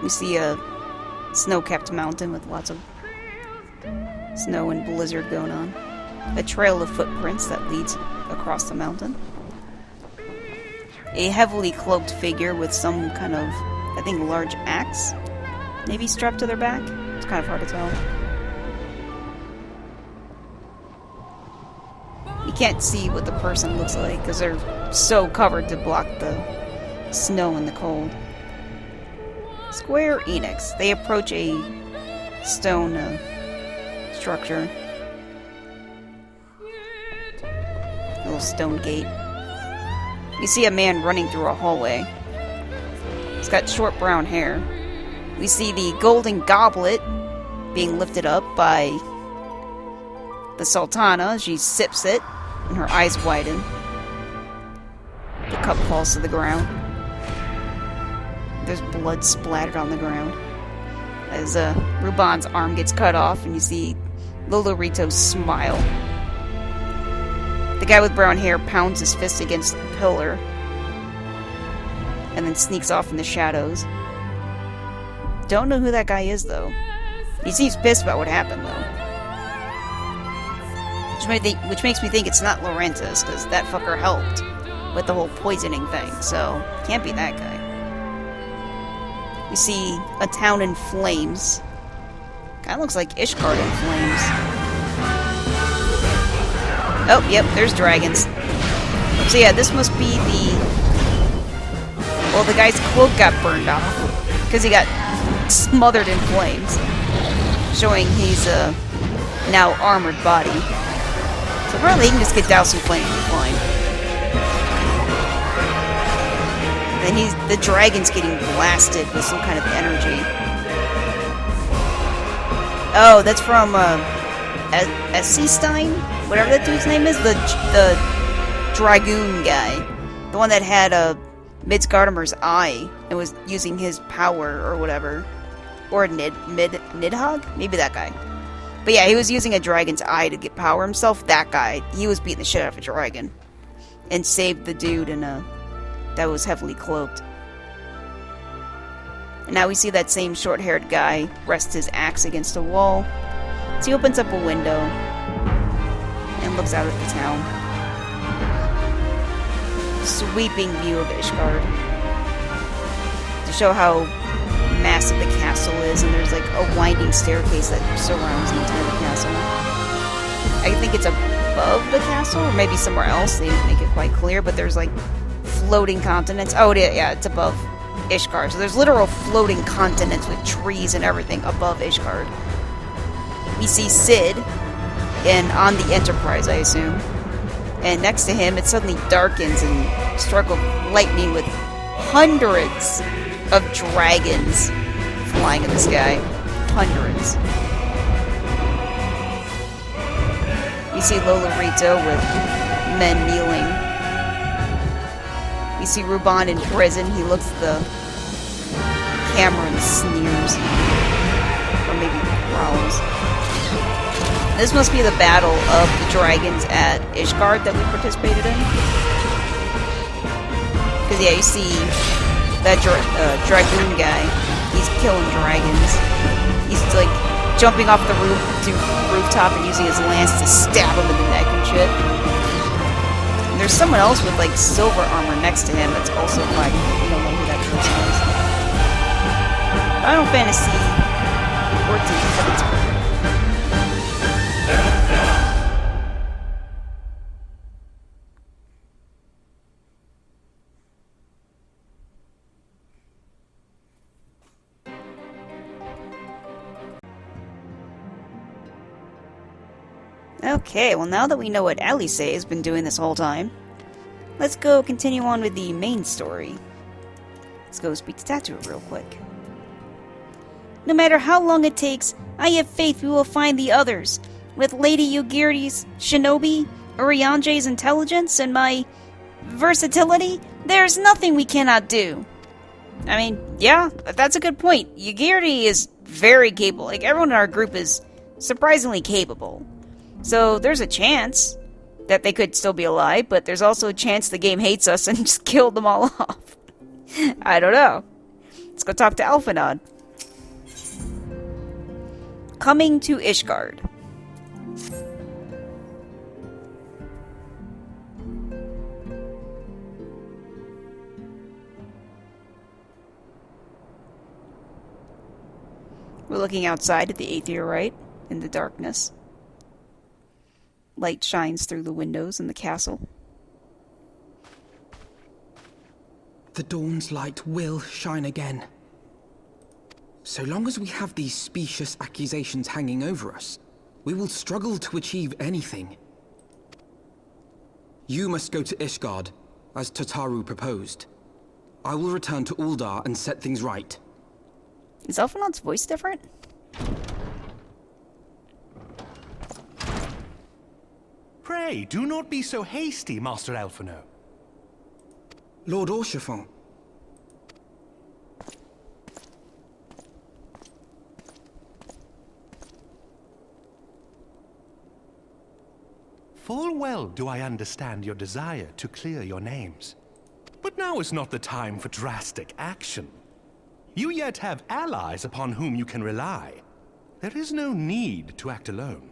We see a snow-capped mountain with lots of snow and blizzard going on. A trail of footprints that leads across the mountain. A heavily cloaked figure with some kind of, I think, large axe, maybe strapped to their back. It's kind of hard to tell. You can't see what the person looks like because they're so covered to block the snow and the cold. Square Enix. They approach a stone structure. A little stone gate. You see a man running through a hallway. He's got short brown hair. We see the golden goblet being lifted up by the Sultana. She sips it, and her eyes widen. The cup falls to the ground. There's blood splattered on the ground. As Ruban's arm gets cut off, and you see Lolorito smile. The guy with brown hair pounds his fist against the pillar, and then sneaks off in the shadows. Don't know who that guy is, though. He seems pissed about what happened, though. Which makes me think it's not Laurentis, because that fucker helped with the whole poisoning thing, so can't be that guy. We see a town in flames. Kinda looks like Ishgard in flames. Oh, yep, there's dragons. So yeah, this must be the... Well, the guy's cloak got burned off, because he got smothered in flames. Showing he's a now armored body. So apparently he can just get doused in flames and be fine. And the dragon's getting blasted with some kind of energy. Oh, that's from Esseestein? Whatever that dude's name is, the Dragoon guy. The one that had Midgardemer's eye and was using his power or whatever. Or Nidhogg? Maybe that guy. But yeah, he was using a dragon's eye to get power himself. That guy, he was beating the shit out of a dragon. And saved the dude that was heavily cloaked. And now we see that same short-haired guy rest his axe against a wall. So he opens up a window and looks out at the town. Sweeping view of Ishgard. To show how massive the castle is, and there's like a winding staircase that surrounds the entire castle. I think it's above the castle, or maybe somewhere else. They didn't make it quite clear, but there's like floating continents. Oh, yeah, it's above Ishgard. So there's literal floating continents with trees and everything above Ishgard. We see Sid on the Enterprise, I assume. And next to him, it suddenly darkens and struck with lightning with hundreds of dragons flying in the sky. Hundreds. You see Lolorito with men kneeling. You see Ruban in prison. He looks at the camera and sneers. Or maybe growls. This must be the battle of the dragons at Ishgard that we participated in. Because yeah, you see that Dragoon guy. He's killing dragons. He's like jumping off the rooftop and using his lance to stab him in the neck and shit. And there's someone else with like silver armor next to him that's also fighting. We don't know who that person is. Final Fantasy 14 Heavensward. Okay, well now that we know what Alice has been doing this whole time, let's go continue on with the main story. Let's go speak to Tatu real quick. No matter how long it takes, I have faith we will find the others. With Lady Yugiri's shinobi, Urianje's intelligence, and my versatility, there's nothing we cannot do. I mean, yeah, that's a good point. Yugiri is very capable. Like, everyone in our group is surprisingly capable. So there's a chance that they could still be alive, but there's also a chance the game hates us and just killed them all off. I don't know. Let's go talk to Alphanod. Coming to Ishgard. We're looking outside at the aetheorite in the darkness. Light shines through the windows in the castle. The dawn's light will shine again. So long as we have these specious accusations hanging over us, we will struggle to achieve anything. You must go to Ishgard, as Tataru proposed. I will return to Uldar and set things right. Is Alphanod's voice different? Pray, do not be so hasty, Master Alphino. Lord Orchefon. Full well do I understand your desire to clear your names. But now is not the time for drastic action. You yet have allies upon whom you can rely. There is no need to act alone.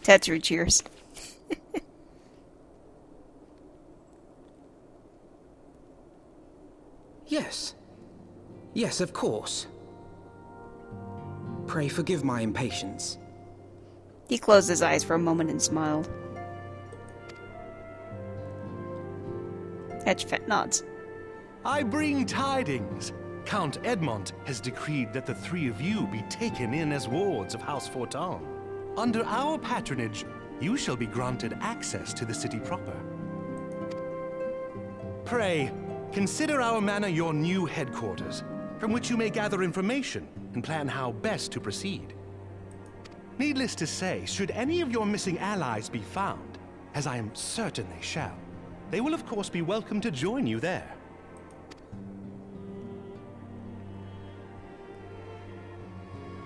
Tetsu cheers. Yes. Yes, of course. Pray forgive my impatience. He closed his eyes for a moment and smiled. Etchfet nods. I bring tidings. Count Edmont has decreed that the three of you be taken in as wards of House Fortin. Under our patronage, you shall be granted access to the city proper. Pray, consider our manor your new headquarters, from which you may gather information and plan how best to proceed. Needless to say, should any of your missing allies be found, as I am certain they shall, they will of course be welcome to join you there.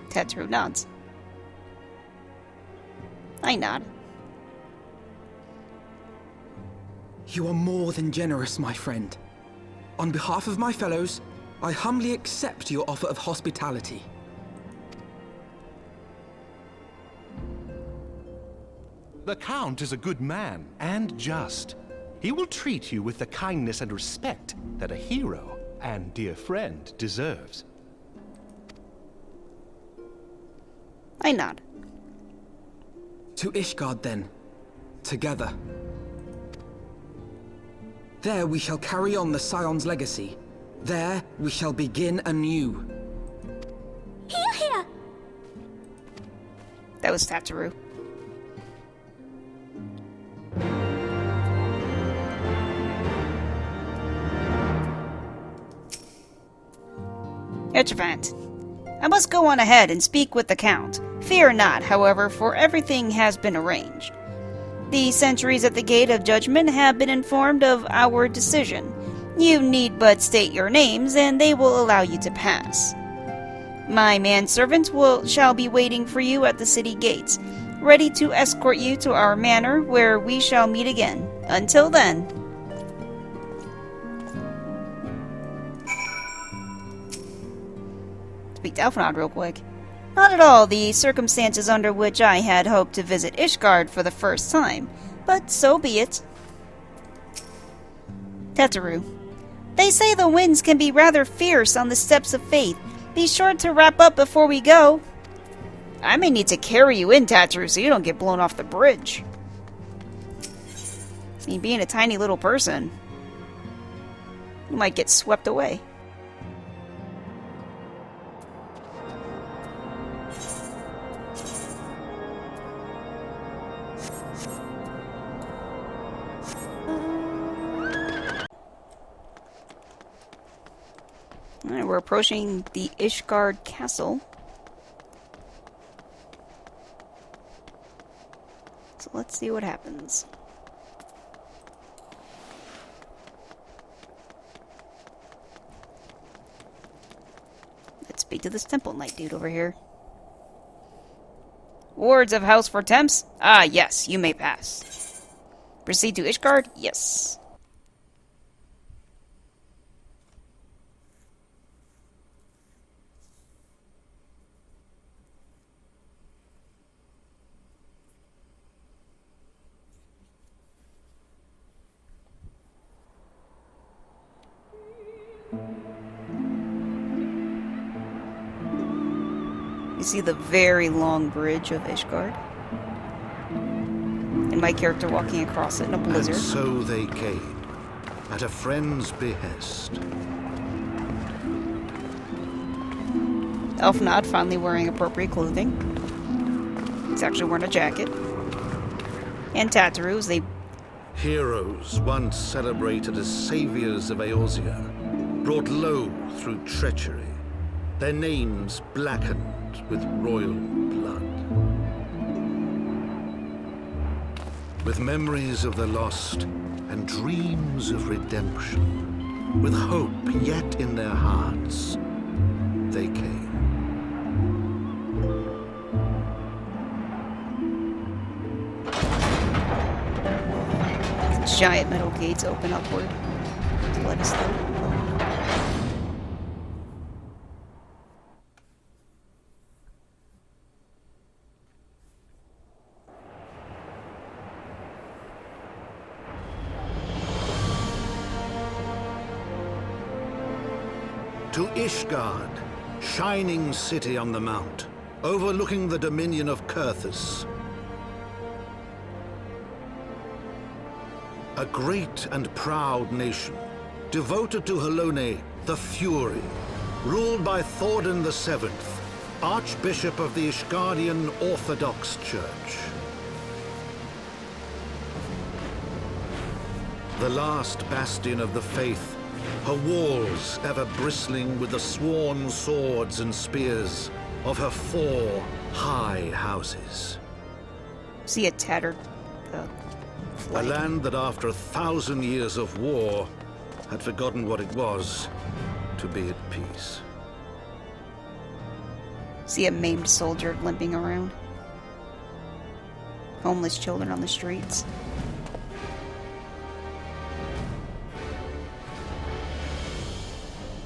Tetsu nods. I nod. You are more than generous, my friend. On behalf of my fellows, I humbly accept your offer of hospitality. The Count is a good man and just. He will treat you with the kindness and respect that a hero and dear friend deserves. I nod. To Ishgard, then. Together. There we shall carry on the Scion's legacy. There we shall begin anew. Here, here! That was Tataru. Etchefant, I must go on ahead and speak with the Count. Fear not, however, for everything has been arranged. The sentries at the Gate of Judgment have been informed of our decision. You need but state your names, and they will allow you to pass. My manservants shall be waiting for you at the city gates, ready to escort you to our manor, where we shall meet again. Until then... Speak to Alphanod real quick. Not at all the circumstances under which I had hoped to visit Ishgard for the first time, but so be it. Tataru. They say the winds can be rather fierce on the steps of faith. Be sure to wrap up before we go. I may need to carry you in, Tataru, so you don't get blown off the bridge. I mean, being a tiny little person, you might get swept away. Alright, we're approaching the Ishgard Castle. So let's see what happens. Speak to this temple knight dude over here. Wards of House for Temps? Ah, yes, you may pass. Proceed to Ishgard? Yes. You see the very long bridge of Ishgard. And my character walking across it in a blizzard. And so they came, at a friend's behest. Elfnod finally wearing appropriate clothing. He's actually wearing a jacket. And Tataru as they... Heroes once celebrated as saviors of Eorzea, brought low through treachery, their names blackened with royal blood. With memories of the lost and dreams of redemption, with hope yet in their hearts, they came. Giant metal gates open upward to let us through. To Ishgard, shining city on the mount, overlooking the dominion of Kurthus. A great and proud nation, devoted to Halone, the Fury, ruled by Thordan VII, Archbishop of the Ishgardian Orthodox Church. The last bastion of the faith, her walls ever bristling with the sworn swords and spears of her 4 high houses. See a tattered A land that after 1,000 years of war had forgotten what it was to be at peace. See a maimed soldier limping around. Homeless children on the streets.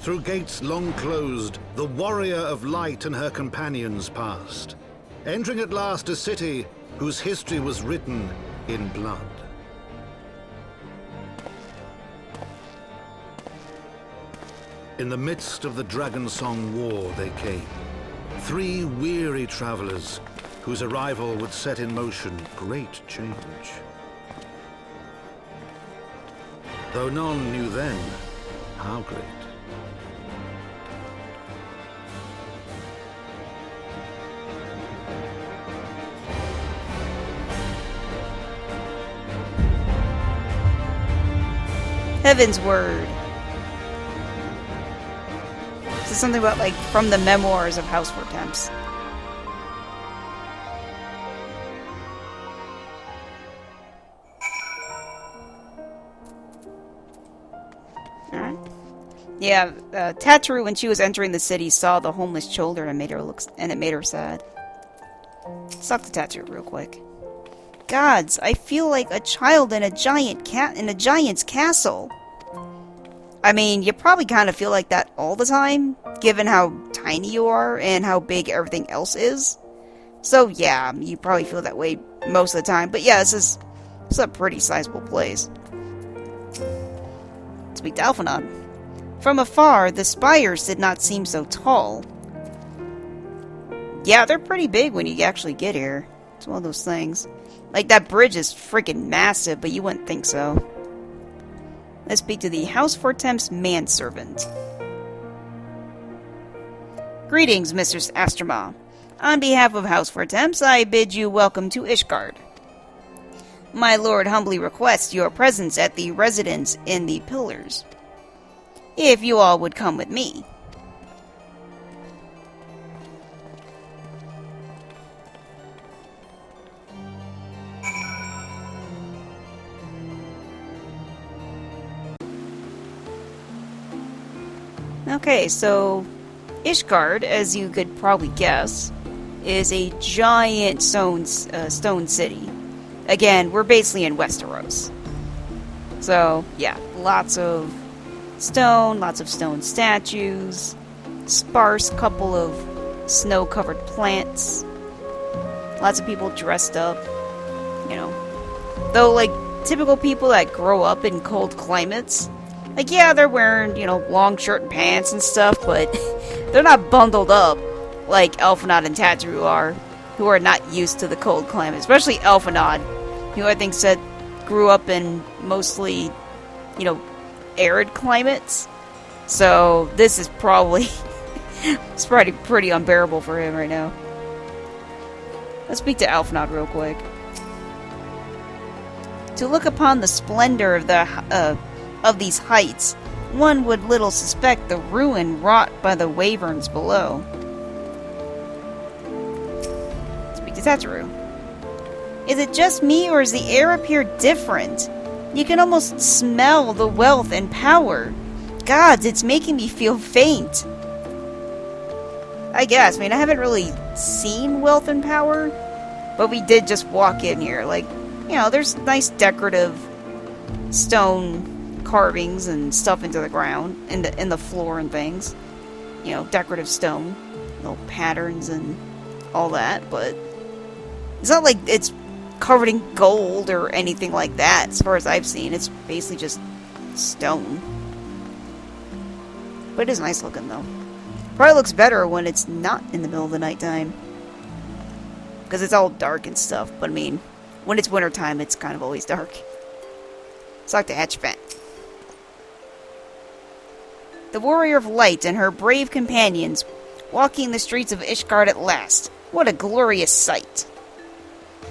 Through gates long closed, the warrior of light and her companions passed, entering at last a city whose history was written in blood. In the midst of the Dragonsong War they came, 3 weary travelers whose arrival would set in motion great change. Though none knew then how great. Heavensward. This is something about, like, from the memoirs of House for Temps. Alright. Yeah, Tataru, when she was entering the city, saw the homeless children and it made her sad. Let's talk to Tataru real quick. Gods, I feel like a child in a giant's castle. I mean, you probably kind of feel like that all the time, given how tiny you are and how big everything else is. So yeah, you probably feel that way most of the time. But yeah, this is a pretty sizable place. Speak to Alphanod. From afar, the spires did not seem so tall. Yeah, they're pretty big when you actually get here. It's one of those things. Like, that bridge is freaking massive, but you wouldn't think so. Let's speak to the House for Temps manservant. Greetings, Mistress Astrama. On behalf of House for Temps, I bid you welcome to Ishgard. My lord humbly requests your presence at the residence in the Pillars. If you all would come with me. Okay, so Ishgard, as you could probably guess, is a giant stone city. Again, we're basically in Westeros. So, yeah, lots of stone statues, sparse couple of snow-covered plants, lots of people dressed up, you know. Though, like, typical people that grow up in cold climates, like, yeah, they're wearing, you know, long shirt and pants and stuff, but they're not bundled up like Elfenod and Tatru are, who are not used to the cold climate. Especially Elfenod, who I think said grew up in mostly, you know, arid climates. So this is probably it's probably pretty unbearable for him right now. Let's speak to Elfenod real quick. To look upon the splendor of these heights, one would little suspect the ruin wrought by the wyverns below. Speak to Tatru. Is it just me, or is the air up here different? You can almost smell the wealth and power. Gods, it's making me feel faint. I guess. I mean, I haven't really seen wealth and power, but we did just walk in here. Like, you know, there's nice decorative stone carvings and stuff into the ground, in the floor and things. You know, decorative stone, little patterns and all that, but it's not like it's covered in gold or anything like that, as far as I've seen. It's basically just stone. But it is nice looking, though. Probably looks better when it's not in the middle of the nighttime, because it's all dark and stuff. But I mean, when it's wintertime, it's kind of always dark. Let's talk to Hatchfat. The Warrior of Light and her brave companions walking the streets of Ishgard at last. What a glorious sight.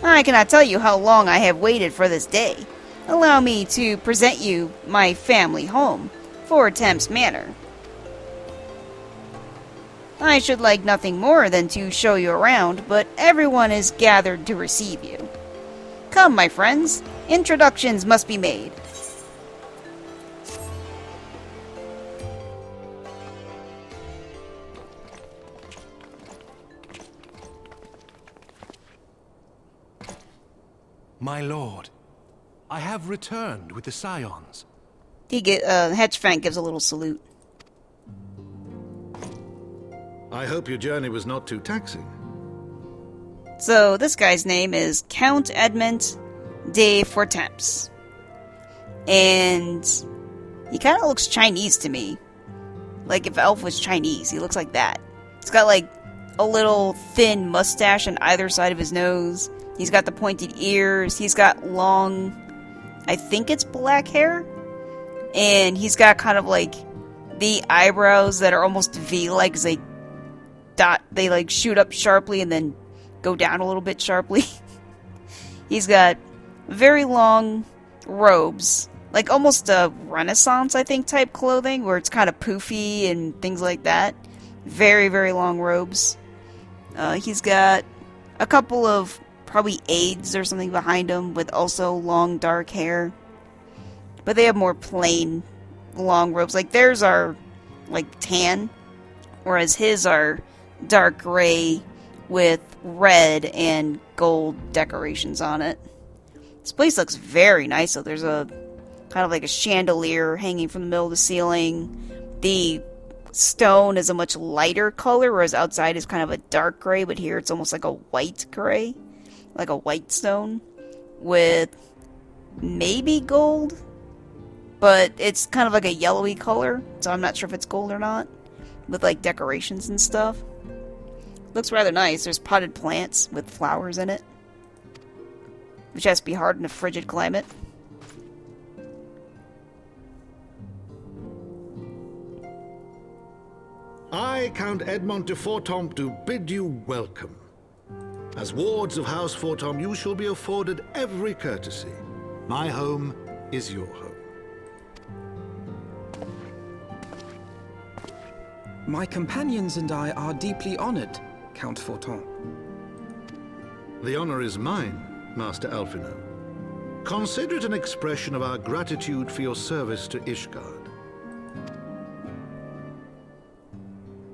I cannot tell you how long I have waited for this day. Allow me to present you my family home, Fort Thames Manor. I should like nothing more than to show you around, but everyone is gathered to receive you. Come, my friends, introductions must be made. My lord, I have returned with the Scions. Hedgefang gives a little salute. I hope your journey was not too taxing. So, this guy's name is Count Edmund de Fortemps. And he kind of looks Chinese to me. Like if Elf was Chinese, he looks like that. He's got like a little thin mustache on either side of his nose. He's got the pointed ears. He's got long, I think it's black hair. And he's got kind of like the eyebrows that are almost V-like, because they like shoot up sharply and then go down a little bit sharply. He's got very long robes, like almost a Renaissance, I think, type clothing, where it's kind of poofy and things like that. Very, very long robes. He's got a couple of probably aides or something behind him with also long dark hair. But they have more plain long robes. Like theirs are like tan, whereas his are dark gray with red and gold decorations on it. This place looks very nice, though. There's a kind of like a chandelier hanging from the middle of the ceiling. The stone is a much lighter color, whereas outside is kind of a dark gray, but here it's almost like a white gray. Like a white stone with maybe gold, but it's kind of like a yellowy color, so I'm not sure if it's gold or not, with like decorations and stuff. Looks rather nice. There's potted plants with flowers in it, which has to be hard in a frigid climate. I, Count Edmond de Fortemps, do bid you welcome. As wards of House Fortemps, you shall be afforded every courtesy. My home is your home. My companions and I are deeply honored, Count Fortemps. The honor is mine, Master Alphino. Consider it an expression of our gratitude for your service to Ishgard.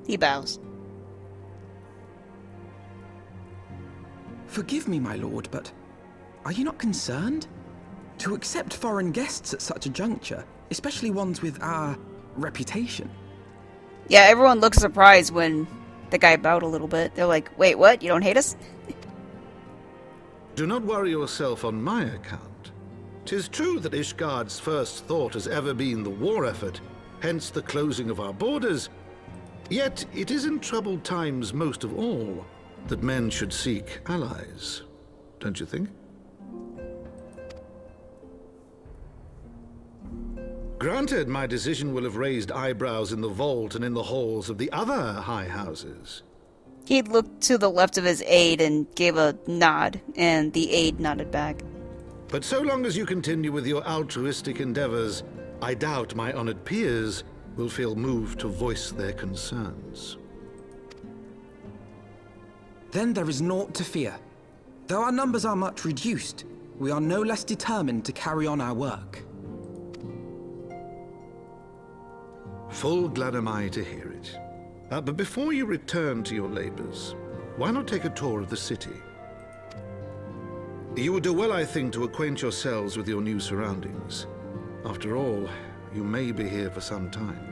He bows. Forgive me, my lord, but are you not concerned? To accept foreign guests at such a juncture, especially ones with our reputation. Yeah, everyone looks surprised when the guy bowed a little bit. They're like, wait, what? You don't hate us? Do not worry yourself on my account. 'Tis true that Ishgard's first thought has ever been the war effort, hence the closing of our borders. Yet it is in troubled times most of all that men should seek allies, don't you think? Granted, my decision will have raised eyebrows in the vault and in the halls of the other high houses. He looked to the left of his aide and gave a nod, and the aide nodded back. But so long as you continue with your altruistic endeavors, I doubt my honored peers will feel moved to voice their concerns. Then there is naught to fear. Though our numbers are much reduced, we are no less determined to carry on our work. Full glad am I to hear it. But before you return to your labors, why not take a tour of the city? You would do well, I think, to acquaint yourselves with your new surroundings. After all, you may be here for some time.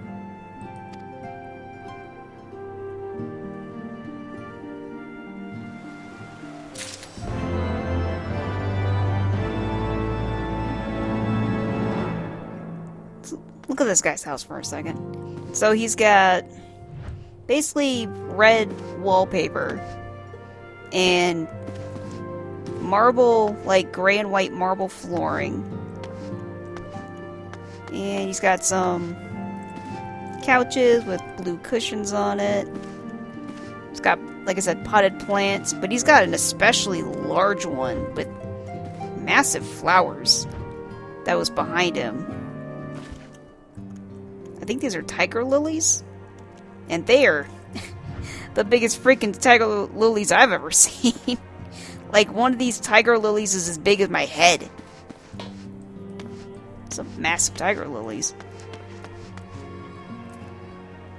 Look at this guy's house for a second. So he's got basically red wallpaper and marble, like gray and white marble flooring. And he's got some couches with blue cushions on it. He's got, like I said, potted plants, but he's got an especially large one with massive flowers that was behind him. I think these are tiger lilies. And they are the biggest freaking tiger lilies I've ever seen. Like, one of these tiger lilies is as big as my head. Some massive tiger lilies.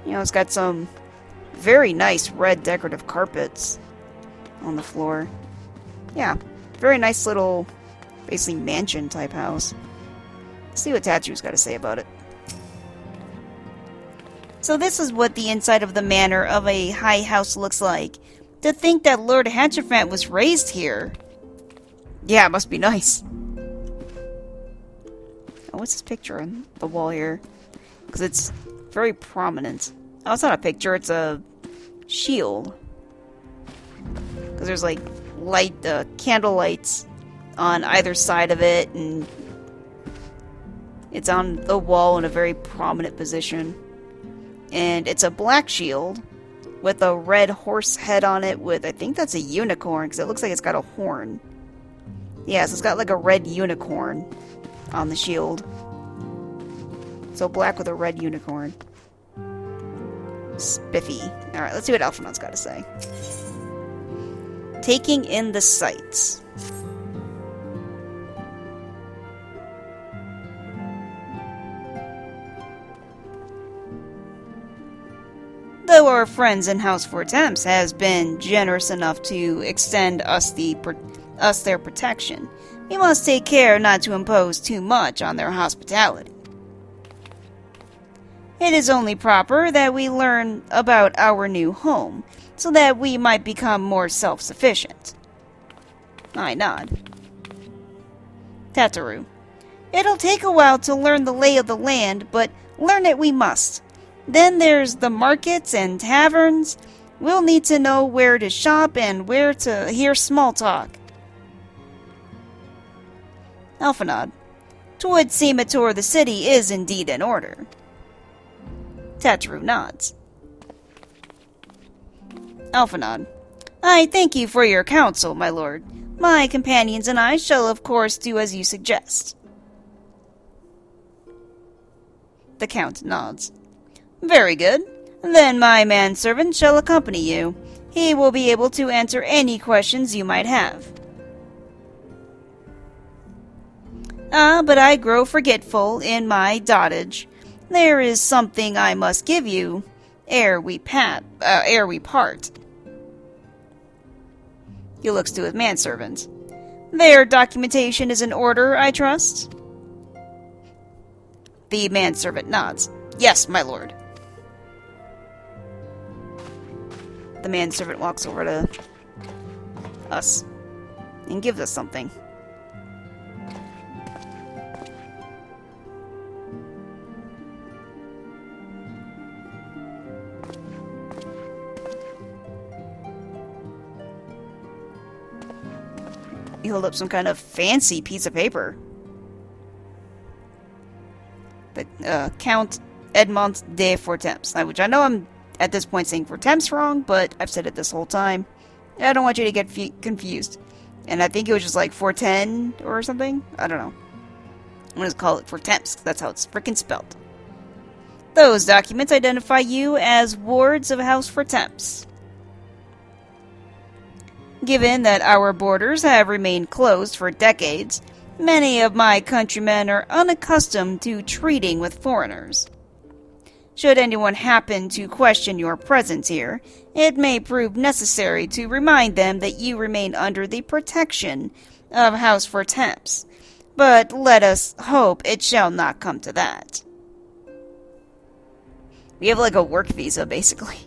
You know, it's got some very nice red decorative carpets on the floor. Yeah, very nice little, basically mansion type house. Let's see what Tattoo's got to say about it. So this is what the inside of the manor of a high house looks like. To think that Lord Hatchafant was raised here. Yeah, it must be nice. Oh, what's this picture on the wall here? Because it's very prominent. Oh, it's not a picture, it's a shield. Because there's like candle lights on either side of it, and it's on the wall in a very prominent position. And it's a black shield with a red horse head on it with, I think that's a unicorn, because it looks like it's got a horn. Yeah, so it's got like a red unicorn on the shield. So black with a red unicorn. Spiffy. Alright, let's see what Alphinaud's got to say. Taking in the sights. Though our friends in House Fortemps has been generous enough to extend us their protection, we must take care not to impose too much on their hospitality. It is only proper that we learn about our new home, so that we might become more self-sufficient. I nod. Tataru. It'll take a while to learn the lay of the land, but learn it we must. Then there's the markets and taverns. We'll need to know where to shop and where to hear small talk. Alphinaud. 'Twould seem a tour of the city is indeed in order. Tataru nods. Alphinaud. I thank you for your counsel, my lord. My companions and I shall of course do as you suggest. The Count nods. Very good. Then my manservant shall accompany you. He will be able to answer any questions you might have. Ah, but I grow forgetful in my dotage. There is something I must give you. ere we part. He looks to his manservant. Their documentation is in order, I trust? The manservant nods. Yes, my lord. The manservant walks over to us and gives us something. He held up some kind of fancy piece of paper. The Count Edmond de Fortemps, which I know I'm at this point saying Fortemps wrong, but I've said it this whole time. I don't want you to get confused. And I think it was just like 410 or something. I don't know. I'm going to call it Fortemps. That's how it's frickin' spelled. Those documents identify you as wards of House Fortemps. Given that our borders have remained closed for decades, many of my countrymen are unaccustomed to treating with foreigners. Should anyone happen to question your presence here, it may prove necessary to remind them that you remain under the protection of House Fortemps. But let us hope it shall not come to that. We have like a work visa, basically.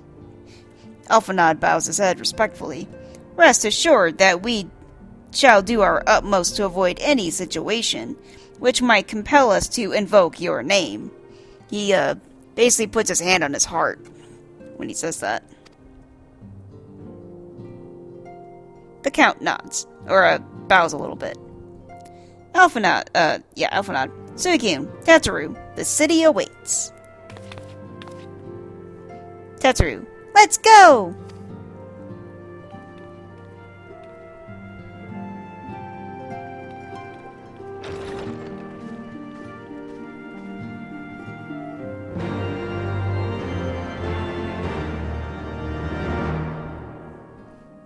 Alphanod bows his head respectfully. Rest assured that we shall do our utmost to avoid any situation which might compel us to invoke your name. He, basically puts his hand on his heart when he says that. The Count nods, or bows a little bit. Alphanod. Suikun, Teteru, the city awaits. Teteru, let's go!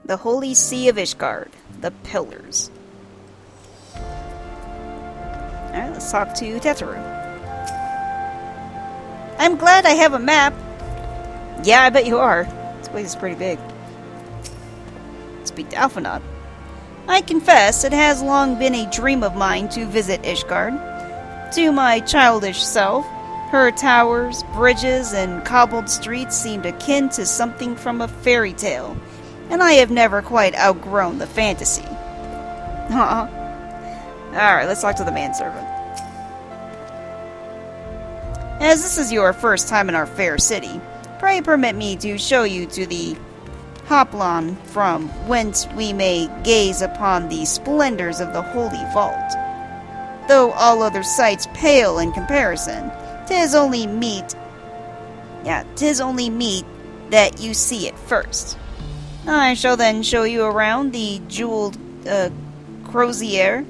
The Holy See of Ishgard, the Pillars. Alright, let's talk to Teteru. I'm glad I have a map. Yeah, I bet you are. This place is pretty big. Speak to Alphanod. I confess it has long been a dream of mine to visit Ishgard. To my childish self, her towers, bridges, and cobbled streets seemed akin to something from a fairy tale, and I have never quite outgrown the fantasy. Alright, let's talk to the manservant. As this is your first time in our fair city, pray permit me to show you to the Hoplon, from whence we may gaze upon the splendors of the Holy Vault. Though all other sights pale in comparison, 'tis only meet that you see it first. I shall then show you around the jeweled crozier,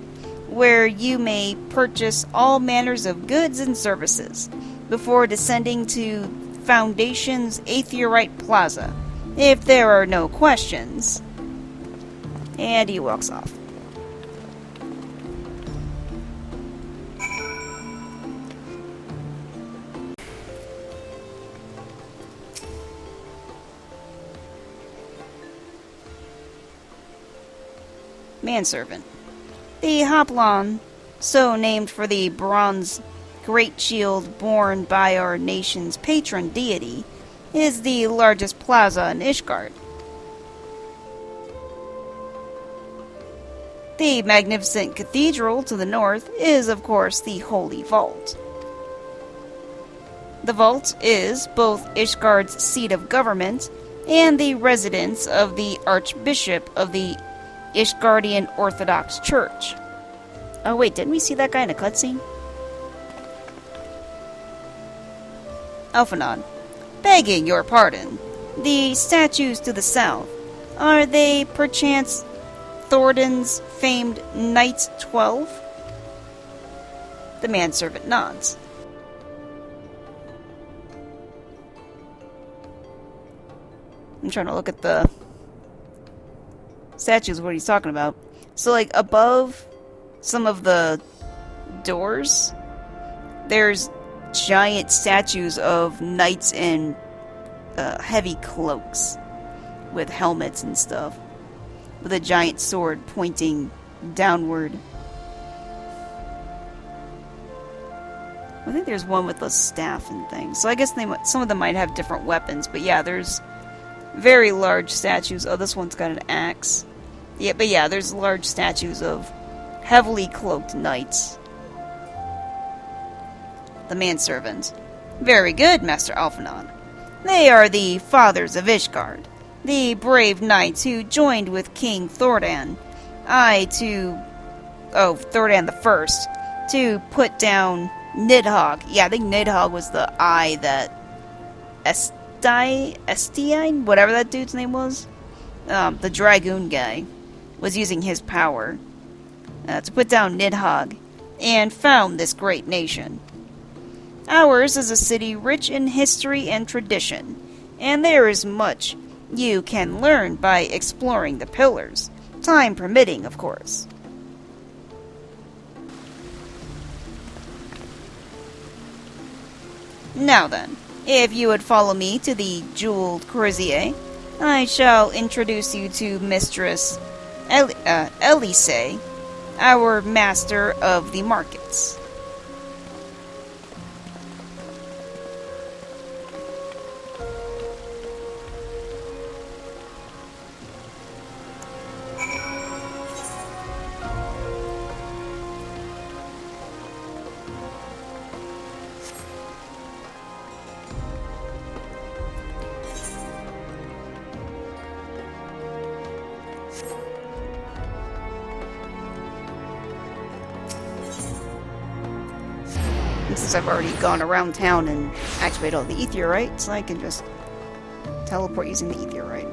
where you may purchase all manners of goods and services, before descending to Foundation's Aetherite Plaza, if there are no questions. And he walks off. Manservant. The Hoplon, so named for the bronze great shield borne by our nation's patron deity, is the largest plaza in Ishgard. The magnificent cathedral to the north is, of course, the Holy Vault. The vault is both Ishgard's seat of government and the residence of the Archbishop of the Ishgardian Orthodox Church. Oh wait, didn't we see that guy in a cutscene? Alphanod. Begging your pardon, the statues to the south, are they perchance Thornton's famed Knights 12? The manservant nods. I'm trying to look at the statues, what he's talking about. So, like, above some of the doors, there's giant statues of knights in heavy cloaks with helmets and stuff, with a giant sword pointing downward. I think there's one with a staff and things. So I guess some of them might have different weapons. But yeah, there's very large statues. Oh, this one's got an axe. Yeah, but yeah, there's large statues of heavily cloaked knights. The manservant. Very good, Master Alphinaud. They are the fathers of Ishgard, the brave knights who joined with King Thordan, Thordan the First, to put down Nidhogg. Yeah, I think Nidhogg was the eye that Estiine, whatever that dude's name was, the dragoon guy, was using his power to put down Nidhogg and found this great nation. Ours is a city rich in history and tradition, and there is much you can learn by exploring the pillars, time permitting, of course. Now then, if you would follow me to the Jeweled Crozier, I shall introduce you to Mistress Elise, our master of the markets. Since I've already gone around town and activated all the aetherite, I can just teleport using the aetherite.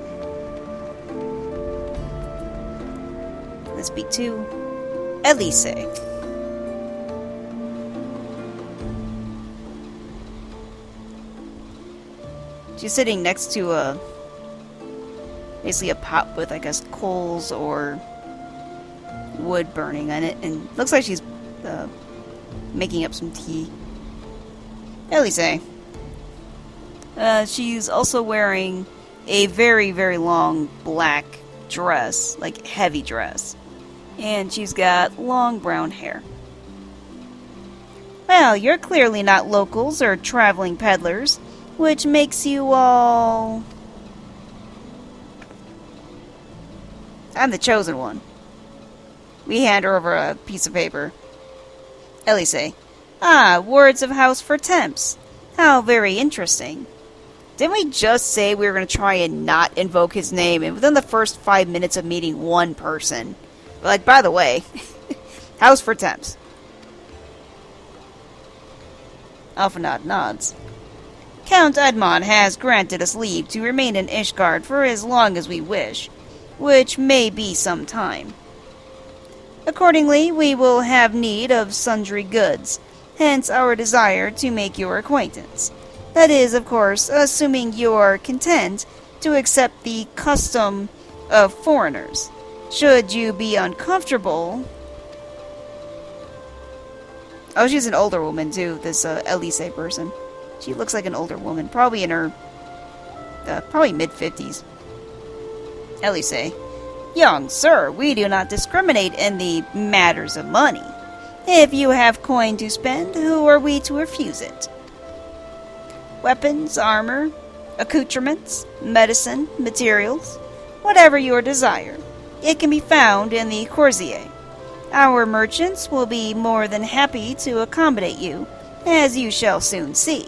Let's speak to Elise. She's sitting next to basically a pot with, I guess, coals or wood burning on it, and looks like she's making up some tea. Elise. She's also wearing a very, very long black dress, like heavy dress. And she's got long brown hair. Well, you're clearly not locals or traveling peddlers, which makes you all... I'm the chosen one. We hand her over a piece of paper. Elise. Ah, words of house for temps. How very interesting. Didn't we just say we were going to try and not invoke his name, and within the first 5 minutes of meeting one person? We're like, by the way, house for temps. Alphinaud nods. Count Edmond has granted us leave to remain in Ishgard for as long as we wish, which may be some time. Accordingly, we will have need of sundry goods, hence our desire to make your acquaintance. That is, of course, assuming you are content to accept the custom of foreigners. Should you be uncomfortable... Oh, she's an older woman, too, this Elise person. She looks like an older woman, probably in her... probably mid-50s. Elise. Young sir, we do not discriminate in the matters of money. If you have coin to spend, who are we to refuse it? Weapons, armor, accoutrements, medicine, materials, whatever your desire. It can be found in the Crozier. Our merchants will be more than happy to accommodate you, as you shall soon see.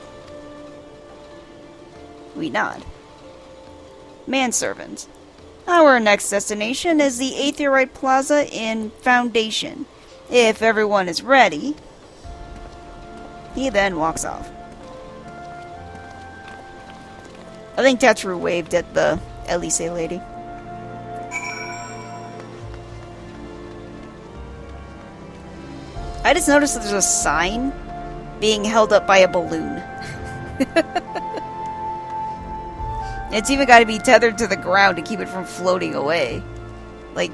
We nod. Manservant. Our next destination is the Aetherite Plaza in Foundation. If everyone is ready... He then walks off. I think Tetru waved at the Elise lady. I just noticed that there's a sign being held up by a balloon. It's even got to be tethered to the ground to keep it from floating away. Like,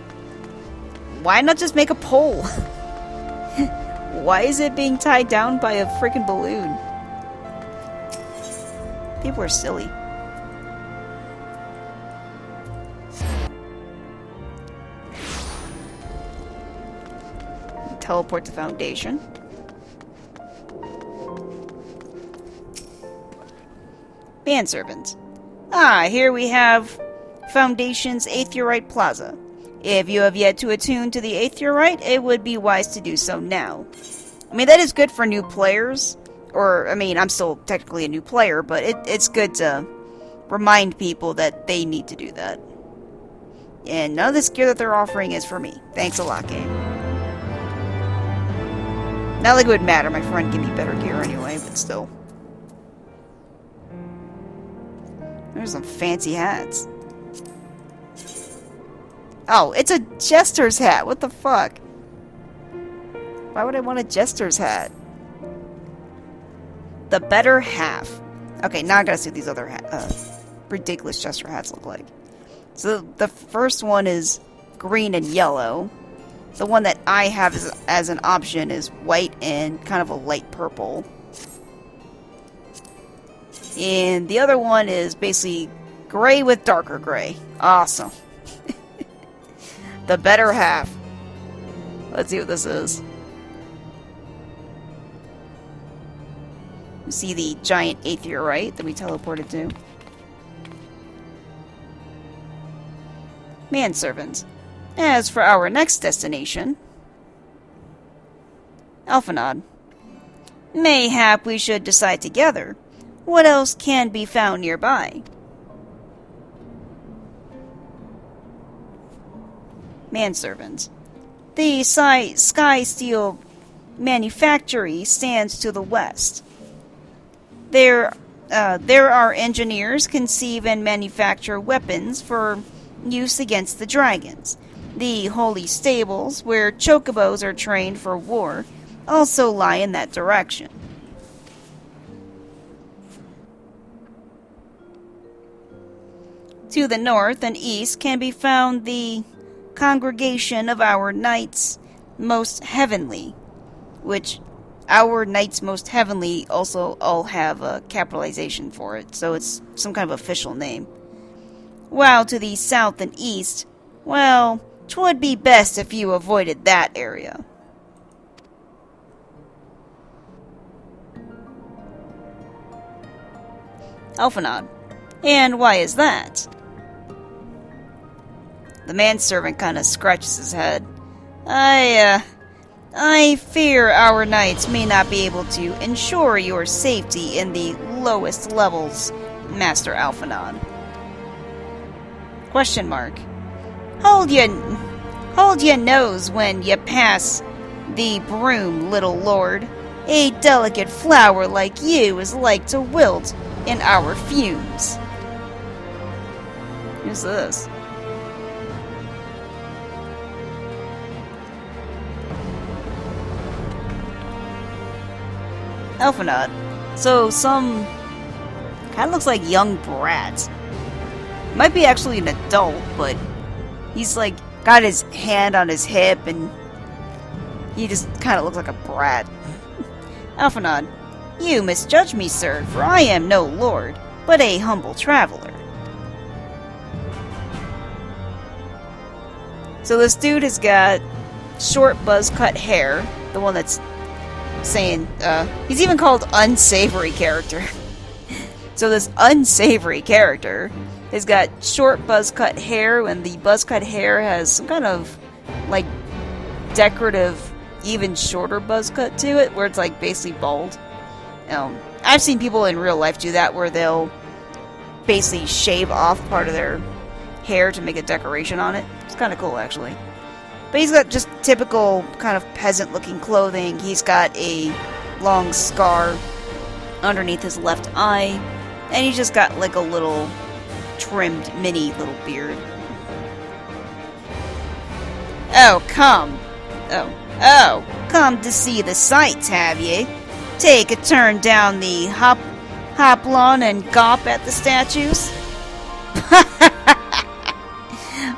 why not just make a pole? Why is it being tied down by a freaking balloon? People are silly. teleport to Foundation. Manservant. Ah, here we have Foundation's Aetheorite Plaza. If you have yet to attune to the Aetheorite, it would be wise to do so now. I mean, that is good for new players. Or, I mean, I'm still technically a new player, but it's good to remind people that they need to do that. And none of this gear that they're offering is for me. Thanks a lot, game. Not like it would matter. My friend gave me better gear anyway, but still. There's some fancy hats. Oh, it's a jester's hat. What the fuck? Why would I want a jester's hat? The better half. Okay, now I gotta see what these other ridiculous jester hats look like. So the first one is green and yellow. The one that I have as an option is white and kind of a light purple. And the other one is basically gray with darker gray. Awesome. The better half. Let's see what this is. You see the giant Aetheorite that we teleported to. Manservant. As for our next destination, Alphanod. Mayhap we should decide together. What else can be found nearby? Manservant. The Sky Steel Manufactory stands to the west. There are engineers conceive and manufacture weapons for use against the dragons. The holy stables, where chocobos are trained for war, also lie in that direction. To the north and east can be found the Congregation of Our Knights Most Heavenly, which Our Knights Most Heavenly also all have a capitalization for it, so it's some kind of official name. While to the south and east, well, 'twould be best if you avoided that area. Alphanod. And why is that? The manservant kind of scratches his head. I fear our knights may not be able to ensure your safety in the lowest levels, Master Alphanod. Question mark. Hold your nose when you pass the broom, little lord. A delicate flower like you is like to wilt in our fumes. Who's this? Alphanod. So some kind of looks like young brat. Might be actually an adult, but he's like got his hand on his hip and he just kind of looks like a brat. Alphanod. You misjudge me, sir, for I am no lord, but a humble traveler. So this dude has got short buzz-cut hair, the one that's saying, he's even called unsavory character. So this unsavory character has got short buzz-cut hair, and the buzz-cut hair has some kind of, like, decorative, even shorter buzz-cut to it, where it's, like, basically bald. I've seen people in real life do that, where they'll basically shave off part of their hair to make a decoration on it. It's kind of cool, actually. But he's got just typical kind of peasant-looking clothing. He's got a long scar underneath his left eye, and he's just got like a little trimmed mini little beard. Oh, come to see the sights, have ye? Take a turn down the hop lawn and gawp at the statues?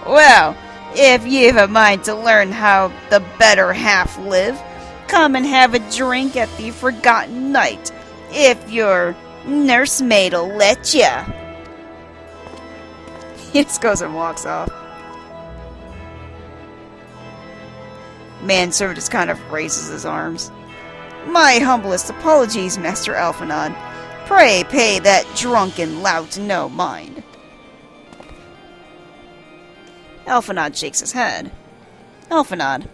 Well, if you've a mind to learn how the better half live, come and have a drink at the Forgotten Knight, if your nursemaid'll let ya. He just goes and walks off. Manservant just kind of raises his arms. My humblest apologies, Master Alphinaud. Pray pay that drunken lout no mind. Alphinaud shakes his head. Alphinaud.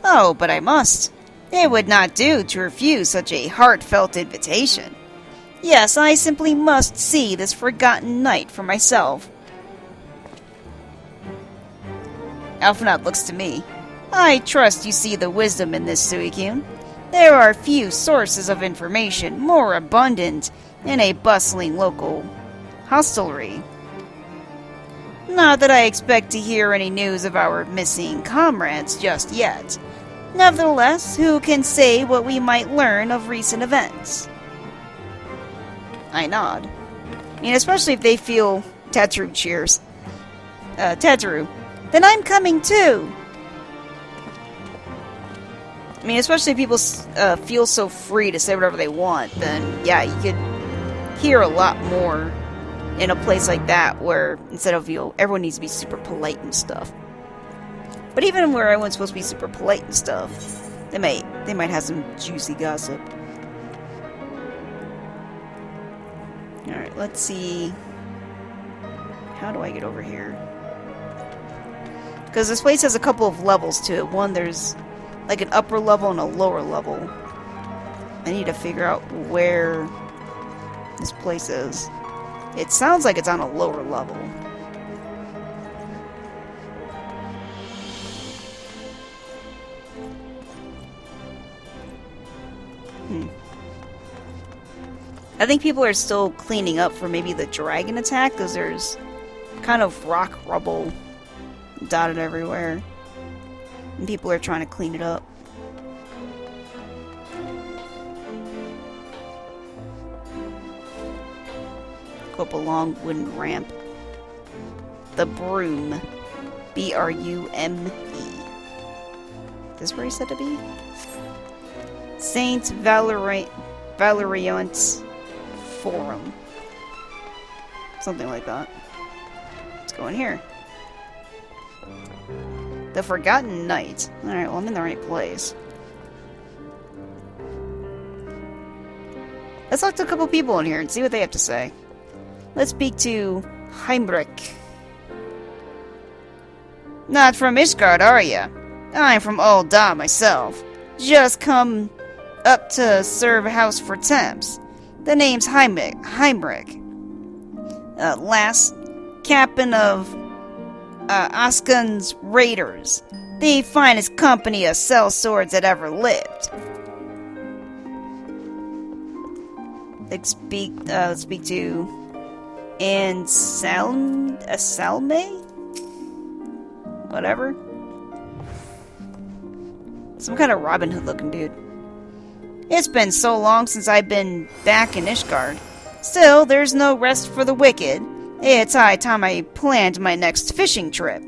Oh, but I must. It would not do to refuse such a heartfelt invitation. Yes, I simply must see this forgotten knight for myself. Alphinaud looks to me. I trust you see the wisdom in this, Suicune. There are few sources of information more abundant in a bustling local hostelry. Not that I expect to hear any news of our missing comrades just yet. Nevertheless, who can say what we might learn of recent events? I nod. I mean, especially if they feel Tetru cheers. Tetru. Then I'm coming too! I mean, especially if people feel so free to say whatever they want, then yeah, you could hear a lot more in a place like that where instead of, everyone needs to be super polite and stuff. But even where everyone's supposed to be super polite and stuff, they might have some juicy gossip. Alright, let's see. How do I get over here? Because this place has a couple of levels to it. One, there's like an upper level and a lower level. I need to figure out where this place is. It sounds like it's on a lower level. I think people are still cleaning up for maybe the dragon attack, because there's kind of rock rubble dotted everywhere. And people are trying to clean it up. Go up a long wooden ramp. The Broom. B-R-U-M-E. Is this where he said to be? Saint Valeriant's Forum. Something like that. Let's go in here. The Forgotten Knight. Alright, well, I'm in the right place. Let's talk to a couple people in here and see what they have to say. Let's speak to Heinrich. Not from Ishgard, are ya? I'm from Old Da myself. Just come up to serve house for temps. The name's Heinrich. Last captain of Askun's Raiders. The finest company of sellswords that ever lived. Let's speak to Anselme? Whatever. Some kind of Robin Hood looking dude. It's been so long since I've been back in Ishgard. Still, there's no rest for the wicked. It's high time I planned my next fishing trip.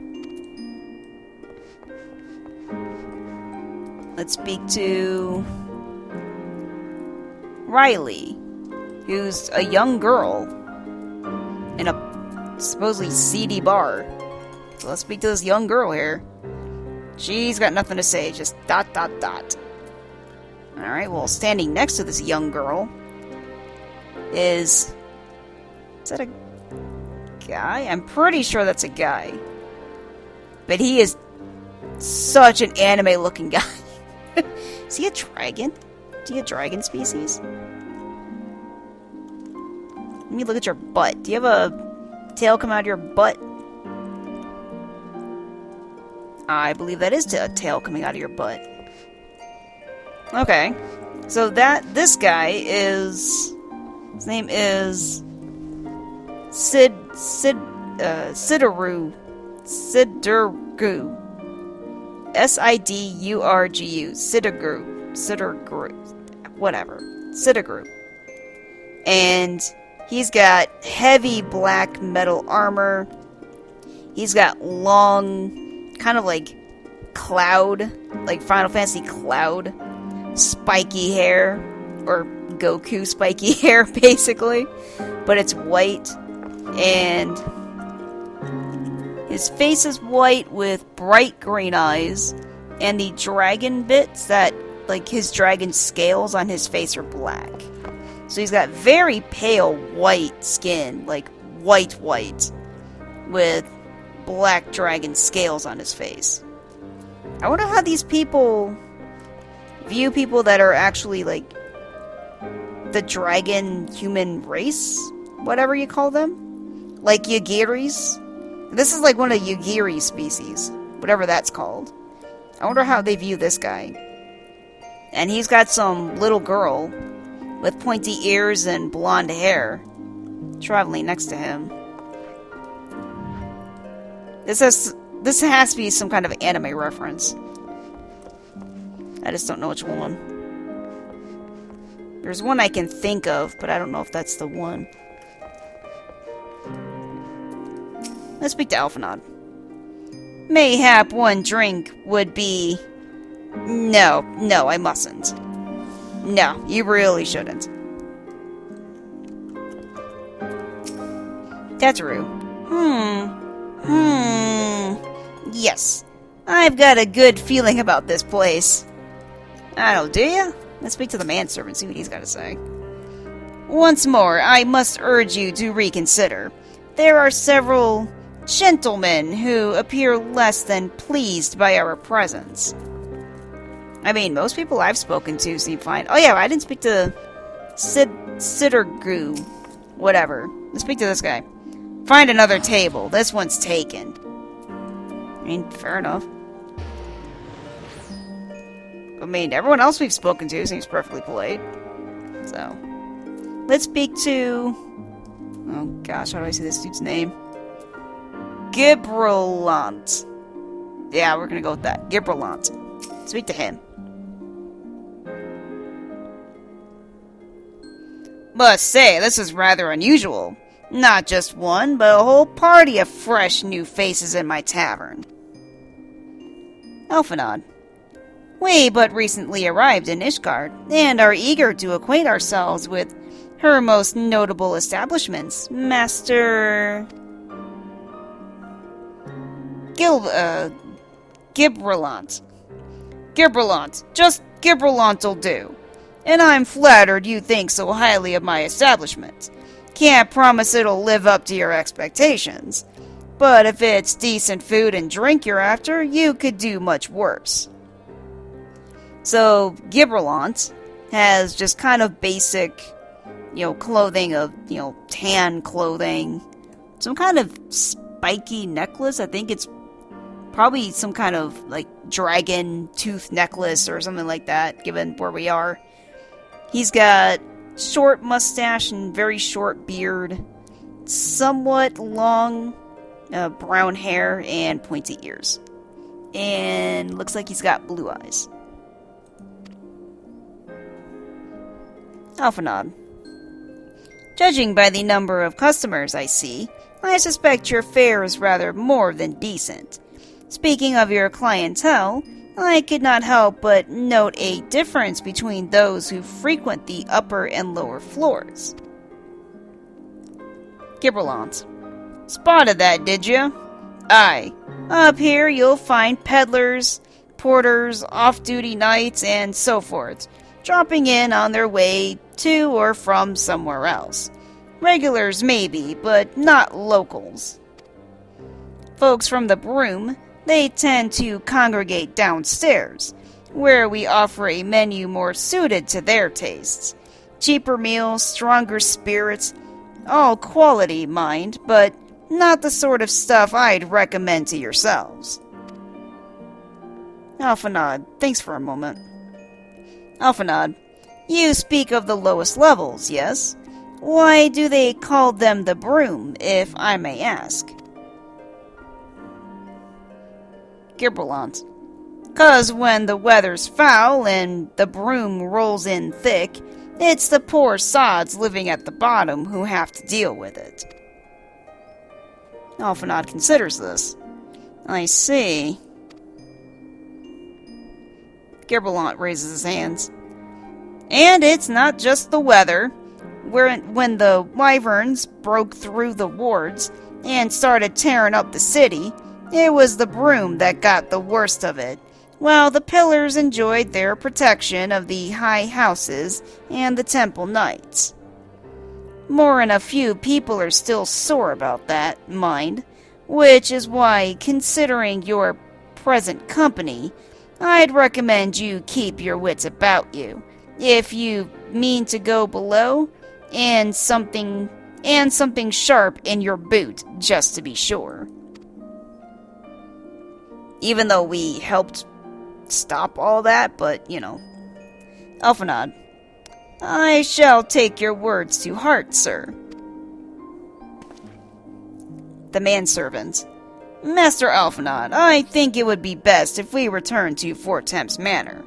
Let's speak to Riley, who's a young girl in a supposedly seedy bar. So let's speak to this young girl here. She's got nothing to say, just ... Alright, well, standing next to this young girl is that a guy? I'm pretty sure that's a guy. But he is such an anime-looking guy. Is he a dragon? Is he a dragon species? Let me look at your butt. Do you have a tail come out of your butt? I believe that is a tail coming out of your butt. Okay. So this guy is... His name is... Sidurgu. S-I-D-U-R-G-U. Sidurgu. Whatever. Sidurgu. And he's got heavy black metal armor. He's got long, kind of like Cloud, like Final Fantasy Cloud, spiky hair, or Goku spiky hair, basically. But it's white, and his face is white with bright green eyes, And the dragon bits that, like, his dragon scales on his face are black. So he's got very pale white skin, like white, with black dragon scales on his face. I wonder how these people view people that are actually, like, the dragon human race? Whatever you call them? Like Yagiris? This is like one of the Yagiri species. Whatever that's called. I wonder how they view this guy. And he's got some little girl with pointy ears and blonde hair traveling next to him. This has to be some kind of anime reference. I just don't know which one. There's one I can think of, but I don't know if that's the one. Let's speak to Alphanod. Mayhap one drink would be... No, I mustn't. No, you really shouldn't. Teteru. Yes. I've got a good feeling about this place. I don't, do ya? Let's speak to the manservant, see what he's got to say. Once more, I must urge you to reconsider. There are several gentlemen who appear less than pleased by our presence. I mean, most people I've spoken to seem fine. Oh yeah, I didn't speak to Sittergoo. Whatever. Let's speak to this guy. Find another table. This one's taken. I mean, fair enough. I mean, everyone else we've spoken to seems perfectly polite. So, let's speak to... Oh gosh, how do I say this dude's name? Gibralant. Yeah, we're gonna go with that. Gibralant. Speak to him. Must say, this is rather unusual. Not just one, but a whole party of fresh new faces in my tavern. Alphanod. We but recently arrived in Ishgard, and are eager to acquaint ourselves with her most notable establishments. Master... Gibralant. Gibralant. Just Gibralant'll do. And I'm flattered you think so highly of my establishment. Can't promise it'll live up to your expectations. But if it's decent food and drink you're after, you could do much worse. So, Gibralant has just kind of basic, clothing of, tan clothing. Some kind of spiky necklace. I think it's probably some kind of, like, dragon tooth necklace or something like that, given where we are. He's got short mustache and very short beard, somewhat long brown hair and pointy ears. And looks like he's got blue eyes. Alphanod. Judging by the number of customers I see, I suspect your fare is rather more than decent. Speaking of your clientele, I could not help but note a difference between those who frequent the upper and lower floors. Gibralant. Spotted that, did you? Aye. Up here you'll find peddlers, porters, off-duty knights, and so forth, dropping in on their way to or from somewhere else. Regulars maybe, but not locals. Folks from the Broom, they tend to congregate downstairs, where we offer a menu more suited to their tastes. Cheaper meals, stronger spirits, all quality, mind, but not the sort of stuff I'd recommend to yourselves. Alphanod thinks for a moment. Alphanod, you speak of the lowest levels, yes? Why do they call them the Broom, if I may ask? Gibralant. 'Cause when the weather's foul and the broom rolls in thick, it's the poor sods living at the bottom who have to deal with it. Alphanod considers this. I see. Gibralant raises his hands. And it's not just the weather. When the wyverns broke through the wards and started tearing up the city, it was the Broom that got the worst of it, while the pillars enjoyed their protection of the high houses and the temple knights. More than a few people are still sore about that, mind, which is why, considering your present company, I'd recommend you keep your wits about you, if you mean to go below, and something sharp in your boot, just to be sure. Even though we helped stop all that, but, you know. Alphanod. I shall take your words to heart, sir. The manservant. Master Alphanod, I think it would be best if we return to Fort Temps Manor.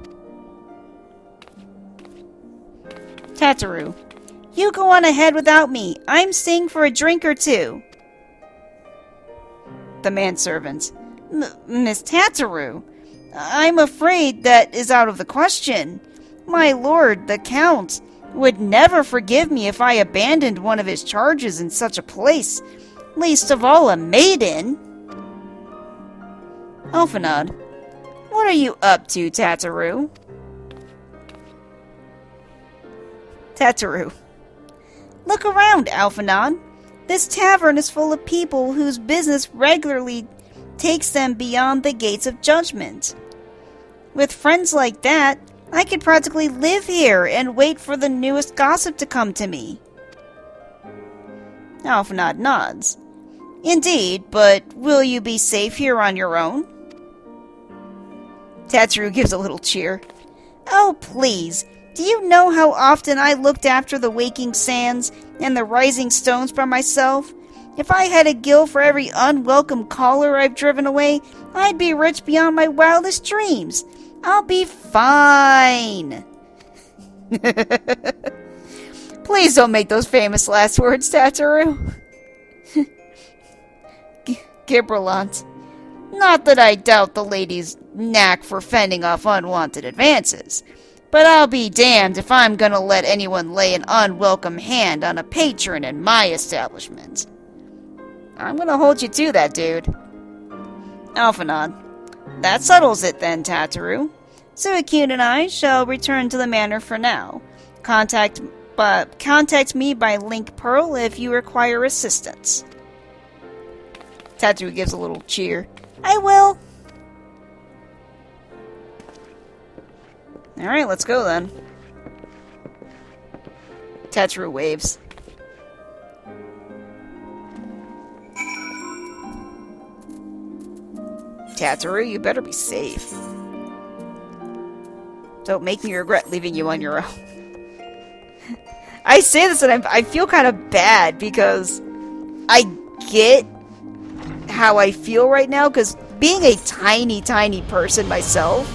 Tataru. You go on ahead without me. I'm staying for a drink or two. The manservant. Miss Tataru, I'm afraid that is out of the question. My lord, the Count, would never forgive me if I abandoned one of his charges in such a place, least of all a maiden. Alphanod, what are you up to, Tataru? Tataru. Look around, Alphanod. This tavern is full of people whose business regularly takes them beyond the gates of judgment. With friends like that, I could practically live here and wait for the newest gossip to come to me. Alphanod nods. Indeed, but will you be safe here on your own? Tataru gives a little cheer. Oh, please. Do you know how often I looked after the waking sands and the rising stones by myself? If I had a gill for every unwelcome caller I've driven away, I'd be rich beyond my wildest dreams. I'll be fine. Please don't make those famous last words, Tataru. Gibberlant. Not that I doubt the lady's knack for fending off unwanted advances, but I'll be damned if I'm gonna let anyone lay an unwelcome hand on a patron in my establishment. I'm gonna hold you to that, dude. Alphanod. That settles it then, Tataru. Suicune and I shall return to the manor for now. Contact me by Link Pearl if you require assistance. Tataru gives a little cheer. I will. Alright, let's go then. Tataru waves. Tataru, you better be safe. Don't make me regret leaving you on your own. I say this and I feel kind of bad because I get how I feel right now, because being a tiny person myself,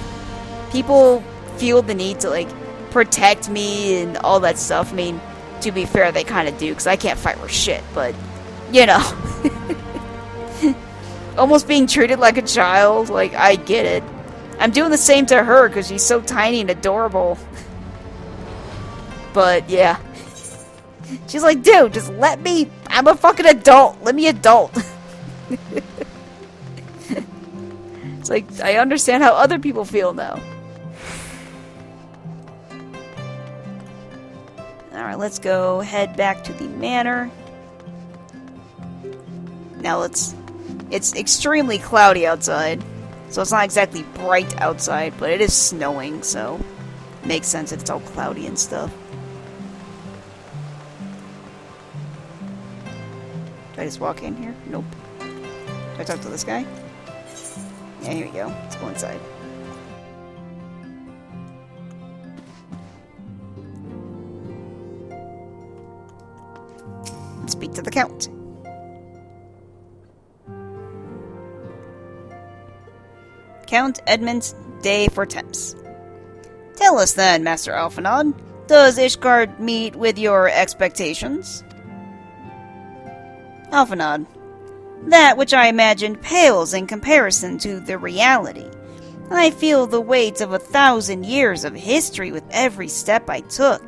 people feel the need to, like, protect me and all that stuff. I mean, to be fair, they kind of do, because I can't fight for shit, but, you know. Almost being treated like a child, like, I get it. I'm doing the same to her, because she's so tiny and adorable. But, yeah. She's like, dude, just let me, I'm a fucking adult, let me adult. It's like, I understand how other people feel now. Alright, let's go head back to the manor. Now it's extremely cloudy outside. So it's not exactly bright outside, but it is snowing, so it makes sense that it's all cloudy and stuff. Did I just walk in here? Nope. Do I talk to this guy? Yeah, here we go. Let's go inside. Let's speak to the Count. Count Edmund de Fortemps. Tell us then, Master Alphanod, does Ishgard meet with your expectations? Alphanod. That which I imagined pales in comparison to the reality. I feel the weight of 1,000 years of history with every step I took,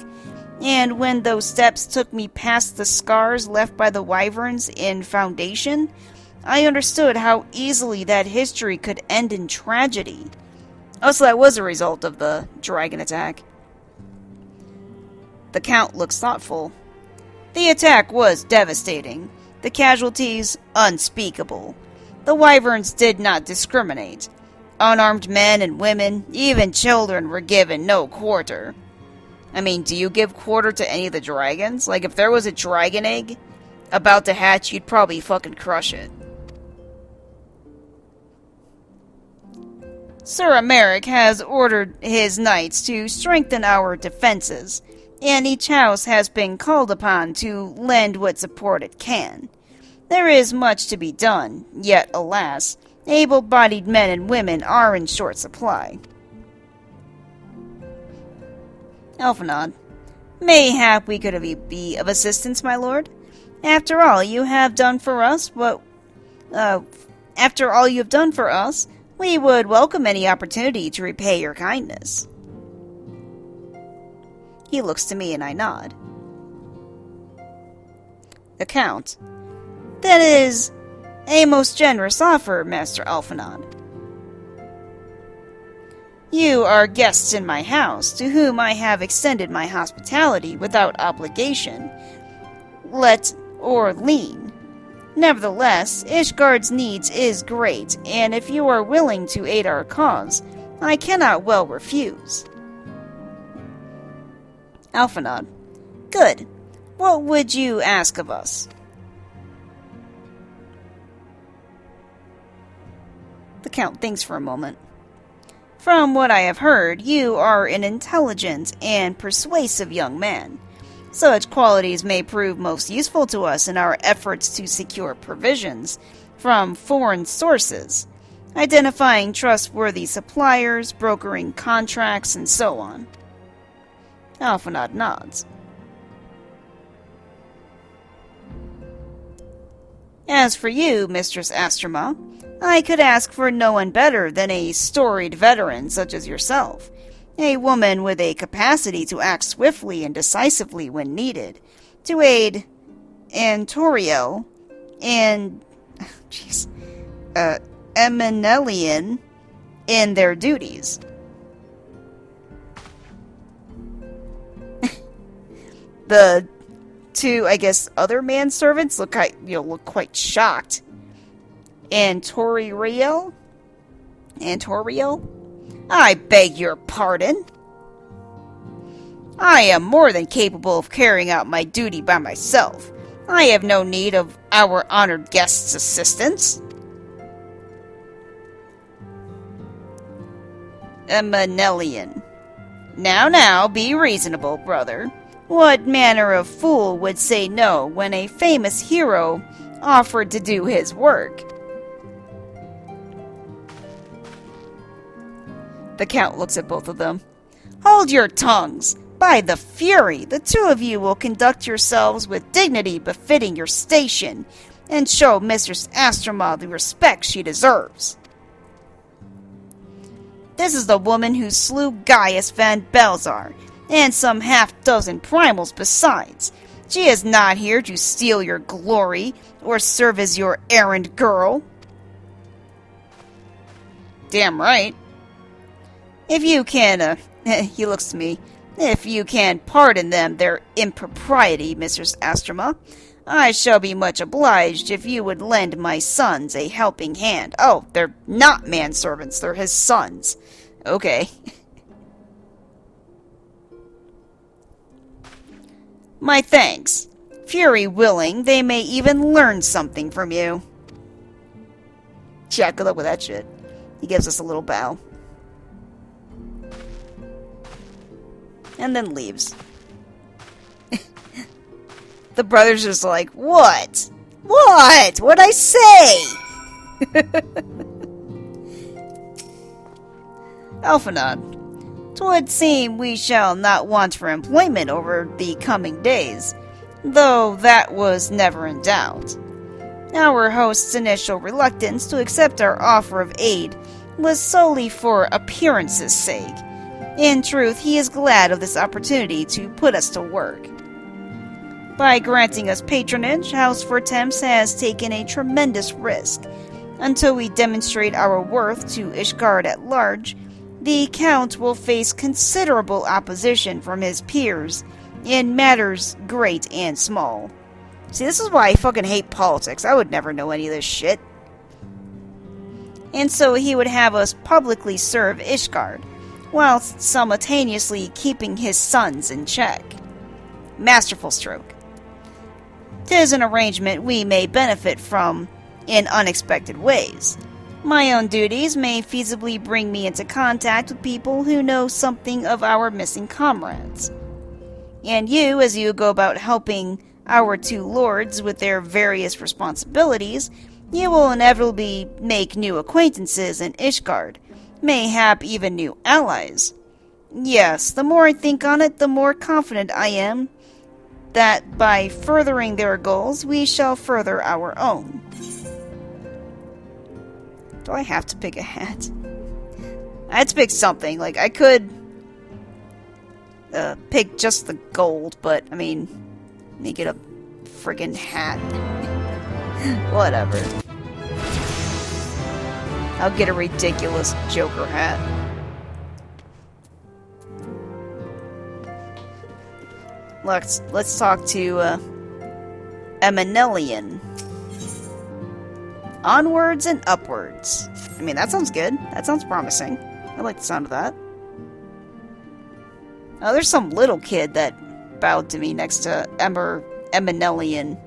and when those steps took me past the scars left by the wyverns in Foundation, I understood how easily that history could end in tragedy. Oh, so that was a result of the dragon attack. The Count looks thoughtful. The attack was devastating. The casualties, unspeakable. The wyverns did not discriminate. Unarmed men and women, even children, were given no quarter. I mean, do you give quarter to any of the dragons? Like, if there was a dragon egg about to hatch, you'd probably fucking crush it. Sir Emeric has ordered his knights to strengthen our defenses, and each house has been called upon to lend what support it can. There is much to be done, yet, alas, able-bodied men and women are in short supply. Elfenod, mayhap we could be of assistance, my lord. After all you have done for us, we would welcome any opportunity to repay your kindness. He looks to me and I nod. The Count. That is a most generous offer, Master Elfenod. You are guests in my house, to whom I have extended my hospitality without obligation, let or lien. Nevertheless, Ishgard's needs is great, and if you are willing to aid our cause, I cannot well refuse. Elfenod. Good. What would you ask of us? The Count thinks for a moment. From what I have heard, you are an intelligent and persuasive young man. Such qualities may prove most useful to us in our efforts to secure provisions from foreign sources, identifying trustworthy suppliers, brokering contracts, and so on. Elfenod nods. As for you, Mistress Astrama, I could ask for no one better than a storied veteran such as yourself, a woman with a capacity to act swiftly and decisively when needed, to aid Antoriel and Eminelian in their duties. The two, I guess, other manservants look quite shocked. Antoriel? I beg your pardon. I am more than capable of carrying out my duty by myself. I have no need of our honored guest's assistance. Eminelian. Now, be reasonable, brother. What manner of fool would say no when a famous hero offered to do his work? The Count looks at both of them. Hold your tongues! By the Fury, the two of you will conduct yourselves with dignity befitting your station, and show Mistress Astrama the respect she deserves. This is the woman who slew Gaius Van Belzar, and some half-dozen primals besides. She is not here to steal your glory, or serve as your errand girl. Damn right. If you can, he looks to me, if you can pardon them their impropriety, Mistress Astrama, I shall be much obliged if you would lend my sons a helping hand. Oh, they're not manservants, they're his sons. Okay. My thanks. Fury willing, they may even learn something from you. Yeah, good luck with that shit. He gives us a little bow. And then leaves. The brother's just like, what? What? What'd I say? Elfenod, 'twould seem we shall not want for employment over the coming days, though that was never in doubt. Our host's initial reluctance to accept our offer of aid was solely for appearance's sake. In truth, he is glad of this opportunity to put us to work. By granting us patronage, House Fortemps has taken a tremendous risk. Until we demonstrate our worth to Ishgard at large, the Count will face considerable opposition from his peers in matters great and small. See, this is why I fucking hate politics. I would never know any of this shit. And so he would have us publicly serve Ishgard, whilst simultaneously keeping his sons in check. Masterful stroke. 'Tis an arrangement we may benefit from in unexpected ways. My own duties may feasibly bring me into contact with people who know something of our missing comrades. And you, as you go about helping our two lords with their various responsibilities, you will inevitably make new acquaintances in Ishgard, mayhap even new allies. Yes, the more I think on it, the more confident I am that by furthering their goals, we shall further our own. Do I have to pick a hat? I had to pick something. Like, I could pick just the gold, but, I mean, make it a friggin' hat. Whatever. I'll get a ridiculous Joker hat. Let's talk to Eminelian. Onwards and upwards. I mean, that sounds good. That sounds promising. I like the sound of that. Oh, there's some little kid that bowed to me next to Eminelian.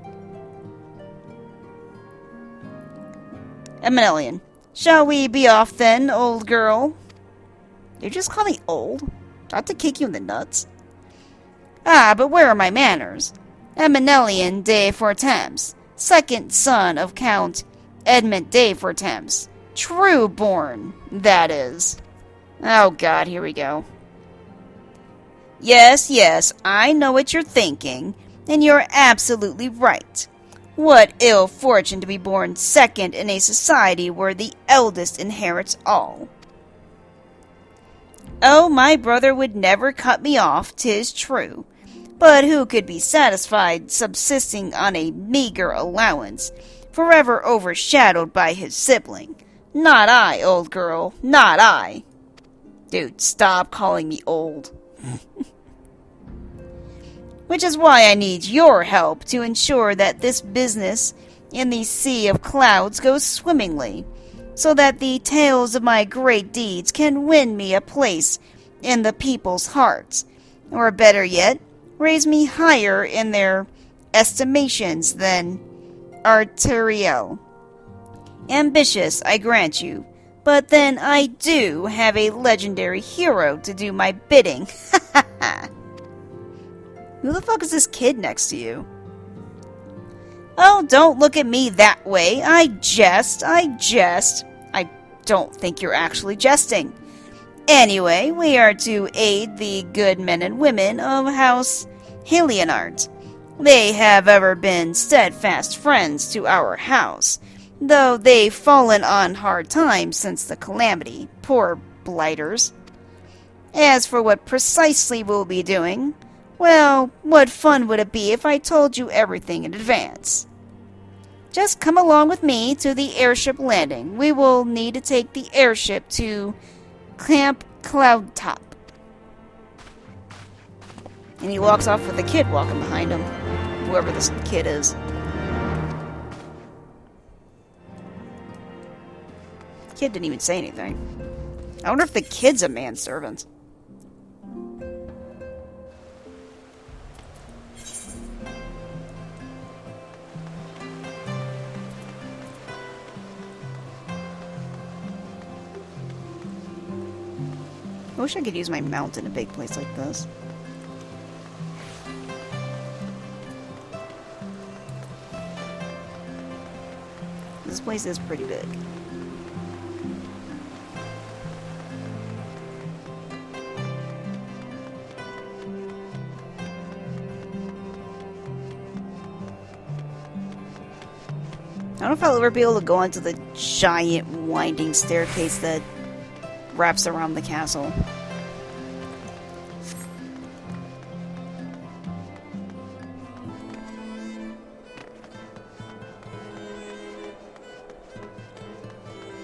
Eminelian. Shall we be off then, old girl? You just call me old? Do I have to kick you in the nuts? Ah, but where are my manners? Eminelian de Fortemps, second son of Count Edmund de Fortemps. True born, that is. Oh god, here we go. Yes, I know what you're thinking, and you're absolutely right. What ill fortune to be born second in a society where the eldest inherits all. Oh, my brother would never cut me off, 'tis true. But who could be satisfied subsisting on a meager allowance, forever overshadowed by his sibling? Not I, old girl, not I. Dude, stop calling me old. Which is why I need your help to ensure that this business in the sea of clouds goes swimmingly, so that the tales of my great deeds can win me a place in the people's hearts, or better yet, raise me higher in their estimations than Arteriel. Ambitious, I grant you, but then I do have a legendary hero to do my bidding. Ha ha ha! Who the fuck is this kid next to you? Oh, don't look at me that way. I jest. I don't think you're actually jesting. Anyway, we are to aid the good men and women of House Helianart. They have ever been steadfast friends to our house, though they've fallen on hard times since the calamity. Poor blighters. As for what precisely we'll be doing, well, what fun would it be if I told you everything in advance? Just come along with me to the airship landing. We will need to take the airship to Camp Cloudtop. And he walks off with a kid walking behind him. Whoever this kid is. Kid didn't even say anything. I wonder if the kid's a manservant. I wish I could use my mount in a big place like this. This place is pretty big. I don't know if I'll ever be able to go onto the giant winding staircase that wraps around the castle.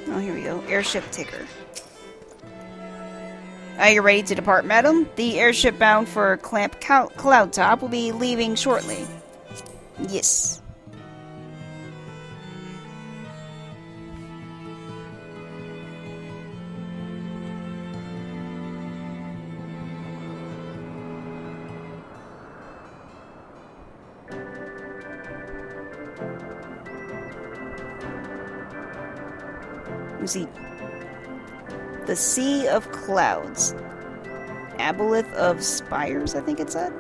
Oh, here we go. Airship ticker. Are you ready to depart, madam? The airship bound for Clamp Cloudtop will be leaving shortly. Yes. You see, the Sea of Clouds. Aboleth of Spires, I think it said.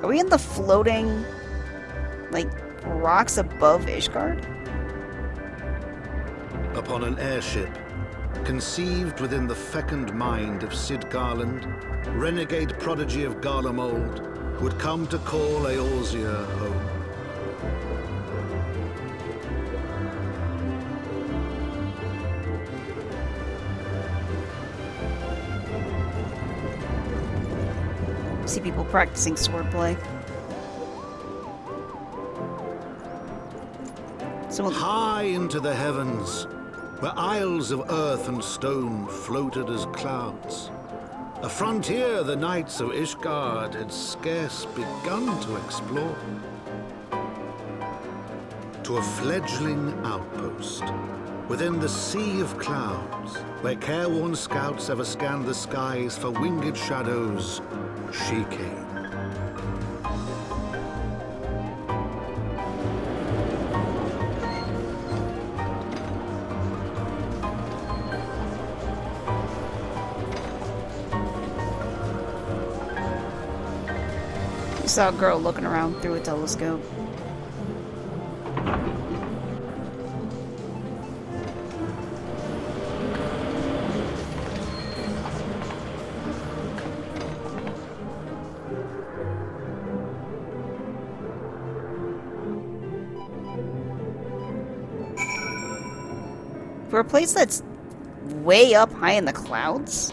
Are we in the floating, like, rocks above Ishgard? Upon an airship, conceived within the fecund mind of Sid Garland, renegade prodigy of Garlemald, would come to call Eorzea home. See people practicing swordplay. Someone... High into the heavens, where isles of earth and stone floated as clouds. A frontier the knights of Ishgard had scarce begun to explore. To a fledgling outpost, within the sea of clouds, where careworn scouts ever scanned the skies for winged shadows, she came. You saw a girl looking around through a telescope. For a place that's way up high in the clouds?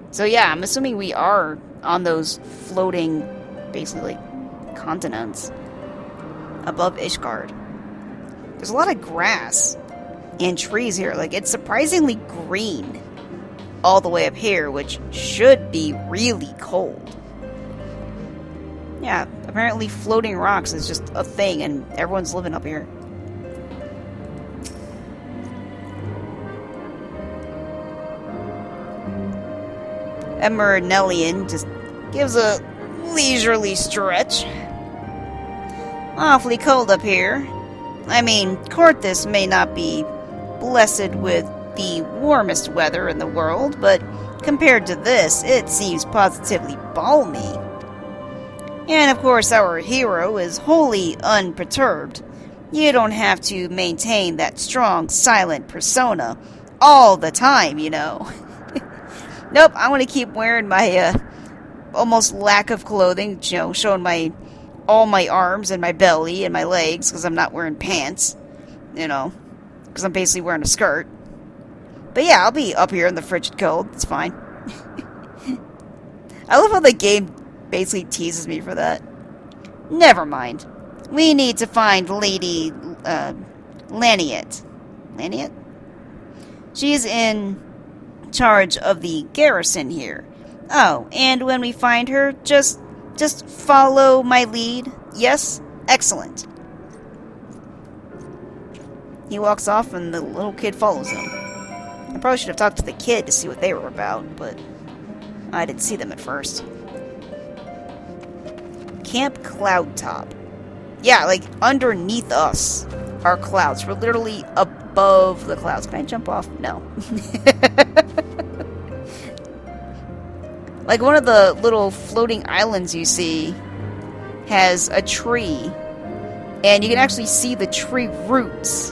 So yeah, I'm assuming we are on those floating, basically, continents above Ishgard. There's a lot of grass and trees here. Like, it's surprisingly green all the way up here, which should be really cold. Yeah, apparently floating rocks is just a thing and everyone's living up here. Emeraldian just gives a leisurely stretch. Awfully cold up here. I mean, Corthus may not be blessed with the warmest weather in the world, but compared to this, it seems positively balmy. And of course, our hero is wholly unperturbed. You don't have to maintain that strong, silent persona all the time, you know. Nope, I want to keep wearing my almost lack of clothing, you know, showing all my arms and my belly and my legs because I'm not wearing pants, you know, because I'm basically wearing a skirt. But yeah, I'll be up here in the frigid cold. It's fine. I love how the game basically teases me for that. Never mind. We need to find Lady Laniet. Laniet? She's in charge of the garrison here. Oh, and when we find her, just follow my lead. Yes? Excellent. He walks off and the little kid follows him. I probably should have talked to the kid to see what they were about, but I didn't see them at first. Camp Cloudtop. Yeah, like underneath us are clouds. We're literally above the clouds. Can I jump off? No. Like one of the little floating islands you see has a tree, and you can actually see the tree roots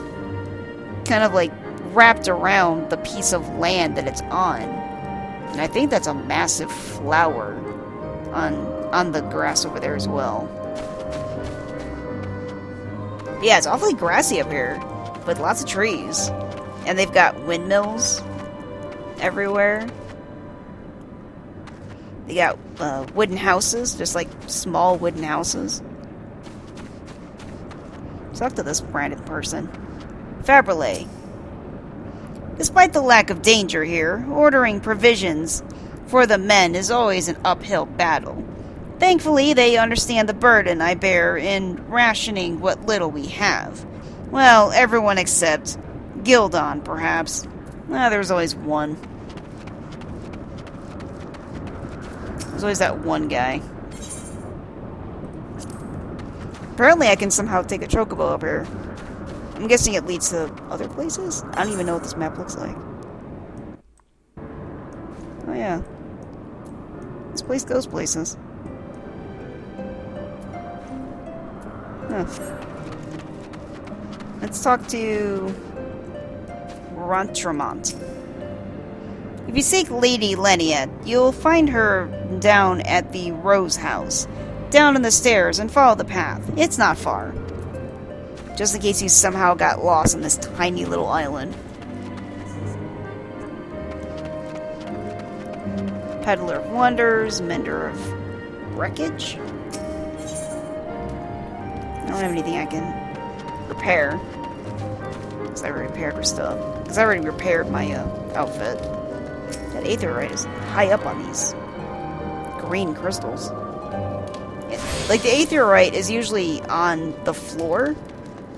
kind of like wrapped around the piece of land that it's on. And I think that's a massive flower on the grass over there as well. But yeah, it's awfully grassy up here with lots of trees. And they've got windmills everywhere. They got wooden houses, just like small wooden houses. Talk to this branded person. Faberley. Despite the lack of danger here, ordering provisions for the men is always an uphill battle. Thankfully, they understand the burden I bear in rationing what little we have. Well, everyone except Gildon, perhaps. There's always one. There's always that one guy. Apparently I can somehow take a chocobo up here. I'm guessing it leads to other places? I don't even know what this map looks like. Oh yeah. This place goes places. Huh. Let's talk to Rantramont. If you seek Lady Leniet, you'll find her down at the Rose House. Down in the stairs and follow the path. It's not far. Just in case you somehow got lost on this tiny little island. Peddler of Wonders, Mender of Wreckage. I don't have anything I can repair. Because I already repaired her stuff. Because I already repaired my outfit. That aetherite is high up on these green crystals. Like, the aetherite is usually on the floor,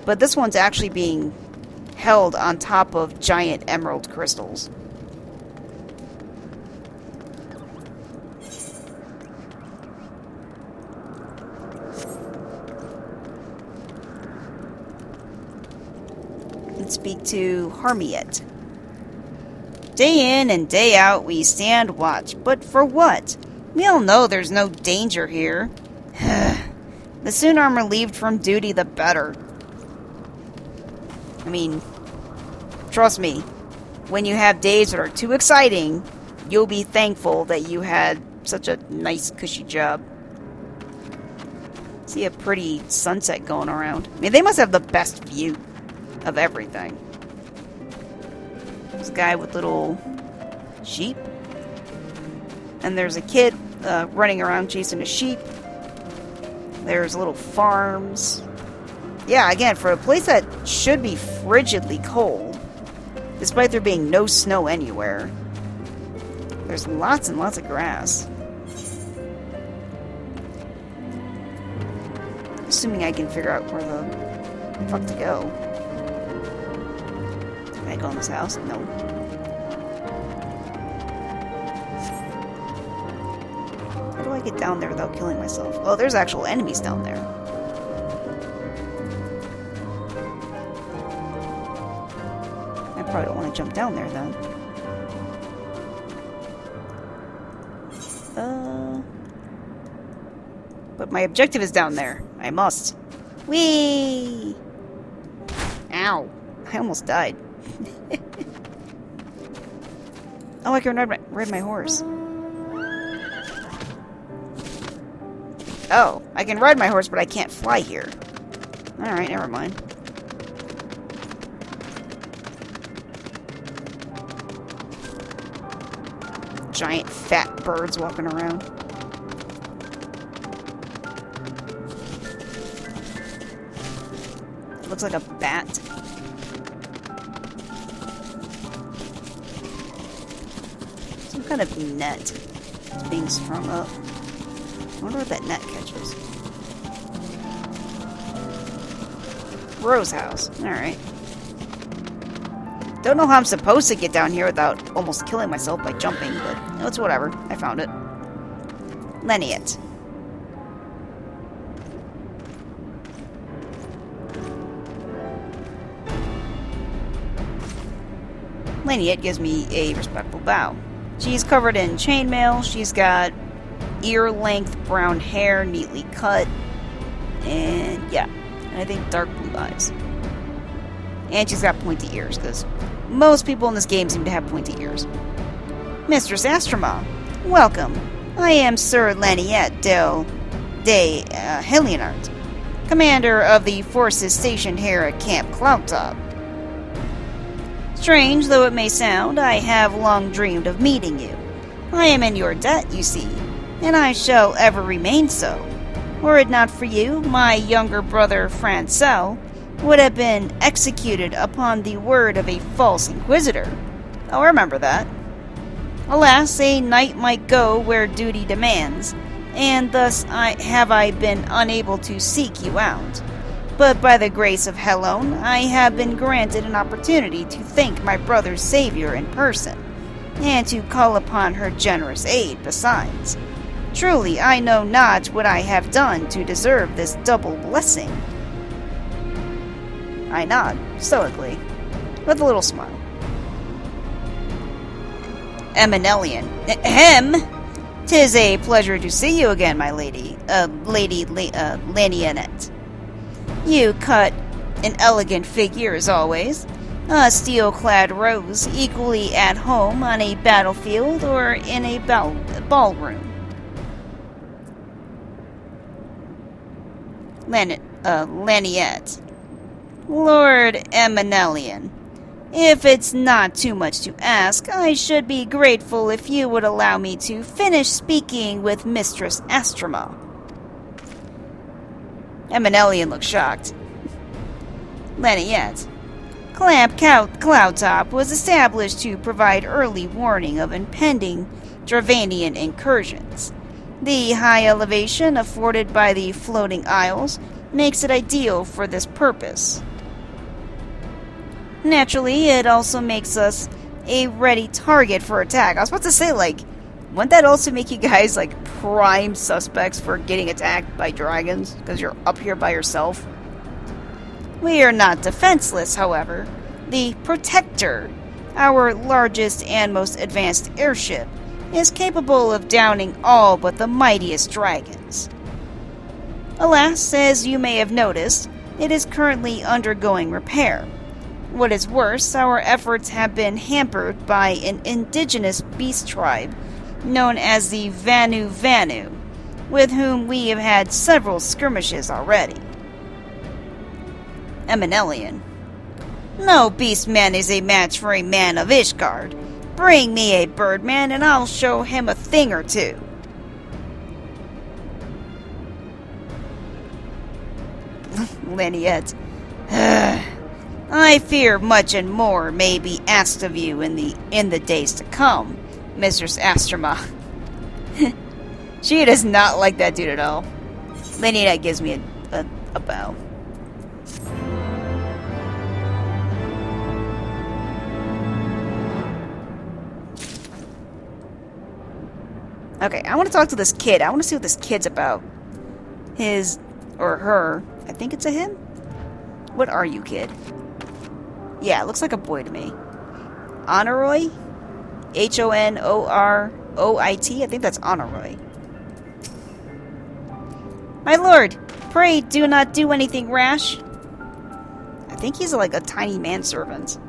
but this one's actually being held on top of giant emerald crystals. Let's speak to Harmiet. Day in and day out we stand watch, but for what? We all know there's no danger here. The sooner I'm relieved from duty, the better. I mean, trust me, when you have days that are too exciting, you'll be thankful that you had such a nice, cushy job. See a pretty sunset going around. I mean, they must have the best view of everything. There's a guy with little sheep. And there's a kid running around chasing a sheep. There's little farms. Yeah, again, for a place that should be frigidly cold, despite there being no snow anywhere, there's lots and lots of grass. Assuming I can figure out where the fuck to go. Can I go in this house? No. How do I get down there without killing myself? Oh, there's actual enemies down there. I probably don't want to jump down there then. But my objective is down there. I must. Whee! Ow. I almost died. Oh, I can ride my horse. Oh, I can ride my horse, but I can't fly here. Alright, never mind. Giant fat birds walking around. Looks like a bat. Some kind of net is being strung up. I wonder what that net catches. Rose House. Alright. Don't know how I'm supposed to get down here without almost killing myself by jumping, but it's whatever. I found it. Leniet. Leniet gives me a respectful bow. She's covered in chainmail. She's got ear-length brown hair, neatly cut. And yeah, I think dark blue eyes. And she's got pointy ears, because most people in this game seem to have pointy ears. Mistress Astroma, welcome. I am Sir Leniet de Helionart, commander of the forces stationed here at Camp Cloudtop. Strange though it may sound, I have long dreamed of meeting you. I am in your debt, you see, and I shall ever remain so. Were it not for you, my younger brother Francel would have been executed upon the word of a false inquisitor. Oh, I remember that. Alas, a knight might go where duty demands, and thus I been unable to seek you out. But by the grace of Helon, I have been granted an opportunity to thank my brother's savior in person, and to call upon her generous aid besides. Truly, I know not what I have done to deserve this double blessing. I nod, stoically, with a little smile. Eminelian. Ahem! 'Tis a pleasure to see you again, my lady. Lanionette. You cut an elegant figure as always. A steel-clad rose, equally at home on a battlefield or in a ballroom. Laniette. Lord Eminelian, if it's not too much to ask, I should be grateful if you would allow me to finish speaking with Mistress Astrama. Eminelian looked shocked. Laniette. Clamp Cloudtop was established to provide early warning of impending Dravanian incursions. The high elevation afforded by the floating isles makes it ideal for this purpose. Naturally, it also makes us a ready target for attack. I was about to say, wouldn't that also make you guys, prime suspects for getting attacked by dragons? Because you're up here by yourself? We are not defenseless, however. The Protector, our largest and most advanced airship, is capable of downing all but the mightiest dragons. Alas, as you may have noticed, it is currently undergoing repair. What is worse, our efforts have been hampered by an indigenous beast tribe known as the Vanu, with whom we have had several skirmishes already. Eminelian. No beastman is a match for a man of Ishgard. Bring me a birdman and I'll show him a thing or two. Laniette. I fear much and more may be asked of you in the days to come, Mistress Astrama. She does not like that dude at all. Laniette gives me a bow. Okay, I want to talk to this kid. I want to see what this kid's about. His or her. I think it's a him. What are you, kid? Yeah, it looks like a boy to me. Honoroy? Honorroit? I think that's Honoroy. My lord, pray do not do anything rash. I think he's like a tiny manservant.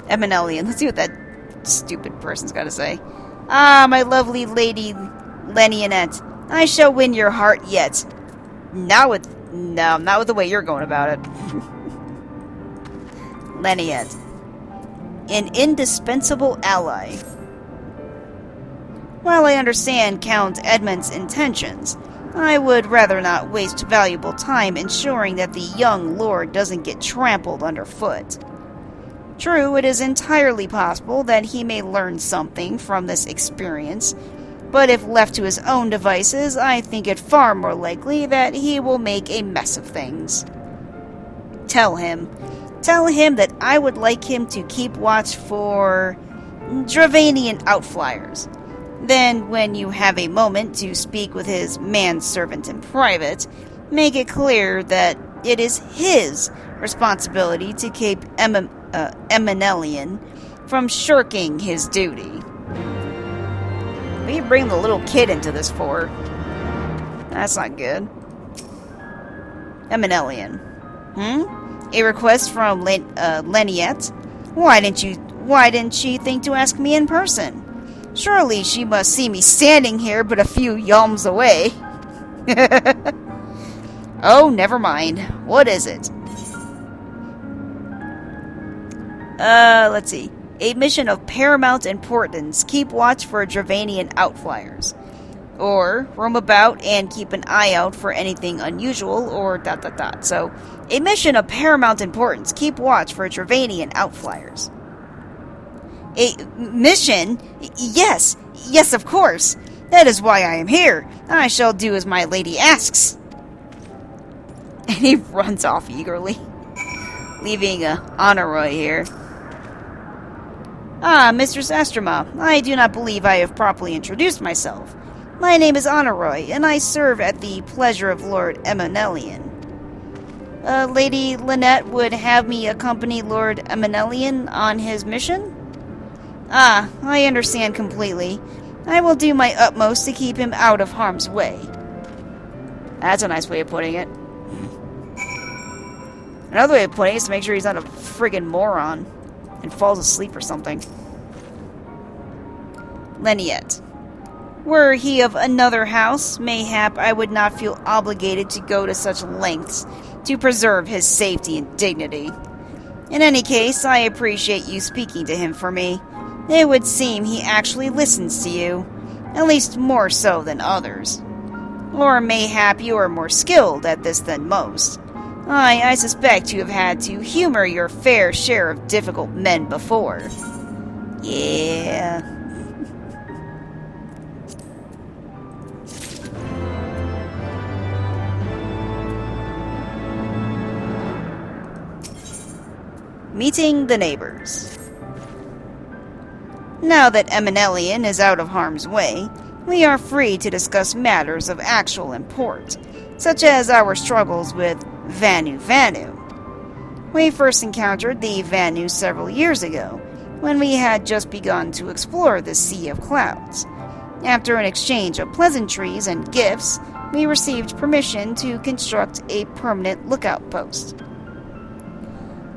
Eminelian, let's see what that stupid person's got to say. Ah, my lovely lady Lanionette, I shall win your heart yet. Not with the way you're going about it. Laniette. An indispensable ally. While I understand Count Edmund's intentions, I would rather not waste valuable time ensuring that the young lord doesn't get trampled underfoot. True, it is entirely possible that he may learn something from this experience, but if left to his own devices, I think it far more likely that he will make a mess of things. Tell him that I would like him to keep watch for Dravanian outflyers. Then, when you have a moment to speak with his manservant in private, make it clear that it is his responsibility to keep Eminelian from shirking his duty. What do you bring the little kid into this for? That's not good. Eminelian. A request from Laniette? Why didn't she think to ask me in person? Surely she must see me standing here but a few yalms away. Oh, never mind. What is it? Let's see. A mission of paramount importance. Keep watch for Dravanian outflyers. Or, roam about and keep an eye out for anything unusual, or ... So, a mission of paramount importance. Keep watch for Dravanian outflyers. A mission? Yes, yes, of course. That is why I am here. I shall do as my lady asks. And he runs off eagerly, leaving Honoroi here. Ah, Mistress Astroma, I do not believe I have properly introduced myself. My name is Honoroi, and I serve at the pleasure of Lord Emanelian. Lady Lynette would have me accompany Lord Emanelian on his mission? Ah, I understand completely. I will do my utmost to keep him out of harm's way. That's a nice way of putting it. Another way of putting it is to make sure he's not a friggin' moron and falls asleep or something. Lynette. Were he of another house, mayhap I would not feel obligated to go to such lengths to preserve his safety and dignity. In any case, I appreciate you speaking to him for me. It would seem he actually listens to you, at least more so than others. Or mayhap you are more skilled at this than most. I suspect you have had to humor your fair share of difficult men before. Yeah. Meeting the neighbors. Now that Emanelian is out of harm's way, we are free to discuss matters of actual import, such as our struggles with Vanu Vanu. We first encountered the Vanu several years ago, when we had just begun to explore the Sea of Clouds. After an exchange of pleasantries and gifts, we received permission to construct a permanent lookout post.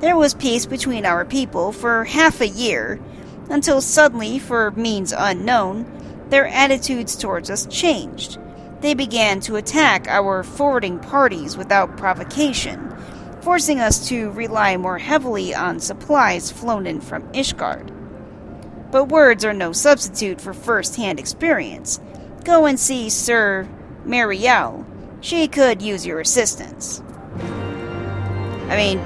There was peace between our people for half a year, until suddenly, for means unknown, their attitudes towards us changed. They began to attack our forwarding parties without provocation, forcing us to rely more heavily on supplies flown in from Ishgard. But words are no substitute for first-hand experience. Go and see Sir Marielle. She could use your assistance. I mean,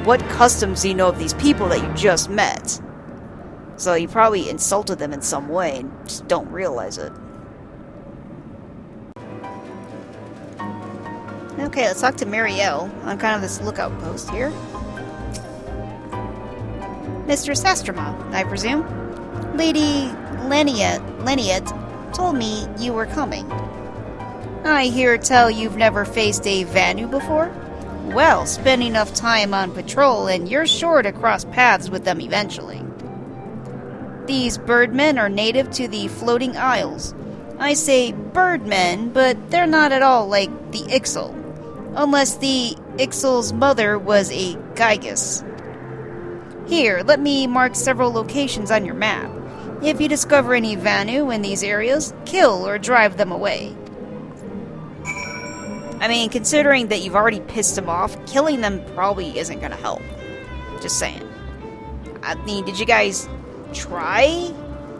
what customs do you know of these people that you just met? So you probably insulted them in some way and just don't realize it. Okay, let's talk to Marielle on kind of this lookout post here. Mr. Sastrama, I presume? Lady Leniet told me you were coming. I hear tell you've never faced a Vanu before? Well, spend enough time on patrol and you're sure to cross paths with them eventually. These birdmen are native to the Floating Isles. I say birdmen, but they're not at all like the Ixal. Unless the Ixal's mother was a Gygus. Here, let me mark several locations on your map. If you discover any Vanu in these areas, kill or drive them away. I mean, considering that you've already pissed them off, killing them probably isn't gonna help. Just saying. I mean, did you guys try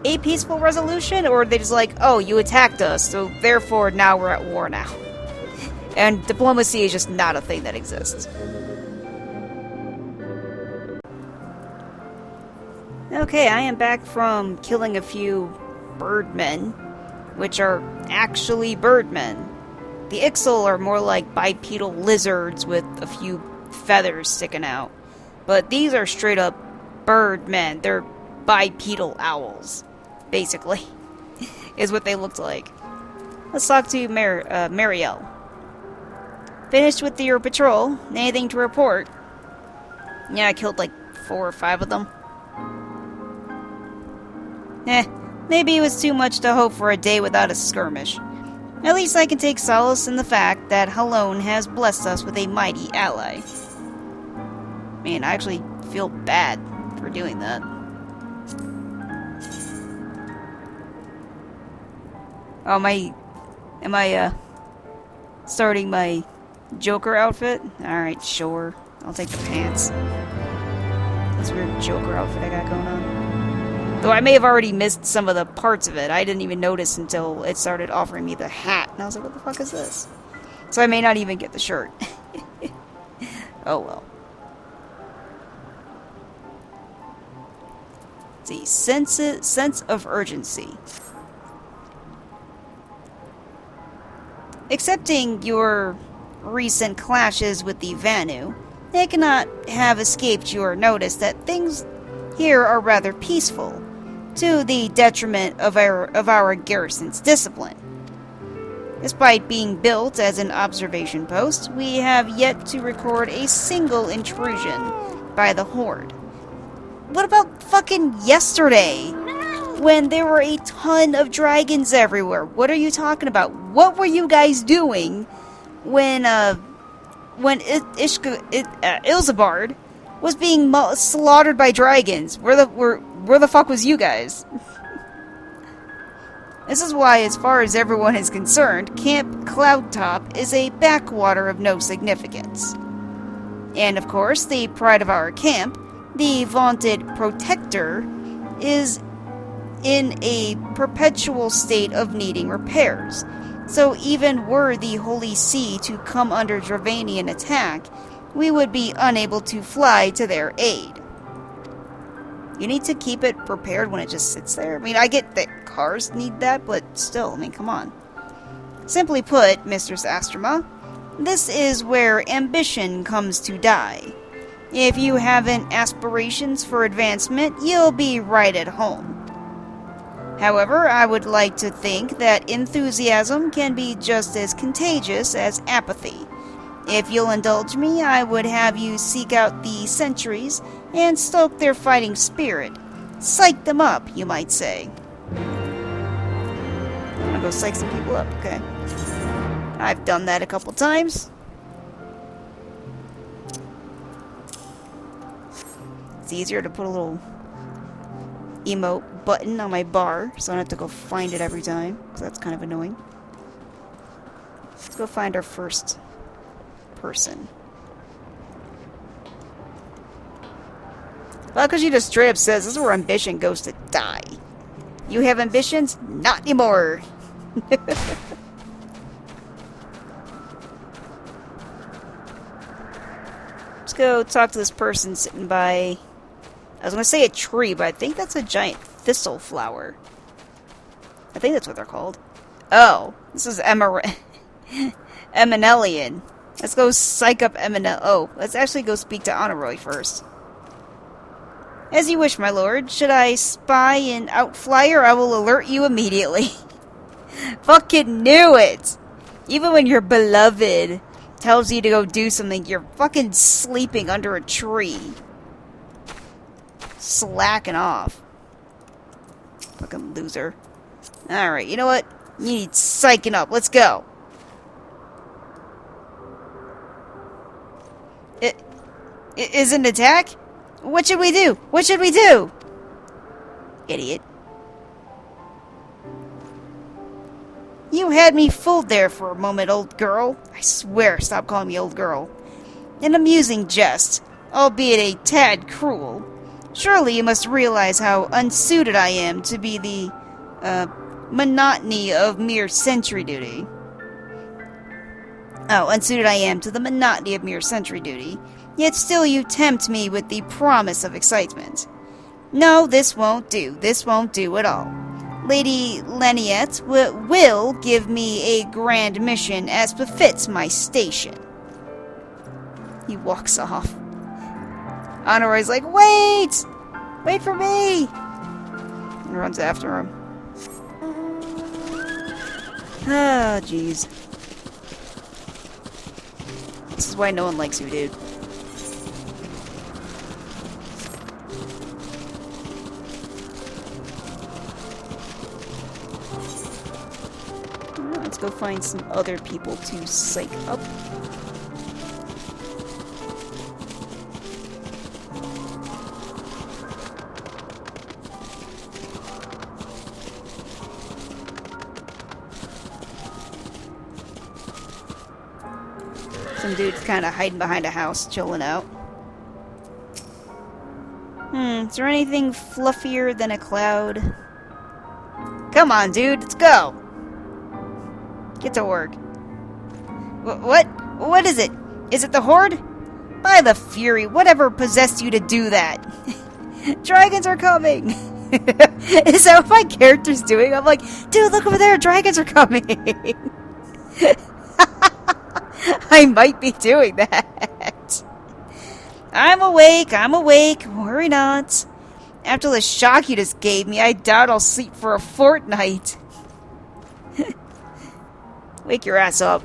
a peaceful resolution? Or are they just like, oh, you attacked us, so therefore now we're at war now? And diplomacy is just not a thing that exists. Okay, I am back from killing a few birdmen, which are actually birdmen. The Ixal are more like bipedal lizards with a few feathers sticking out. But these are straight up birdmen. They're bipedal owls, basically, is what they looked like. Let's talk to Marielle. Finished with your patrol? Anything to report? Yeah, I killed like 4 or 5 of them. Maybe it was too much to hope for a day without a skirmish. At least I can take solace in the fact that Halone has blessed us with a mighty ally. Man, I actually feel bad for doing that. Oh, am I starting my Joker outfit? Alright, sure. I'll take the pants. This weird Joker outfit I got going on. Though I may have already missed some of the parts of it. I didn't even notice until it started offering me the hat. And I was like, what the fuck is this? So I may not even get the shirt. Oh well. The sense of urgency. Accepting your recent clashes with the Vanu, it cannot have escaped your notice that things here are rather peaceful, to the detriment of our garrison's discipline. Despite being built as an observation post, we have yet to record a single intrusion by the Horde. What about fucking yesterday? When there were a ton of dragons everywhere. What are you talking about? What were you guys doing when Ilsabard was being slaughtered by dragons? Where the fuck was you guys? This is why, as far as everyone is concerned, Camp Cloudtop is a backwater of no significance. And of course, the pride of our camp, the vaunted Protector, is in a perpetual state of needing repairs. So even were the Holy See to come under Dravanian attack, we would be unable to fly to their aid. You need to keep it prepared when it just sits there. I mean, I get that cars need that, but still, I mean, come on. Simply put, Mistress Astroma, this is where ambition comes to die. If you haven't aspirations for advancement, you'll be right at home. However, I would like to think that enthusiasm can be just as contagious as apathy. If you'll indulge me, I would have you seek out the sentries and stoke their fighting spirit. Psych them up, you might say. I'm gonna go psych some people up, okay. I've done that a couple times. It's easier to put a little emote button on my bar, so I don't have to go find it every time, because that's kind of annoying. Let's go find our first person. Well, because she just straight up says, this is where ambition goes to die. You have ambitions? Not anymore. Let's go talk to this person sitting by... I was going to say a tree, but I think that's a giant thistle flower. I think that's what they're called. Oh, this is Eminelian. Let's go psych up Eminel. Oh, let's actually go speak to Honoroi first. As you wish, my lord. Should I spy an outflyer, I will alert you immediately. Fucking knew it! Even when your beloved tells you to go do something, you're fucking sleeping under a tree. Slacking off. Fucking loser. Alright, you know what? You need psyching up. Let's go. Is it an attack? What should we do? What should we do? Idiot. You had me fooled there for a moment, old girl. I swear, stop calling me old girl. An amusing jest, albeit a tad cruel. Surely you must realize how unsuited I am to be the, monotony of mere sentry duty. Oh, unsuited I am to the monotony of mere sentry duty. Yet still you tempt me with the promise of excitement. No, this won't do. This won't do at all. Lady Leniette will give me a grand mission as befits my station. He walks off. Honorary's like, wait! Wait for me! And runs after him. Oh, jeez. This is why no one likes you, dude. Let's go find some other people to psych up. Some dude's kind of hiding behind a house, chilling out. Is there anything fluffier than a cloud? Come on, dude, let's go! Get to work. What? What is it? Is it the Horde? By the Fury, whatever possessed you to do that? Dragons are coming! Is that what my character's doing? I'm like, dude, look over there, dragons are coming. I might be doing that. I'm awake, worry not. After the shock you just gave me, I doubt I'll sleep for a fortnight. Wake your ass up.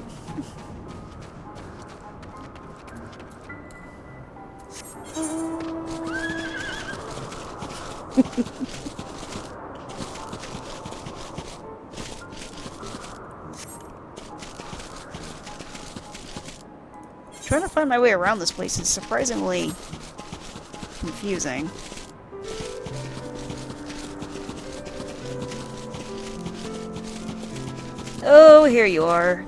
Trying to find my way around this place is surprisingly confusing. Oh, here you are.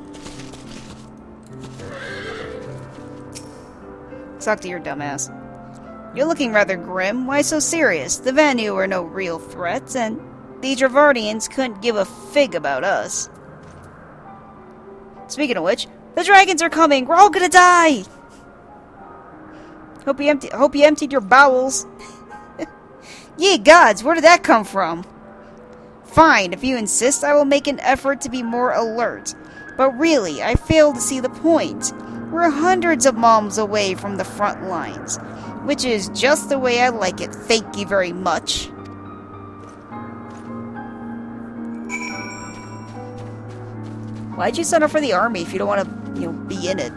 Talk to your dumbass. You're looking rather grim. Why so serious? The Vanu are no real threat, and the Dravardians couldn't give a fig about us. Speaking of which, the dragons are coming! We're all gonna die! Hope you emptied your bowels. Ye gods, where did that come from? Fine, if you insist, I will make an effort to be more alert. But really, I fail to see the point. We're hundreds of miles away from the front lines, which is just the way I like it. Thank you very much. Why'd you sign up for the army if you don't want to, be in it?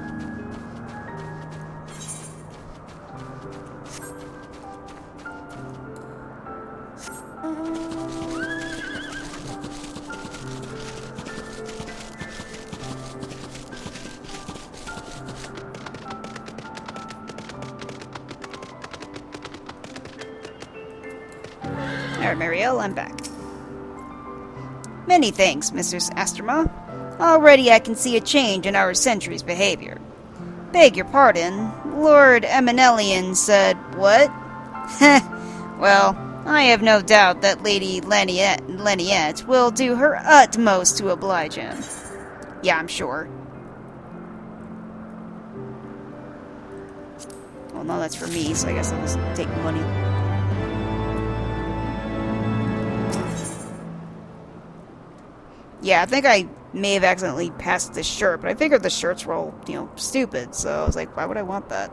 Alright, Marielle, I'm back. Many thanks, Mrs. Asterma. Already I can see a change in our sentry's behavior. Beg your pardon, Lord Eminelian said what? Well, I have no doubt that Lady Leniette will do her utmost to oblige him. Yeah, I'm sure. Well, no, that's for me, so I guess I'll just take the money. Yeah, I think I may have accidentally passed this shirt, but I figured the shirts were all, stupid, so I was like, why would I want that?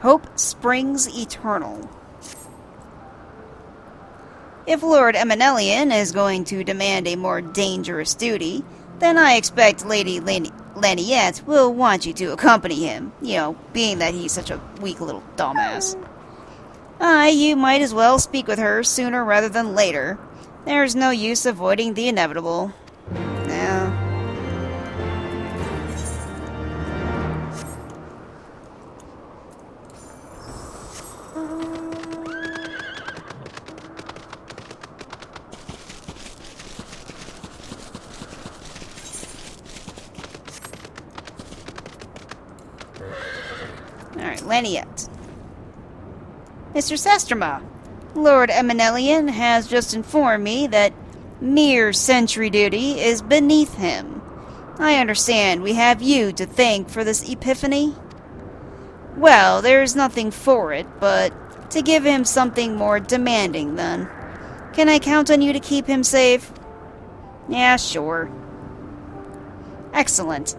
Hope springs eternal. If Lord Eminelian is going to demand a more dangerous duty, then I expect Lady Leniette will want you to accompany him, being that he's such a weak little dumbass. You might as well speak with her sooner rather than later. There's no use avoiding the inevitable. No. Alright, Leniette. Mr. Sastrama, Lord Eminelian has just informed me that mere sentry duty is beneath him. I understand we have you to thank for this epiphany. Well, there's nothing for it, but to give him something more demanding, then. Can I count on you to keep him safe? Yeah, sure. Excellent.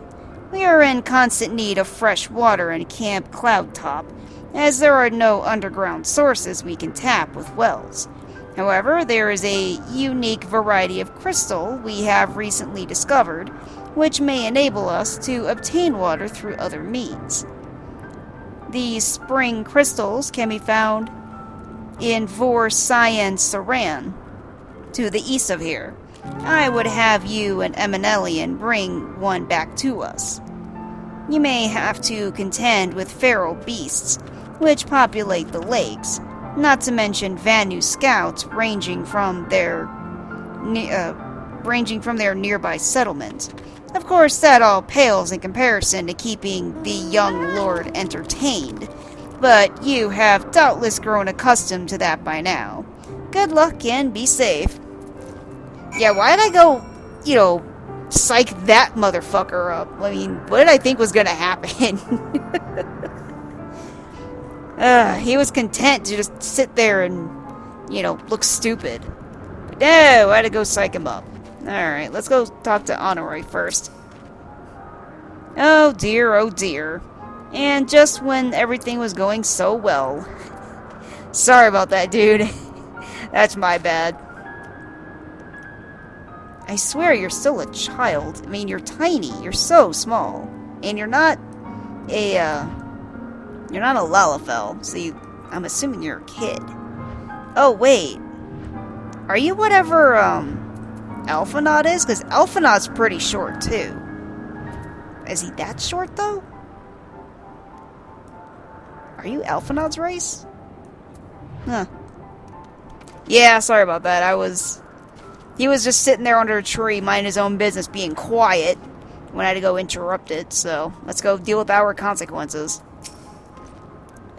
We are in constant need of fresh water in Camp Cloudtop, as there are no underground sources we can tap with wells. However, there is a unique variety of crystal we have recently discovered, which may enable us to obtain water through other means. These spring crystals can be found in Vor Cyan Saran, to the east of here. I would have you and Eminelian bring one back to us. You may have to contend with feral beasts, which populate the lakes, not to mention Vanu scouts ranging from their nearby settlement. Of course, that all pales in comparison to keeping the young lord entertained, but you have doubtless grown accustomed to that by now. Good luck and be safe. Yeah, why did I go, psych that motherfucker up? I mean, what did I think was gonna happen? He was content to just sit there and, look stupid. But no, I had to go psych him up. Alright, let's go talk to Honoré first. Oh dear, oh dear. And just when everything was going so well. Sorry about that, dude. That's my bad. I swear you're still a child. I mean, you're tiny. You're so small. And you're not a Lalafell. So I'm assuming you're a kid. Oh, wait. Are you whatever, Alphanaud is? Because Alphanaud's pretty short, too. Is he that short, though? Are you Alphanaud's race? Huh. Yeah, sorry about that. He was just sitting there under a tree, minding his own business, being quiet, when I had to go interrupt it, so let's go deal with our consequences.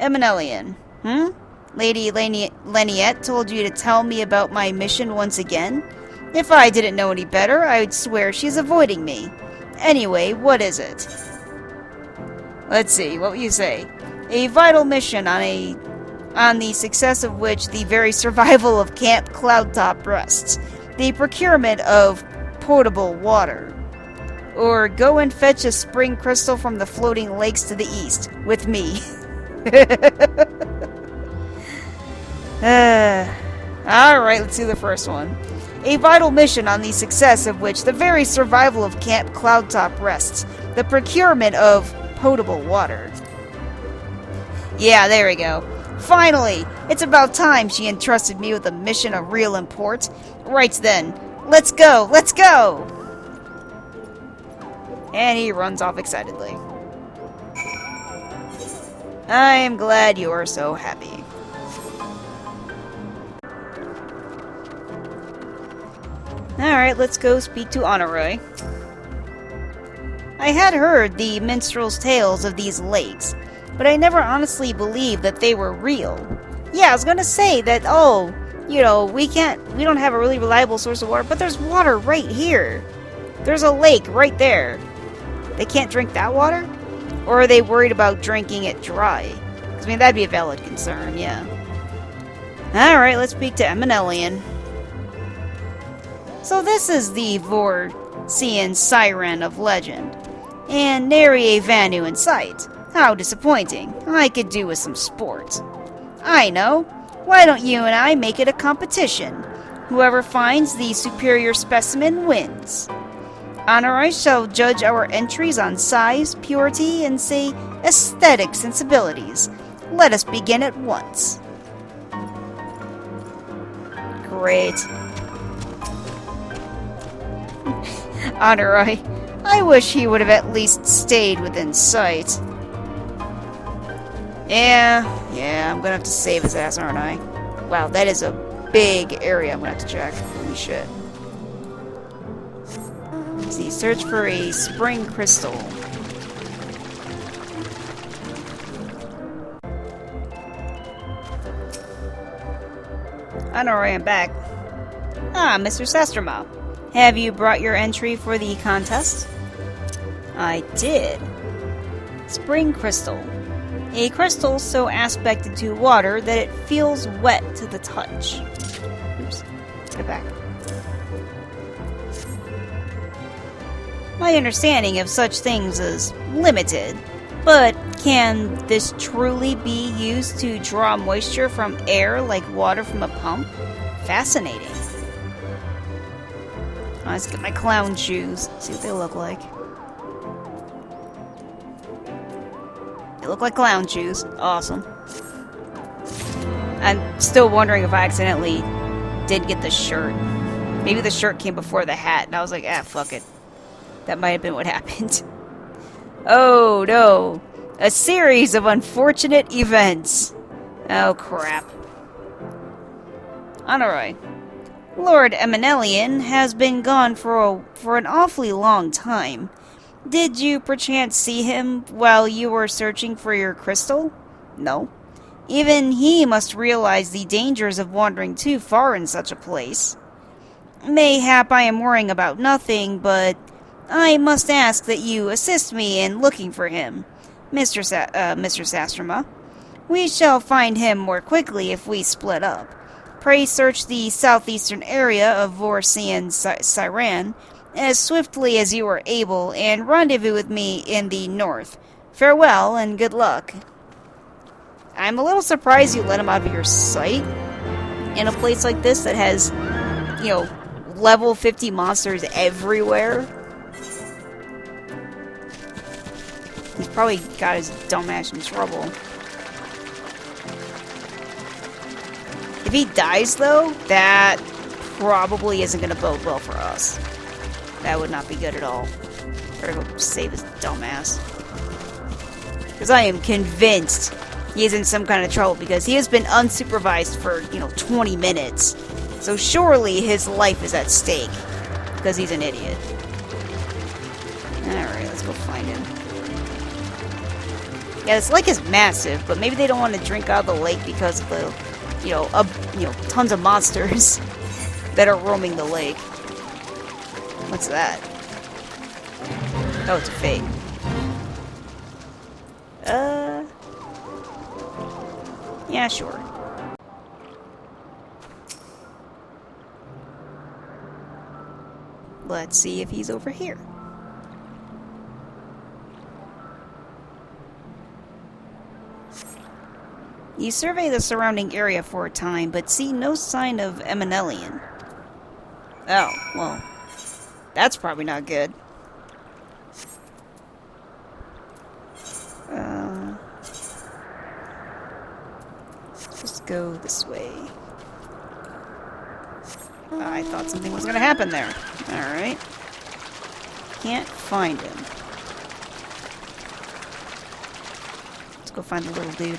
Eminelian. Lady Leniette told you to tell me about my mission once again? If I didn't know any better, I would swear she's avoiding me. Anyway, what is it? Let's see, what would you say? A vital mission on the success of which the very survival of Camp Cloudtop rests. The procurement of potable water. Or go and fetch a spring crystal from the floating lakes to the east, with me. Alright, let's do the first one. A vital mission on the success of which the very survival of Camp Cloudtop rests. The procurement of potable water. Yeah, there we go. Finally! It's about time she entrusted me with a mission of real import. Right then. Let's go! Let's go! And he runs off excitedly. I am glad you are so happy. Alright, let's go speak to Honoré. I had heard the minstrel's tales of these lakes, but I never honestly believed that they were real. Yeah, I was gonna say that, we don't have a really reliable source of water, but there's water right here. There's a lake right there. They can't drink that water? Or are they worried about drinking it dry? Because, that'd be a valid concern, yeah. Alright, let's speak to Eminelian. So this is the Vorcian Siren of legend. And nary a Vanu in sight. How disappointing. I could do with some sport. I know. Why don't you and I make it a competition? Whoever finds the superior specimen wins. Honoré shall judge our entries on size, purity, and, say, aesthetic sensibilities. Let us begin at once. Great. Honoré, I wish he would have at least stayed within sight. Yeah, I'm gonna have to save his ass, aren't I? Wow, that is a big area I'm gonna have to check. Holy shit. Let's see, search for a spring crystal. Honoré, I'm back. Ah, Mr. Sastrama. Have you brought your entry for the contest? I did. Spring crystal. A crystal so aspected to water that it feels wet to the touch. Oops. Let's get back. My understanding of such things is limited, but can this truly be used to draw moisture from air like water from a pump? Fascinating. Let's get my clown shoes, see what they look like. They look like clown shoes. Awesome. I'm still wondering if I accidentally did get the shirt. Maybe the shirt came before the hat, and I was like, fuck it. That might have been what happened. Oh, no. A series of unfortunate events. Oh, crap. Honoré. Lord Eminelian has been gone for an awfully long time. Did you perchance see him while you were searching for your crystal? No. Even he must realize the dangers of wandering too far in such a place. Mayhap I am worrying about nothing, but I must ask that you assist me in looking for him, Mr. Sastrama. We shall find him more quickly if we split up. Pray search the southeastern area of Vorsian Siran as swiftly as you are able, and rendezvous with me in the north. Farewell, and good luck. I'm a little surprised you let him out of your sight in a place like this that has, you know, level 50 monsters everywhere. He's probably got his dumbass in trouble. If he dies, though, that probably isn't going to bode well for us. That would not be good at all. Better go save his dumbass. Because I am convinced he is in some kind of trouble because he has been unsupervised for, 20 minutes. So surely his life is at stake. Because he's an idiot. Alright, let's go find him. Yeah, this lake is massive, but maybe they don't want to drink out of the lake because of the, tons of monsters that are roaming the lake. What's that? Oh, it's a fate. Yeah, sure. Let's see if he's over here. You survey the surrounding area for a time, but see no sign of Eminelian. Oh, well, that's probably not good. Let's go this way. I thought something was gonna happen there. Alright. Can't find him. Let's go find the little dude.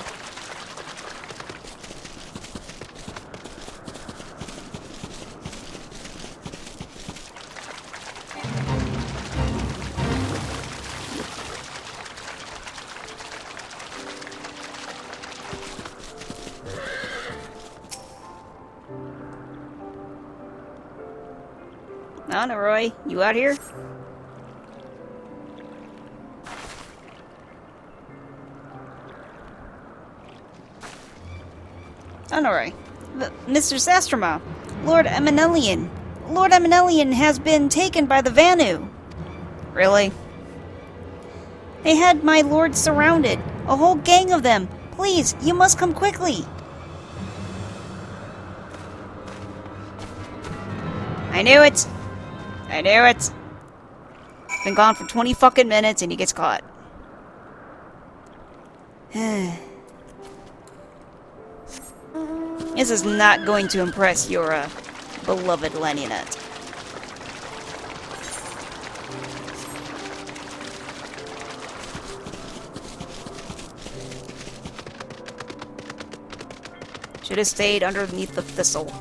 Anna Roy, you out here? Anna Roy. Mr. Sastrama, Lord Eminelian has been taken by the Vanu. Really? They had my lord surrounded. A whole gang of them. Please, you must come quickly. I knew it. I knew it. Been gone for 20 fucking minutes and he gets caught. This is not going to impress your beloved Lenionette. Should have stayed underneath the thistle.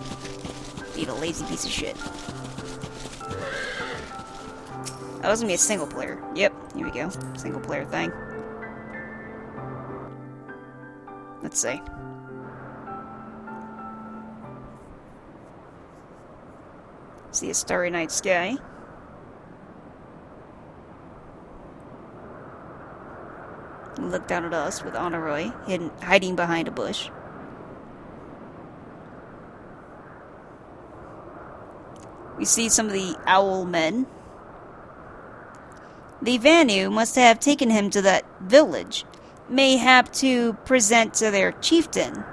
Being a lazy piece of shit. That was gonna be a single player. Yep, here we go. Single player thing. Let's see. See a starry night sky. Look down at us with Honoroi hiding behind a bush. We see some of the owl men. The Vanu must have taken him to that village, mayhap to present to their chieftain.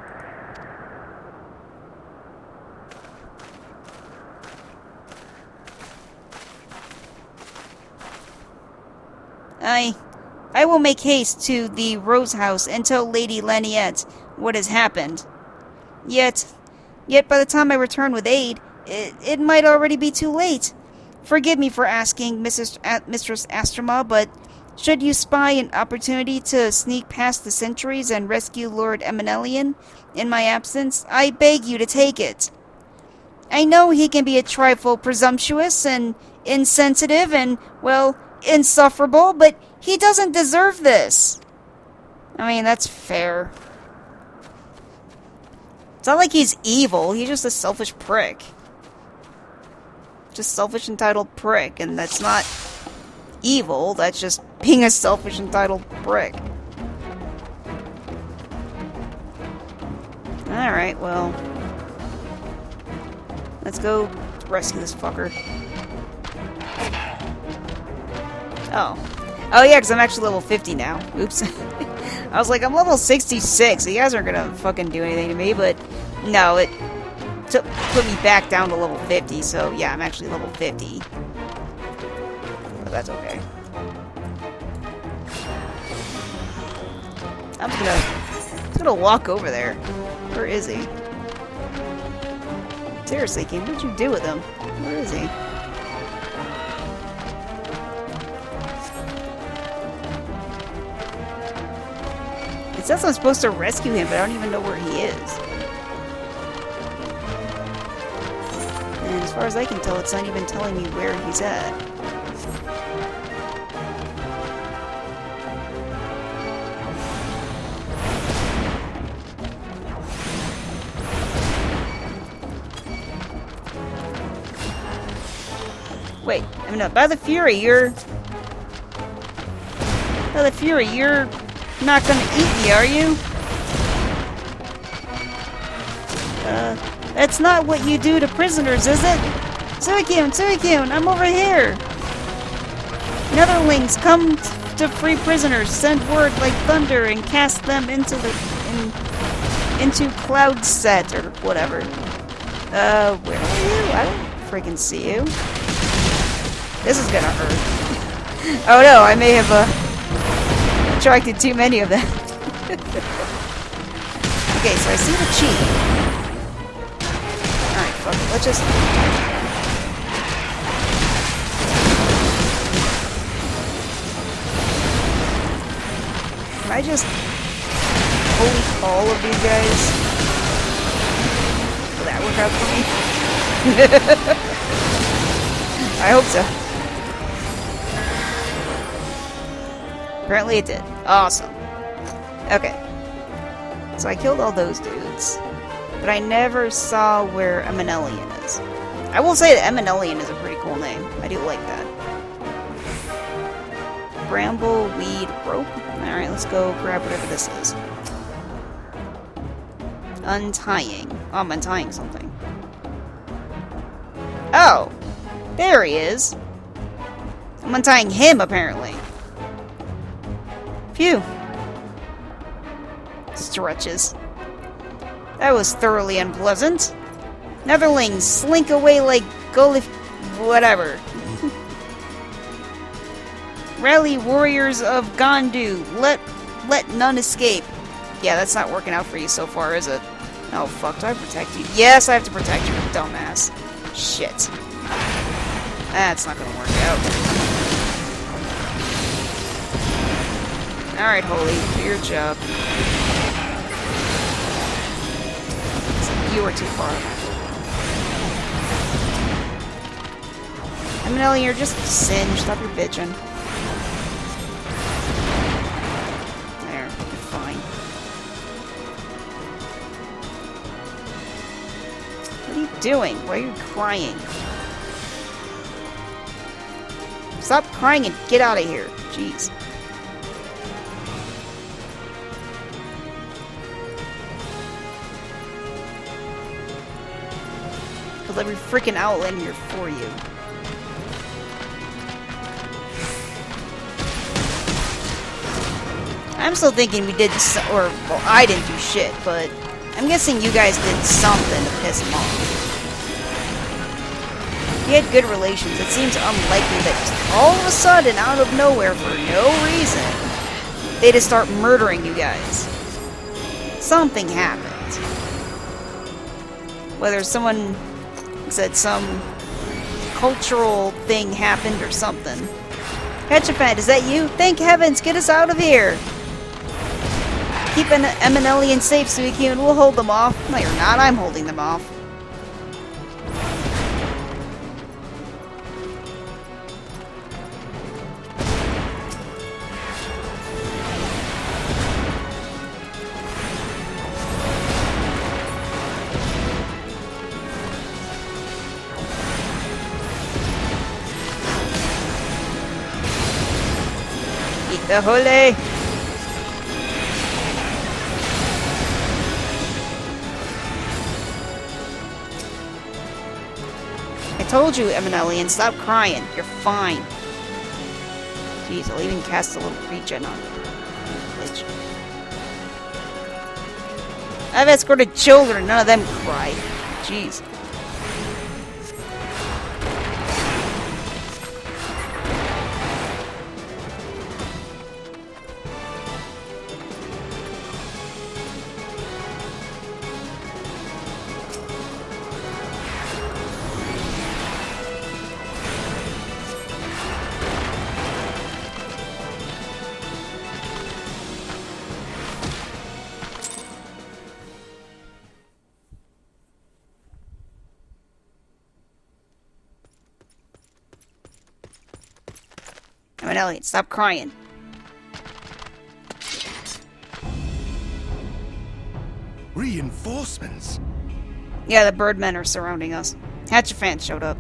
I will make haste to the Rose House and tell Lady Laniette what has happened. Yet by the time I return with aid, it might already be too late. Forgive me for asking, Mistress Astrama, but should you spy an opportunity to sneak past the sentries and rescue Lord Eminelian in my absence, I beg you to take it. I know he can be a trifle presumptuous and insensitive and, well, insufferable, but he doesn't deserve this. I mean, that's fair. It's not like he's evil, he's just a selfish prick. Just selfish, entitled prick, and that's not evil, that's just being a selfish, entitled prick. Alright, well. Let's go rescue this fucker. Oh. Oh yeah, because I'm actually level 50 now. Oops. I was like, I'm level 66. So you guys aren't gonna fucking do anything to me, but no, it put me back down to level 50. So yeah, I'm actually level 50. But that's okay. I'm just gonna walk over there. Where is he? Seriously, King, what'd you do with him? Where is he? It says I'm supposed to rescue him, but I don't even know where he is. And as far as I can tell, it's not even telling me where he's at. Wait, I mean, by the Fury, you're... By the Fury, you're not gonna eat me, are you? That's not what you do to prisoners, is it? Suicune, I'm over here! Netherlings, come to free prisoners, send word like thunder, and cast them into Cloud Set, or whatever. Where are you? I don't freaking see you. This is gonna hurt. Oh no, I may have attracted too many of them. Okay, so I see the cheat. Alright, fuck it. Let's just... Can I just holy all of these guys? Will that work out for me? I hope so. Apparently it did. Awesome. Okay. So I killed all those dudes. But I never saw where Eminelian is. I will say that Eminelian is a pretty cool name. I do like that. Bramble, weed, rope. Alright, let's go grab whatever this is. Untying. Oh, I'm untying something. Oh! There he is. I'm untying him, apparently. Phew. Stretches. That was thoroughly unpleasant. Netherlings, slink away like Golif... whatever. Rally warriors of Gandu. Let none escape. Yeah, that's not working out for you so far, is it? Oh, fuck. Do I protect you? Yes, I have to protect you, dumbass. Shit. That's not gonna work out. Alright, Holy. Do your job. You were too far. Eminelian, you're just singed. Stop your bitching. There. You're fine. What are you doing? Why are you crying? Stop crying and get out of here. Jeez. Because every freaking outland here for you. I'm still thinking we did well, I didn't do shit, but I'm guessing you guys did something to piss him off. We had good relations. It seems unlikely that all of a sudden, out of nowhere, for no reason, they just start murdering you guys. Something happened. Whether someone said some cultural thing happened or something. Ketchafant, is that you? Thank heavens, get us out of here! Keep an Eminelian safe, Suicune, and we'll hold them off. No, you're not. I'm holding them off. Eat the holy! Told you, Eminelian, stop crying. You're fine. Jeez, I'll even cast a little regen on you. Bitch. I've escorted children, none of them cry. Jeez. Elliot, stop crying. Reinforcements? Yeah, the birdmen are surrounding us. Hatchafant showed up.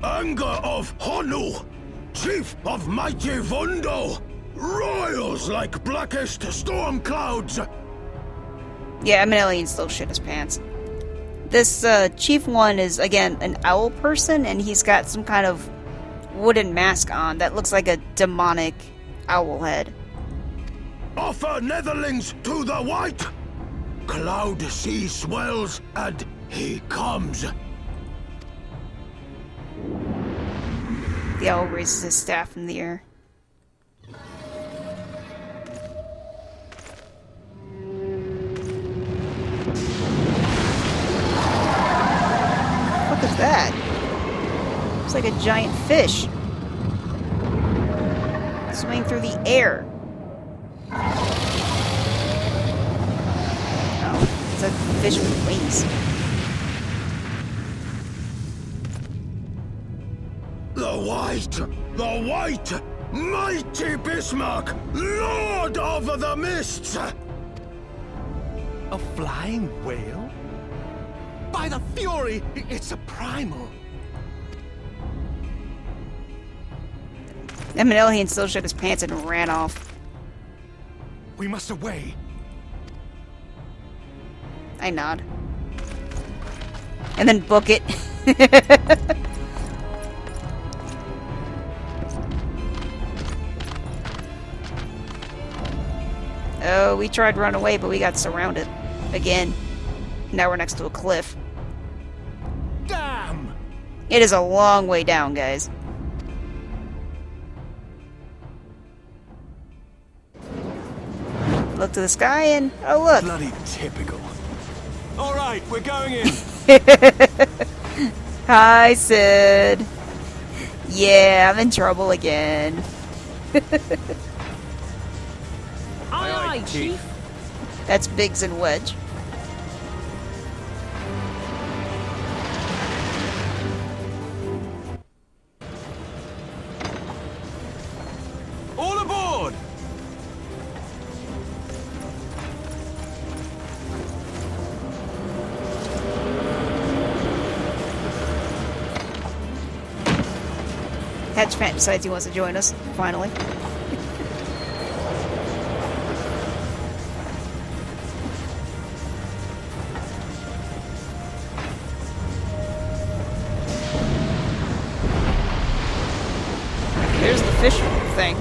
Anger of Honu, chief of mighty Vondo, roils like blackest storm clouds. Yeah, Eminelian still shit his pants. This chief one is, again, an owl person, and he's got some kind of wooden mask on that looks like a demonic owl head. Offer netherlings to the white! Cloud sea swells, and he comes. The owl raises his staff in the air. What is that? It's like a giant fish. Swimming through the air. Oh, it's a fish with wings. The white, mighty Bismarck, lord of the mists! A flying whale? By the Fury, it's a primal. Eminelian still shut his pants and ran off. We must away. I nod. And then book it. Oh, we tried to run away, but we got surrounded. Again. Now we're next to a cliff. Damn! It is a long way down, guys. Look to the sky and... oh, look! Bloody typical. Alright, we're going in. Hi, Sid. Yeah, I'm in trouble again. Aye, aye, Chief. That's Biggs and Wedge. All aboard! Hatchfant decides he wants to join us, finally. There's the fish thing.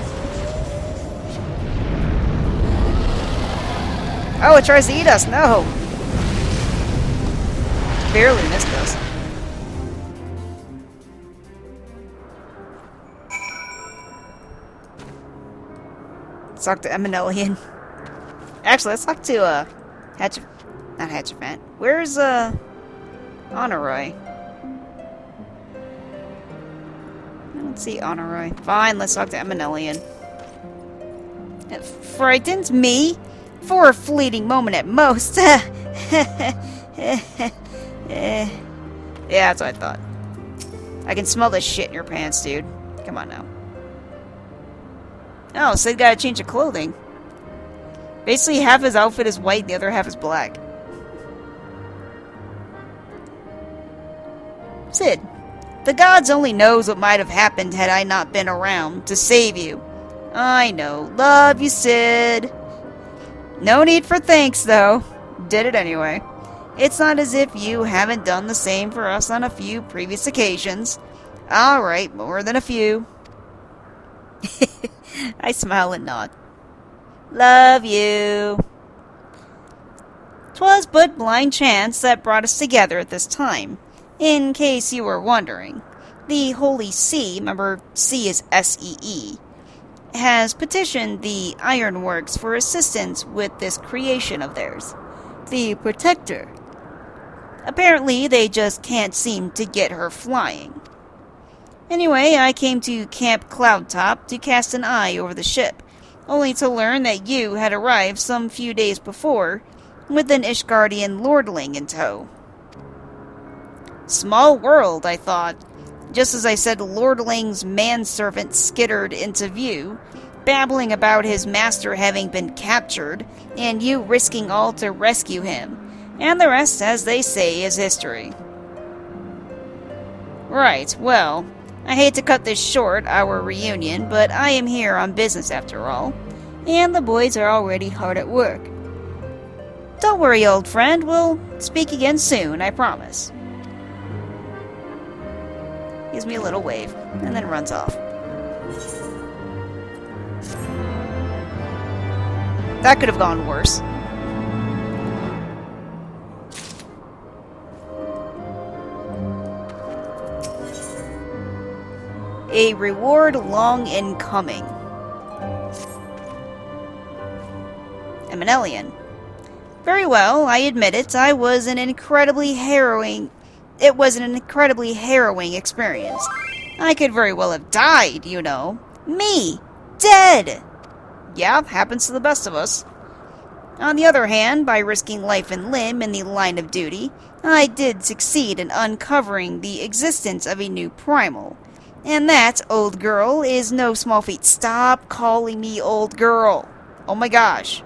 Oh, it tries to eat us. No. Barely missed us. Let's talk to Eminelian. Actually, let's talk to, not Hatchafant. Where's, Honoroi? Let's see, Honoroi. Fine, let's talk to Eminelian. Frightened me? For a fleeting moment at most. Yeah, that's what I thought. I can smell the shit in your pants, dude. Come on now. Oh, Sid got a change of clothing. Basically, half his outfit is white, the other half is black. Sid, the gods only knows what might have happened had I not been around to save you. I know. Love you, Sid. No need for thanks, though. Did it anyway. It's not as if you haven't done the same for us on a few previous occasions. Alright, more than a few. I smile and nod. Love you. 'Twas but blind chance that brought us together at this time, in case you were wondering. The Holy See, remember C is S-E-E, has petitioned the Ironworks for assistance with this creation of theirs, the Protector. Apparently, they just can't seem to get her flying. Anyway, I came to Camp Cloudtop to cast an eye over the ship, only to learn that you had arrived some few days before, with an Ishgardian lordling in tow. Small world, I thought. Just as I said, lordling's manservant skittered into view, babbling about his master having been captured, and you risking all to rescue him, and the rest, as they say, is history. Right, well, I hate to cut this short, our reunion, but I am here on business after all, and the boys are already hard at work. Don't worry, old friend, we'll speak again soon, I promise. Gives me a little wave, and then runs off. That could have gone worse. A reward long in coming. I'm an alien. Very well, I admit it. It was an incredibly harrowing experience. I could very well have died, you know. Me! Dead! Yeah, happens to the best of us. On the other hand, by risking life and limb in the line of duty, I did succeed in uncovering the existence of a new primal. And that, old girl, is no small feat. Stop calling me old girl. Oh my gosh.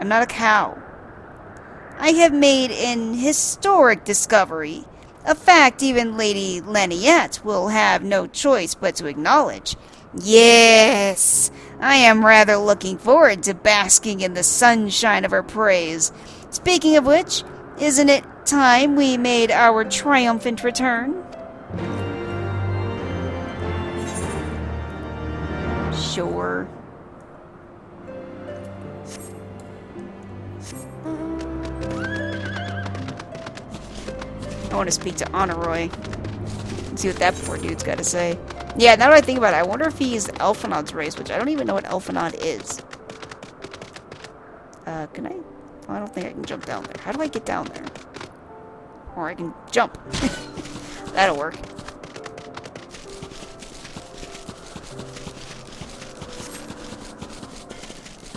I'm not a cow. I have made an historic discovery, a fact even Lady Laniette will have no choice but to acknowledge. Yes, I am rather looking forward to basking in the sunshine of her praise. Speaking of which, isn't it time we made our triumphant return? Sure. I want to speak to Honorroy and see what that poor dude's got to say. Yeah, now that I think about it, I wonder if he's Elfenod's race, which I don't even know what Elfenod is. Can I? Well, I don't think I can jump down there. How do I get down there? Or I can jump. That'll work.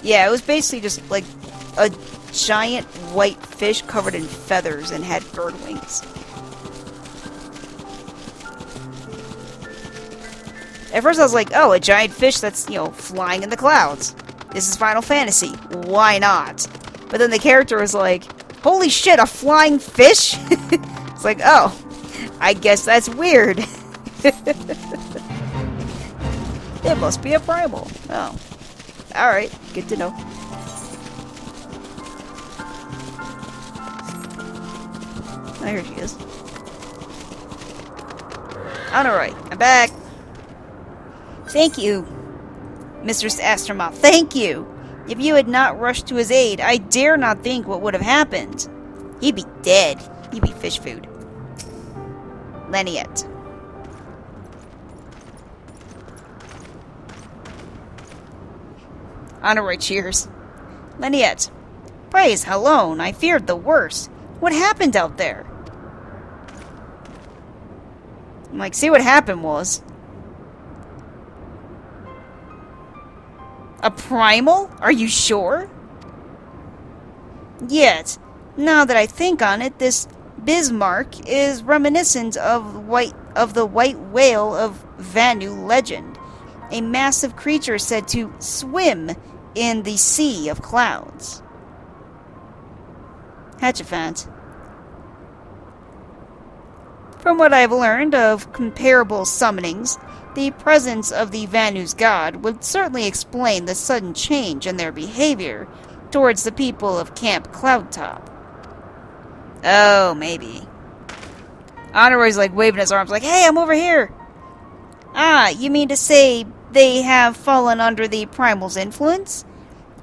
Yeah, it was basically just like a giant white fish covered in feathers and had bird wings. At first I was like, oh, a giant fish that's, you know, flying in the clouds. This is Final Fantasy. Why not? But then the character was like, holy shit, a flying fish? It's like, oh, I guess that's weird. It must be a primal. Oh. Alright, good to know. Oh, here she is. Alright, I'm back. Thank you, Mistress Astromoth. Thank you. If you had not rushed to his aid, I dare not think what would have happened. He'd be dead. He'd be fish food. Laniette. Honorroy cheers. Laniette. Praise Halone, I feared the worst. What happened out there? I'm like, see what happened was... a primal? Are you sure? Yet, now that I think on it, this Bismarck is reminiscent of the white whale of Vanu legend. A massive creature said to swim in the sea of clouds. Hatchafant. From what I've learned of comparable summonings, the presence of the Vanu's god would certainly explain the sudden change in their behavior towards the people of Camp Cloudtop. Oh, maybe. Honor's like waving his arms like, hey, I'm over here! Ah, you mean to say they have fallen under the Primal's influence?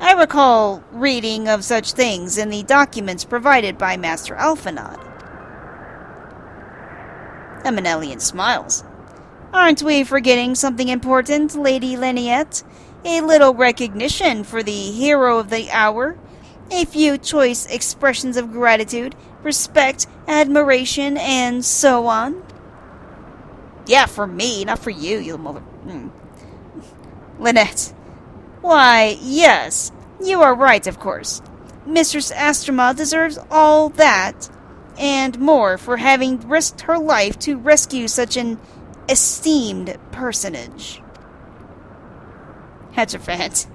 I recall reading of such things in the documents provided by Master Alphanod. Eminelian smiles. Aren't we forgetting something important, Lady Leniette? A little recognition for the hero of the hour? A few choice expressions of gratitude, respect, admiration, and so on? Yeah, for me, not for you, you mother... Lynette. Why, yes. You are right, of course. Mistress Astrama deserves all that, and more for having risked her life to rescue such an esteemed personage. Heterophant.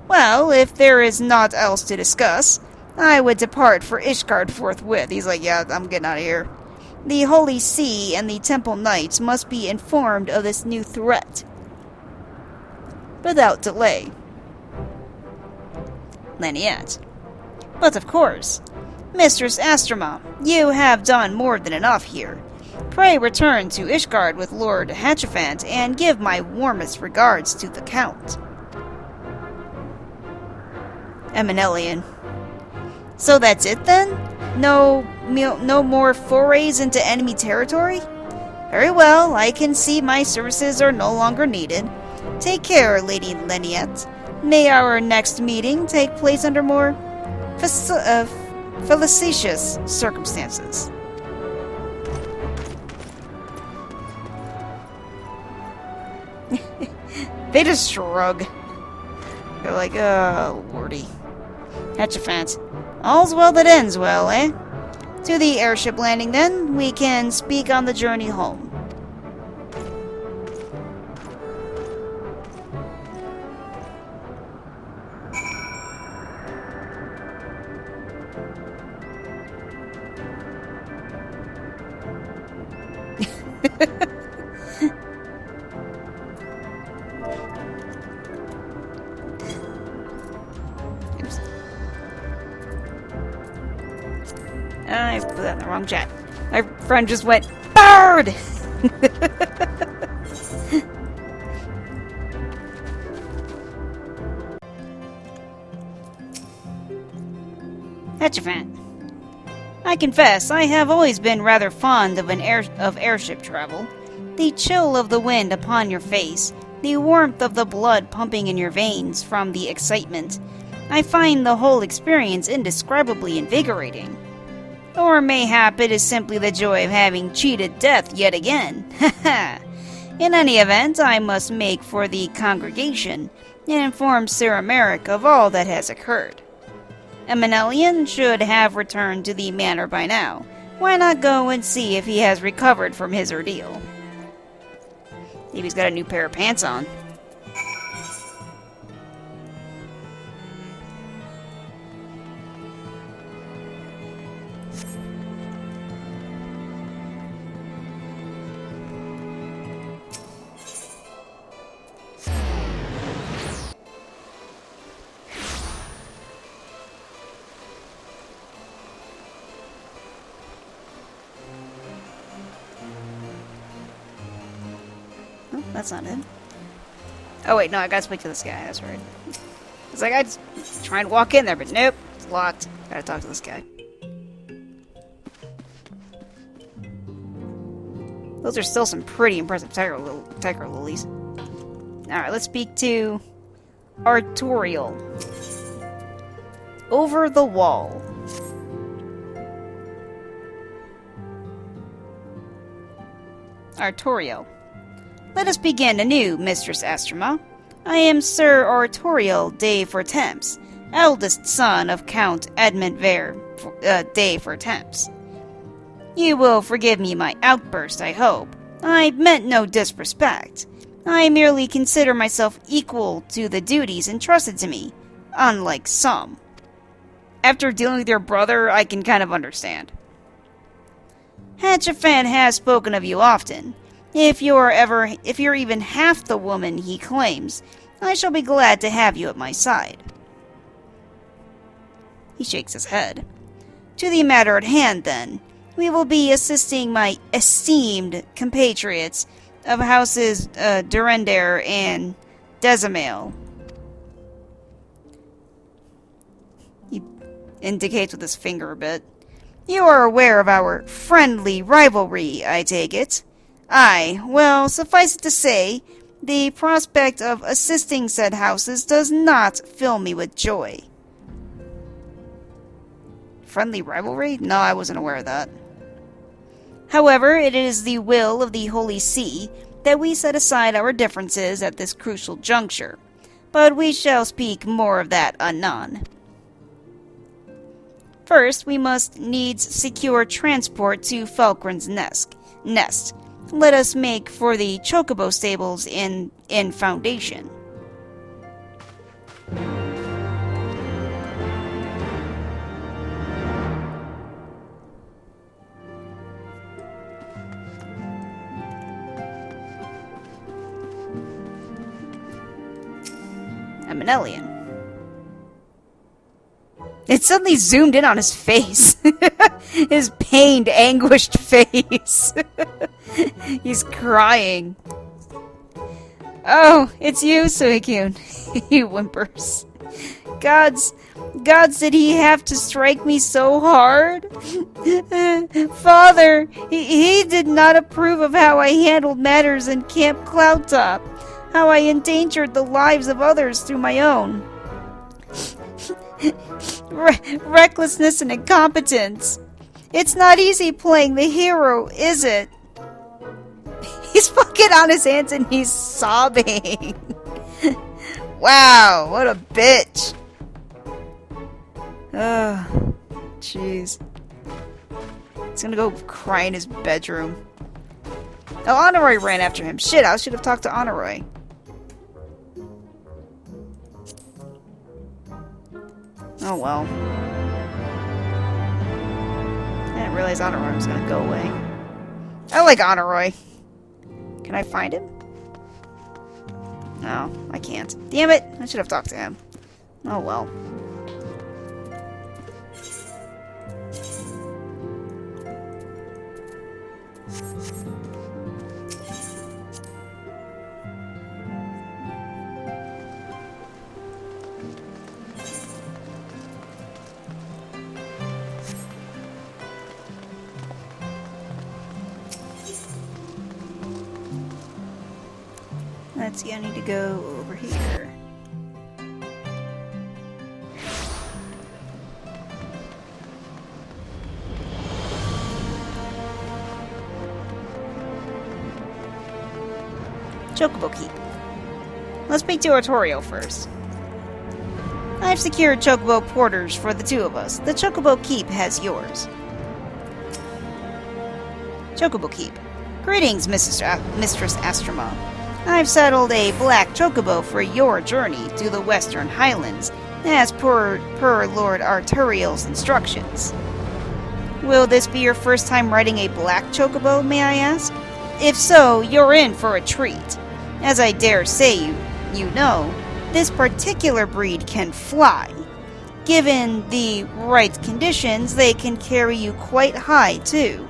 Well, if there is naught else to discuss, I would depart for Ishgard forthwith. He's like, yeah, I'm getting out of here. The Holy See and the Temple Knights must be informed of this new threat. Without delay. Leniette. But of course. Mistress Astrama, you have done more than enough here. Pray return to Ishgard with Lord Hatchafant and give my warmest regards to the Count. Eminelian. So that's it then? No more forays into enemy territory? Very well, I can see my services are no longer needed. Take care, Lady Leniette. May our next meeting take place under more felicitious circumstances. They just shrug. They're like, oh, lordy. Hatchafant. All's well that ends well, eh? To the airship landing, then. We can speak on the journey home. Oops. I put that in the wrong chat. My friend just went, BIRD! Hatchafant. I confess, I have always been rather fond of airship travel. The chill of the wind upon your face, the warmth of the blood pumping in your veins from the excitement. I find the whole experience indescribably invigorating. Or mayhap it is simply the joy of having cheated death yet again. In any event, I must make for the congregation and inform Sir Merrick of all that has occurred. Eminelian should have returned to the manor by now. Why not go and see if he has recovered from his ordeal? Maybe he's got a new pair of pants on. That's not it. Oh wait, no, I gotta speak to this guy, that's right. It's like I just try and walk in there, but nope, it's locked. Gotta talk to this guy. Those are still some pretty impressive tiger lilies. Alright, let's speak to Artorial. Over the wall. Artorial. Let us begin anew, Mistress Astrama. I am Sir Artorial de Fortemps, eldest son of Count Edmund de Fortemps. You will forgive me my outburst, I hope. I meant no disrespect. I merely consider myself equal to the duties entrusted to me, unlike some. After dealing with your brother, I can kind of understand. Hatchafant has spoken of you often. If you're even half the woman he claims, I shall be glad to have you at my side. He shakes his head. To the matter at hand, then. We will be assisting my esteemed compatriots of houses Durender and Desamale. He indicates with his finger a bit. You are aware of our friendly rivalry, I take it. Aye, well, suffice it to say, the prospect of assisting said houses does not fill me with joy. Friendly rivalry? No, I wasn't aware of that. However, it is the will of the Holy See that we set aside our differences at this crucial juncture, but we shall speak more of that anon. First, we must needs secure transport to Falkren's nest. Let us make for the Chocobo stables in Foundation. I'm an alien. It suddenly zoomed in on his face. His pained, anguished face. He's crying. Oh, it's you, Suikyun. He whimpers. Gods, did he have to strike me so hard? Father, he did not approve of how I handled matters in Camp Cloudtop. How I endangered the lives of others through my own. Recklessness and incompetence. It's not easy playing the hero, is it? He's fucking on his hands and he's sobbing. Wow, what a bitch. Oh, jeez. He's gonna go cry in his bedroom. Oh, Honoroi ran after him. Shit, I should have talked to Honoroi. Oh well. I didn't realize Honoroi was gonna go away. I like Honoroi. Can I find him? No, I can't. Damn it! I should have talked to him. Oh well. Let's see, I need to go over here. Chocobo Keep. Let's speak to Artorio first. I've secured Chocobo porters for the two of us. The Chocobo Keep has yours. Chocobo Keep. Greetings, Mistress Astroma. I've settled a black chocobo for your journey to the Western Highlands, as per Lord Arturiel's instructions. Will this be your first time riding a black chocobo, may I ask? If so, you're in for a treat. As I dare say you know, this particular breed can fly. Given the right conditions, they can carry you quite high, too.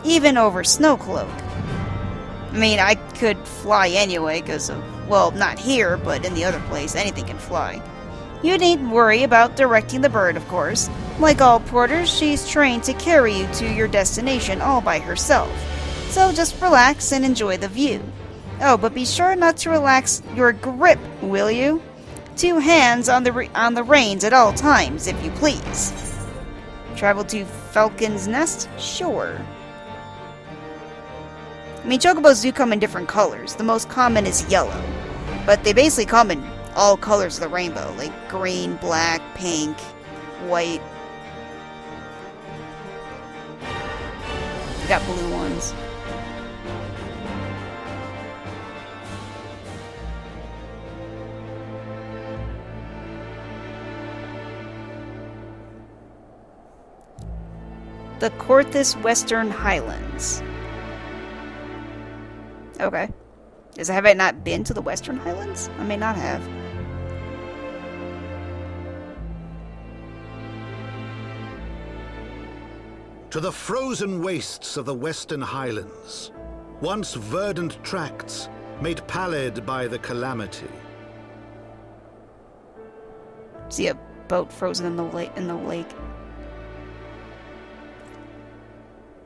Even over Snowcloak. I mean, I could fly anyway, because of, well, not here, but in the other place, anything can fly. You needn't worry about directing the bird, of course. Like all porters, she's trained to carry you to your destination all by herself. So just relax and enjoy the view. Oh, but be sure not to relax your grip, will you? 2 hands on the reins at all times, if you please. Travel to Falcon's Nest? Sure. I mean, chocobos do come in different colors. The most common is yellow. But they basically come in all colors of the rainbow. Like green, black, pink, white. We got blue ones. The Corthus Western Highlands. Okay. Have I not been to the Western Highlands? I may not have. To the frozen wastes of the Western Highlands, once verdant tracts made pallid by the calamity. See a boat frozen in the lake.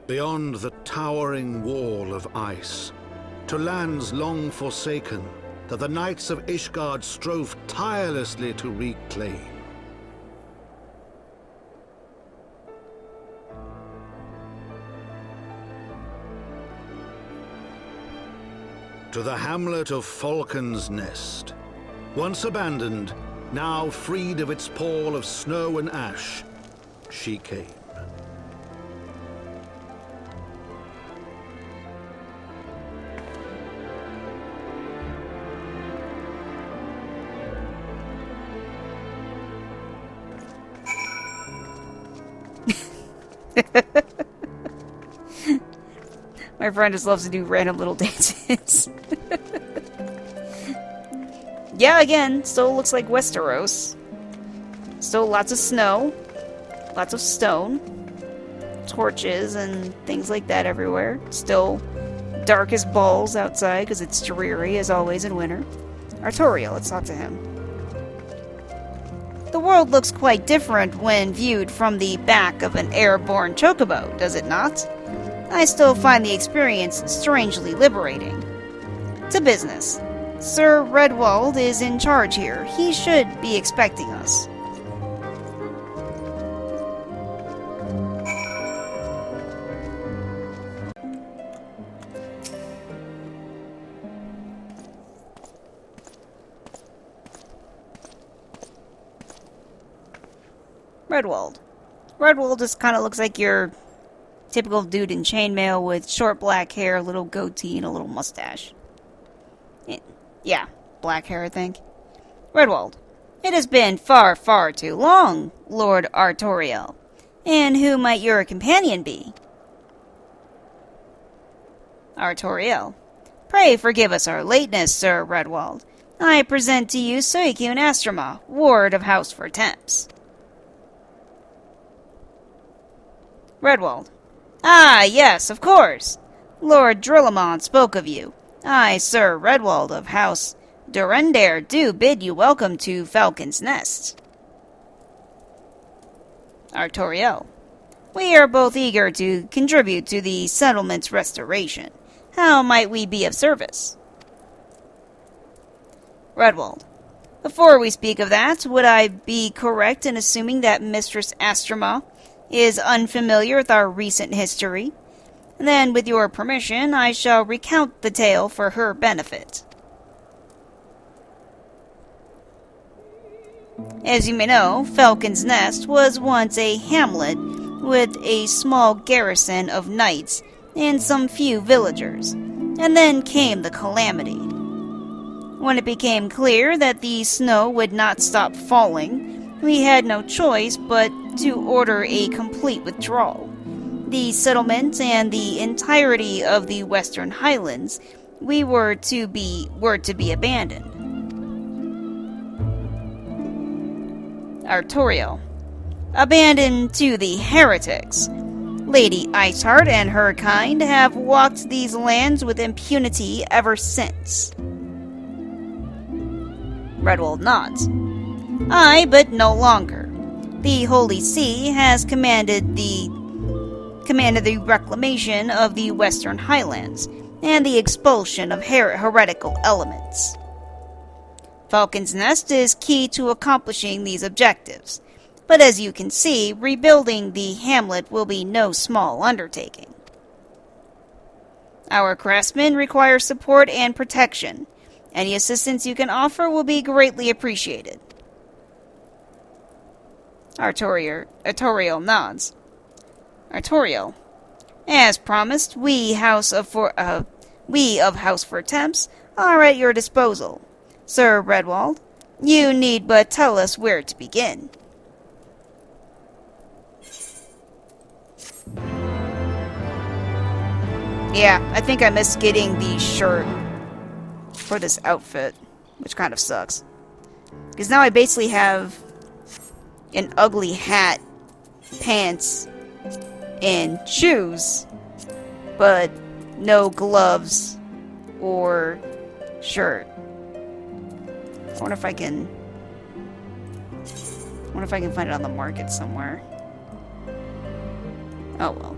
Beyond the towering wall of ice, to lands long forsaken that the knights of Ishgard strove tirelessly to reclaim. To the hamlet of Falcon's Nest, once abandoned, now freed of its pall of snow and ash, she came. My friend just loves to do random little dances. Yeah, again, still looks like Westeros. Still lots of snow, lots of stone, torches and things like that everywhere. Still dark as balls outside because it's dreary as always in winter. Artorial, let's talk to him. The world looks quite different when viewed from the back of an airborne chocobo, does it not? I still find the experience strangely liberating. To business. Sir Redwald is in charge here. He should be expecting us. Redwald. Redwald just kind of looks like your typical dude in chainmail with short black hair, a little goatee, and a little mustache. Yeah, black hair, I think. Redwald. It has been far, far too long, Lord Artoriel. And who might your companion be? Artoriel. Pray forgive us our lateness, Sir Redwald. I present to you Suikun Astrama, Ward of House for Temps. Redwald. Ah, yes, of course. Lord Drillamon spoke of you. I, Sir Redwald of House Durendare, do bid you welcome to Falcon's Nest. Artoriel. We are both eager to contribute to the settlement's restoration. How might we be of service? Redwald. Before we speak of that, would I be correct in assuming that Mistress Astrama is unfamiliar with our recent history? Then, with your permission, I shall recount the tale for her benefit. As you may know, Falcon's Nest was once a hamlet with a small garrison of knights and some few villagers, and then came the calamity. When it became clear that the snow would not stop falling, we had no choice but to order a complete withdrawal. The settlement and the entirety of the Western Highlands were to be abandoned. Artoriel. Abandoned to the heretics. Lady Ishgard and her kind have walked these lands with impunity ever since. Redwald nods. Aye, but no longer. The Holy See has commanded the reclamation of the Western Highlands and the expulsion of heretical elements. Falcon's Nest is key to accomplishing these objectives, but as you can see, rebuilding the hamlet will be no small undertaking. Our craftsmen require support and protection. Any assistance you can offer will be greatly appreciated. Artoriel nods. Artoriel. As promised, we of House for Temps are at your disposal. Sir Redwald, you need but tell us where to begin. Yeah, I think I missed getting the shirt for this outfit, which kind of sucks. Because now I basically have an ugly hat, pants, and shoes, but no gloves or shirt. I wonder if I can find it on the market somewhere. Oh well.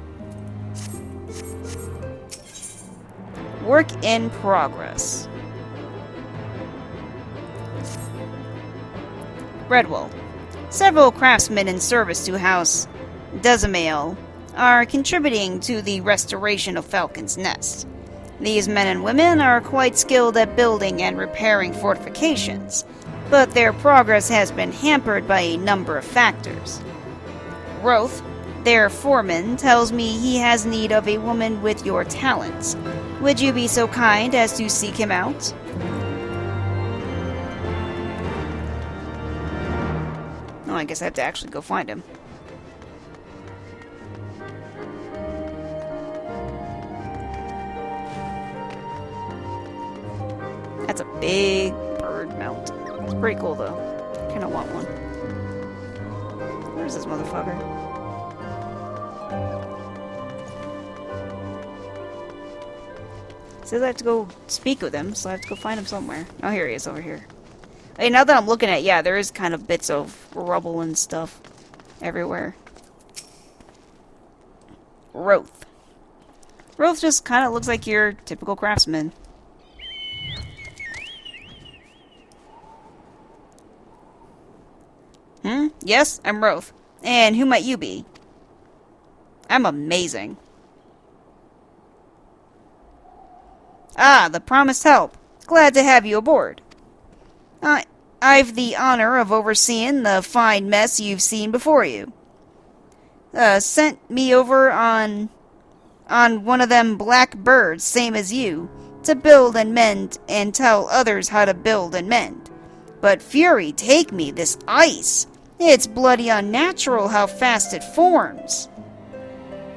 Work in progress. Redwell. Several craftsmen in service to House Dezamael are contributing to the restoration of Falcon's Nest. These men and women are quite skilled at building and repairing fortifications, but their progress has been hampered by a number of factors. Roth, their foreman, tells me he has need of a woman with your talents. Would you be so kind as to seek him out? Oh, I guess I have to actually go find him. That's a big bird mount. It's pretty cool, though. I kind of want one. Where's this motherfucker? It says I have to go speak with him, so I have to go find him somewhere. Oh, here he is, over here. Hey, now that I'm looking at, yeah, there is kind of bits of rubble and stuff everywhere. Roth. Roth just kind of looks like your typical craftsman. Yes, I'm Roth. And who might you be? I'm amazing. Ah, the promised help. Glad to have you aboard. I've the honor of overseeing the fine mess you've seen before you. Sent me over on one of them black birds, same as you, to build and mend and tell others how to build and mend. But fury take me, this ice. It's bloody unnatural how fast it forms.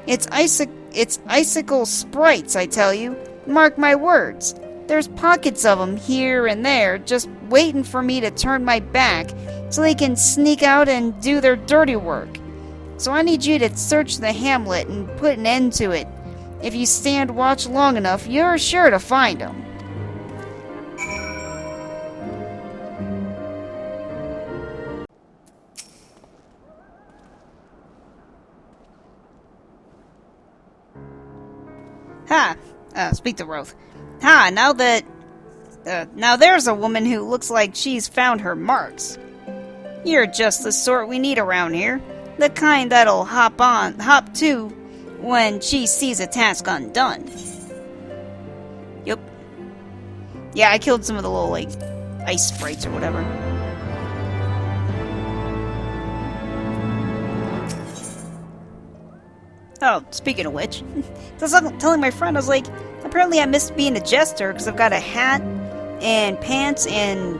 It's icicle sprites, I tell you. Mark my words. There's pockets of them here and there, just waiting for me to turn my back so they can sneak out and do their dirty work. So I need you to search the hamlet and put an end to it. If you stand watch long enough, you're sure to find them. Ha! Speak to Roth. Ha! Now there's a woman who looks like she's found her marks. You're just the sort we need around here. The kind that'll hop to when she sees a task undone. Yup. Yeah, I killed some of the little, like, ice sprites or whatever. Oh, speaking of which, I was telling my friend, I was like, apparently I missed being a jester because I've got a hat and pants and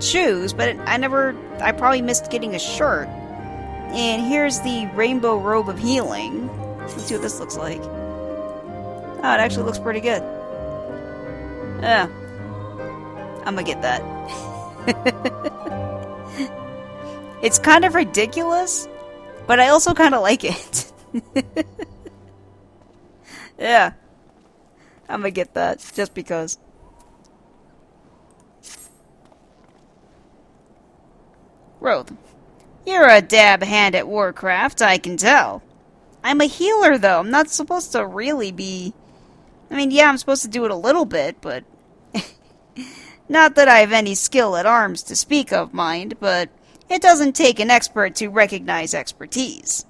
shoes, but I probably missed getting a shirt. And here's the rainbow robe of healing. Let's see what this looks like. Oh, it actually looks pretty good. Yeah. I'm gonna get that. It's kind of ridiculous, but I also kind of like it. Yeah. I'm gonna get that, just because. Roth. You're a dab hand at warcraft, I can tell. I'm a healer, though. I'm not supposed to really be... I mean, yeah, I'm supposed to do it a little bit, but... Not that I have any skill at arms to speak of, mind, but it doesn't take an expert to recognize expertise.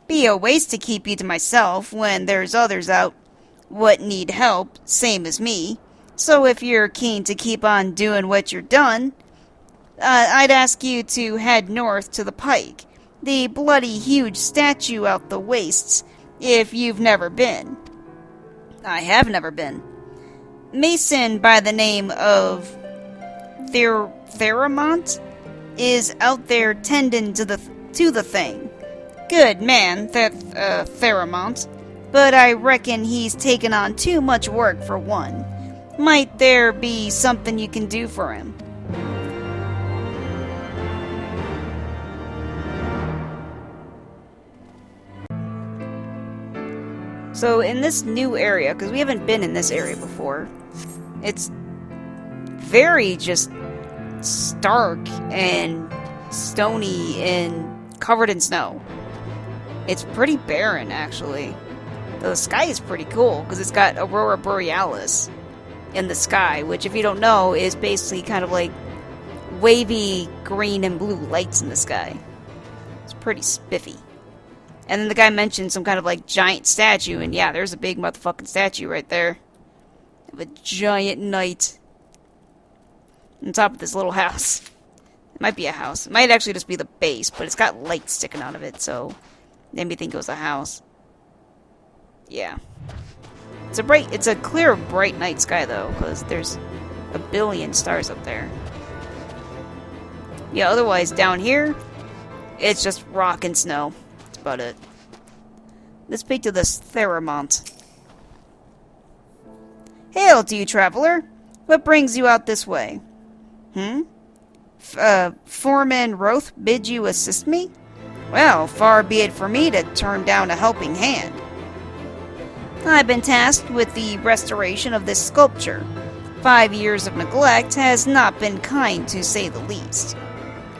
Be a waste to keep you to myself when there's others out what need help, same as me. So if you're keen to keep on doing what you're done, I'd ask you to head north to the Pike, the bloody huge statue out the wastes, if you've never been. I have never been. Mason by the name of Theramont is out there tending to the thing. Good man, Theramont, but I reckon he's taken on too much work for one. Might there be something you can do for him? So in this new area, because we haven't been in this area before, it's very just stark and stony and covered in snow. It's pretty barren, actually. The sky is pretty cool, because it's got Aurora Borealis in the sky, which, if you don't know, is basically kind of like wavy green and blue lights in the sky. It's pretty spiffy. And then the guy mentioned some kind of like giant statue, and yeah, there's a big motherfucking statue right there. Of a giant knight on top of this little house. It might be a house. It might actually just be the base, but it's got lights sticking out of it, so made me think it was a house. Yeah. It's a clear, bright night sky, though, because there's a billion stars up there. Yeah, otherwise, down here, it's just rock and snow. That's about it. Let's speak to this Theramont. Hail to you, traveler. What brings you out this way? Foreman Roth bid you assist me? Well, far be it for me to turn down a helping hand. I've been tasked with the restoration of this sculpture. 5 years of neglect has not been kind, to say the least.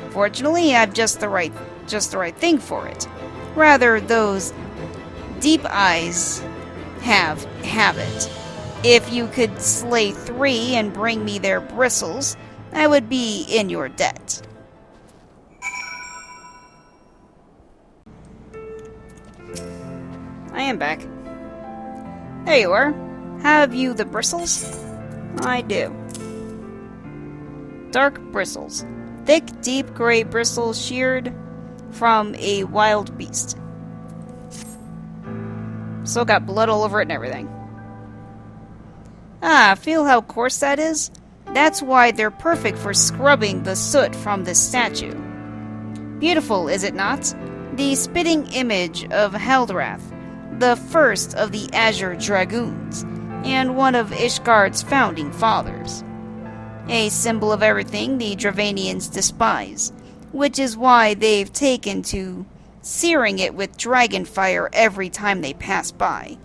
Fortunately, I've just the right thing for it. Rather, those deep eyes have it. If you could slay 3 and bring me their bristles, I would be in your debt. I am back. There you are. Have you the bristles? I do. Dark bristles. Thick, deep gray bristles sheared from a wild beast. Still got blood all over it and everything. Ah, feel how coarse that is? That's why they're perfect for scrubbing the soot from this statue. Beautiful, is it not? The spitting image of Heldrath, the first of the Azure Dragoons, and one of Ishgard's founding fathers. A symbol of everything the Dravanians despise, which is why they've taken to searing it with dragon fire every time they pass by.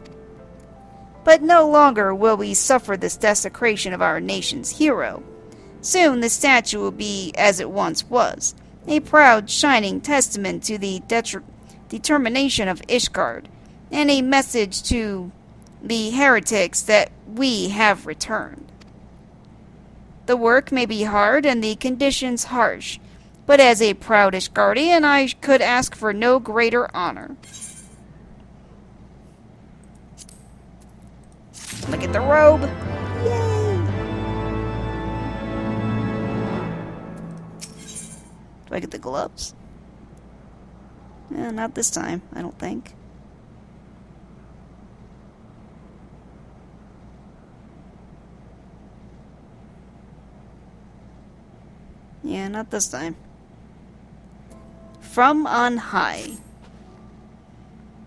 But no longer will we suffer this desecration of our nation's hero. Soon the statue will be as it once was, a proud, shining testament to the determination of Ishgard, and a message to the heretics that we have returned. The work may be hard and the conditions harsh, but as a proud Ishgardian, I could ask for no greater honor. Look at the robe! Yay! Do I get the gloves? Not this time, I don't think. Yeah, not this time. From on high.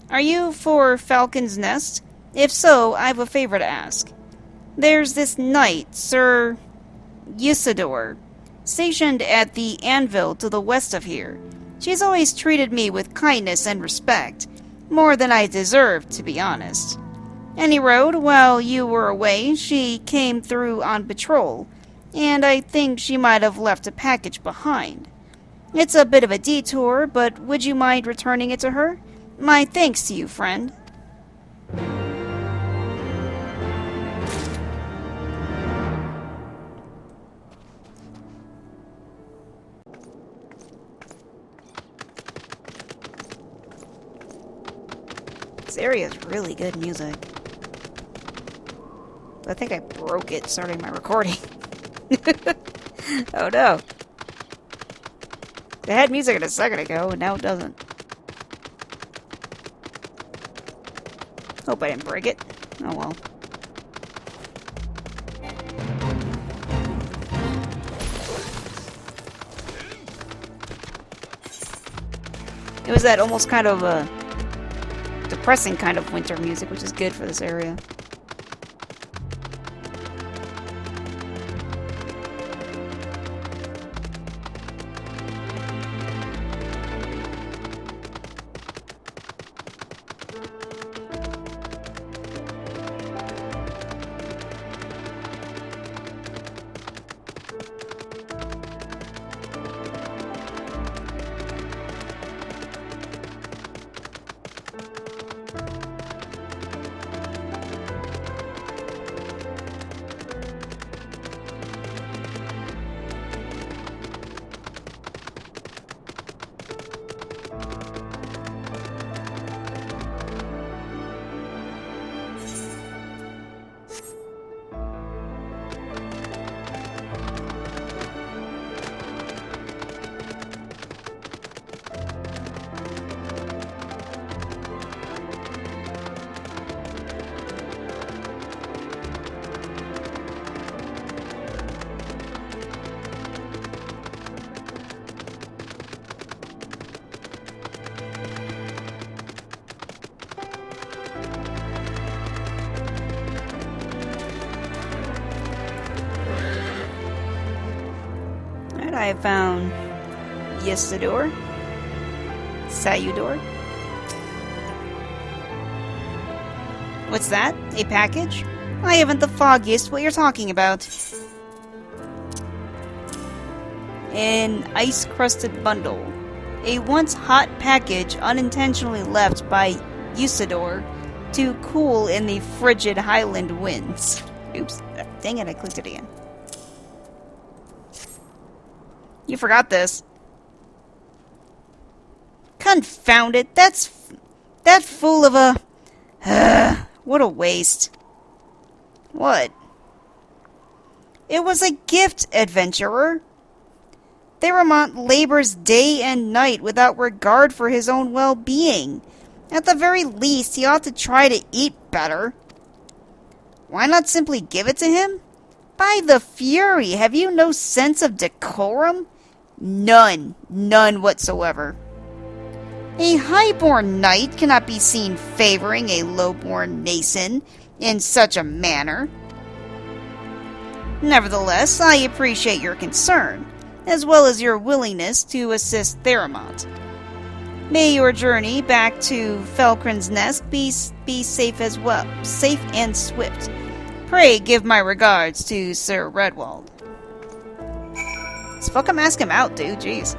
Are you for Falcon's Nest? If so, I have a favor to ask. There's this knight, Sir Usador, stationed at the anvil to the west of here. She's always treated me with kindness and respect, more than I deserved, to be honest. Any road, while you were away, she came through on patrol, and I think she might have left a package behind. It's a bit of a detour, but would you mind returning it to her? My thanks to you, friend. This area is really good music. I think I broke it starting my recording. Oh no. It had music a second ago, and now it doesn't. Hope I didn't break it. Oh well. It was that almost kind of depressing kind of winter music, which is good for this area. I found Yesidor. Sayudor. What's that? A package? I haven't the foggiest what you're talking about. An ice-crusted bundle. A once hot package unintentionally left by Usador to cool in the frigid highland winds. Oops. Dang it, I clicked it again. You forgot this. Confound it, that fool of a... what a waste. What? It was a gift, adventurer. Theramont labors day and night without regard for his own well-being. At the very least, he ought to try to eat better. Why not simply give it to him? By the Fury, have you no sense of decorum? None. None whatsoever. A highborn knight cannot be seen favoring a lowborn nason in such a manner. Nevertheless, I appreciate your concern, as well as your willingness to assist Theramont. May your journey back to Felcrin's Nest be safe as well, safe and swift. Pray give my regards to Sir Redwald. Let's fucking ask him out, dude. Jeez.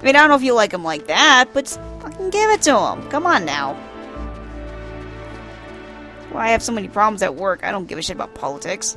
I mean, I don't know if you like him like that, but fucking give it to him. Come on now. That's why I have so many problems at work. I don't give a shit about politics.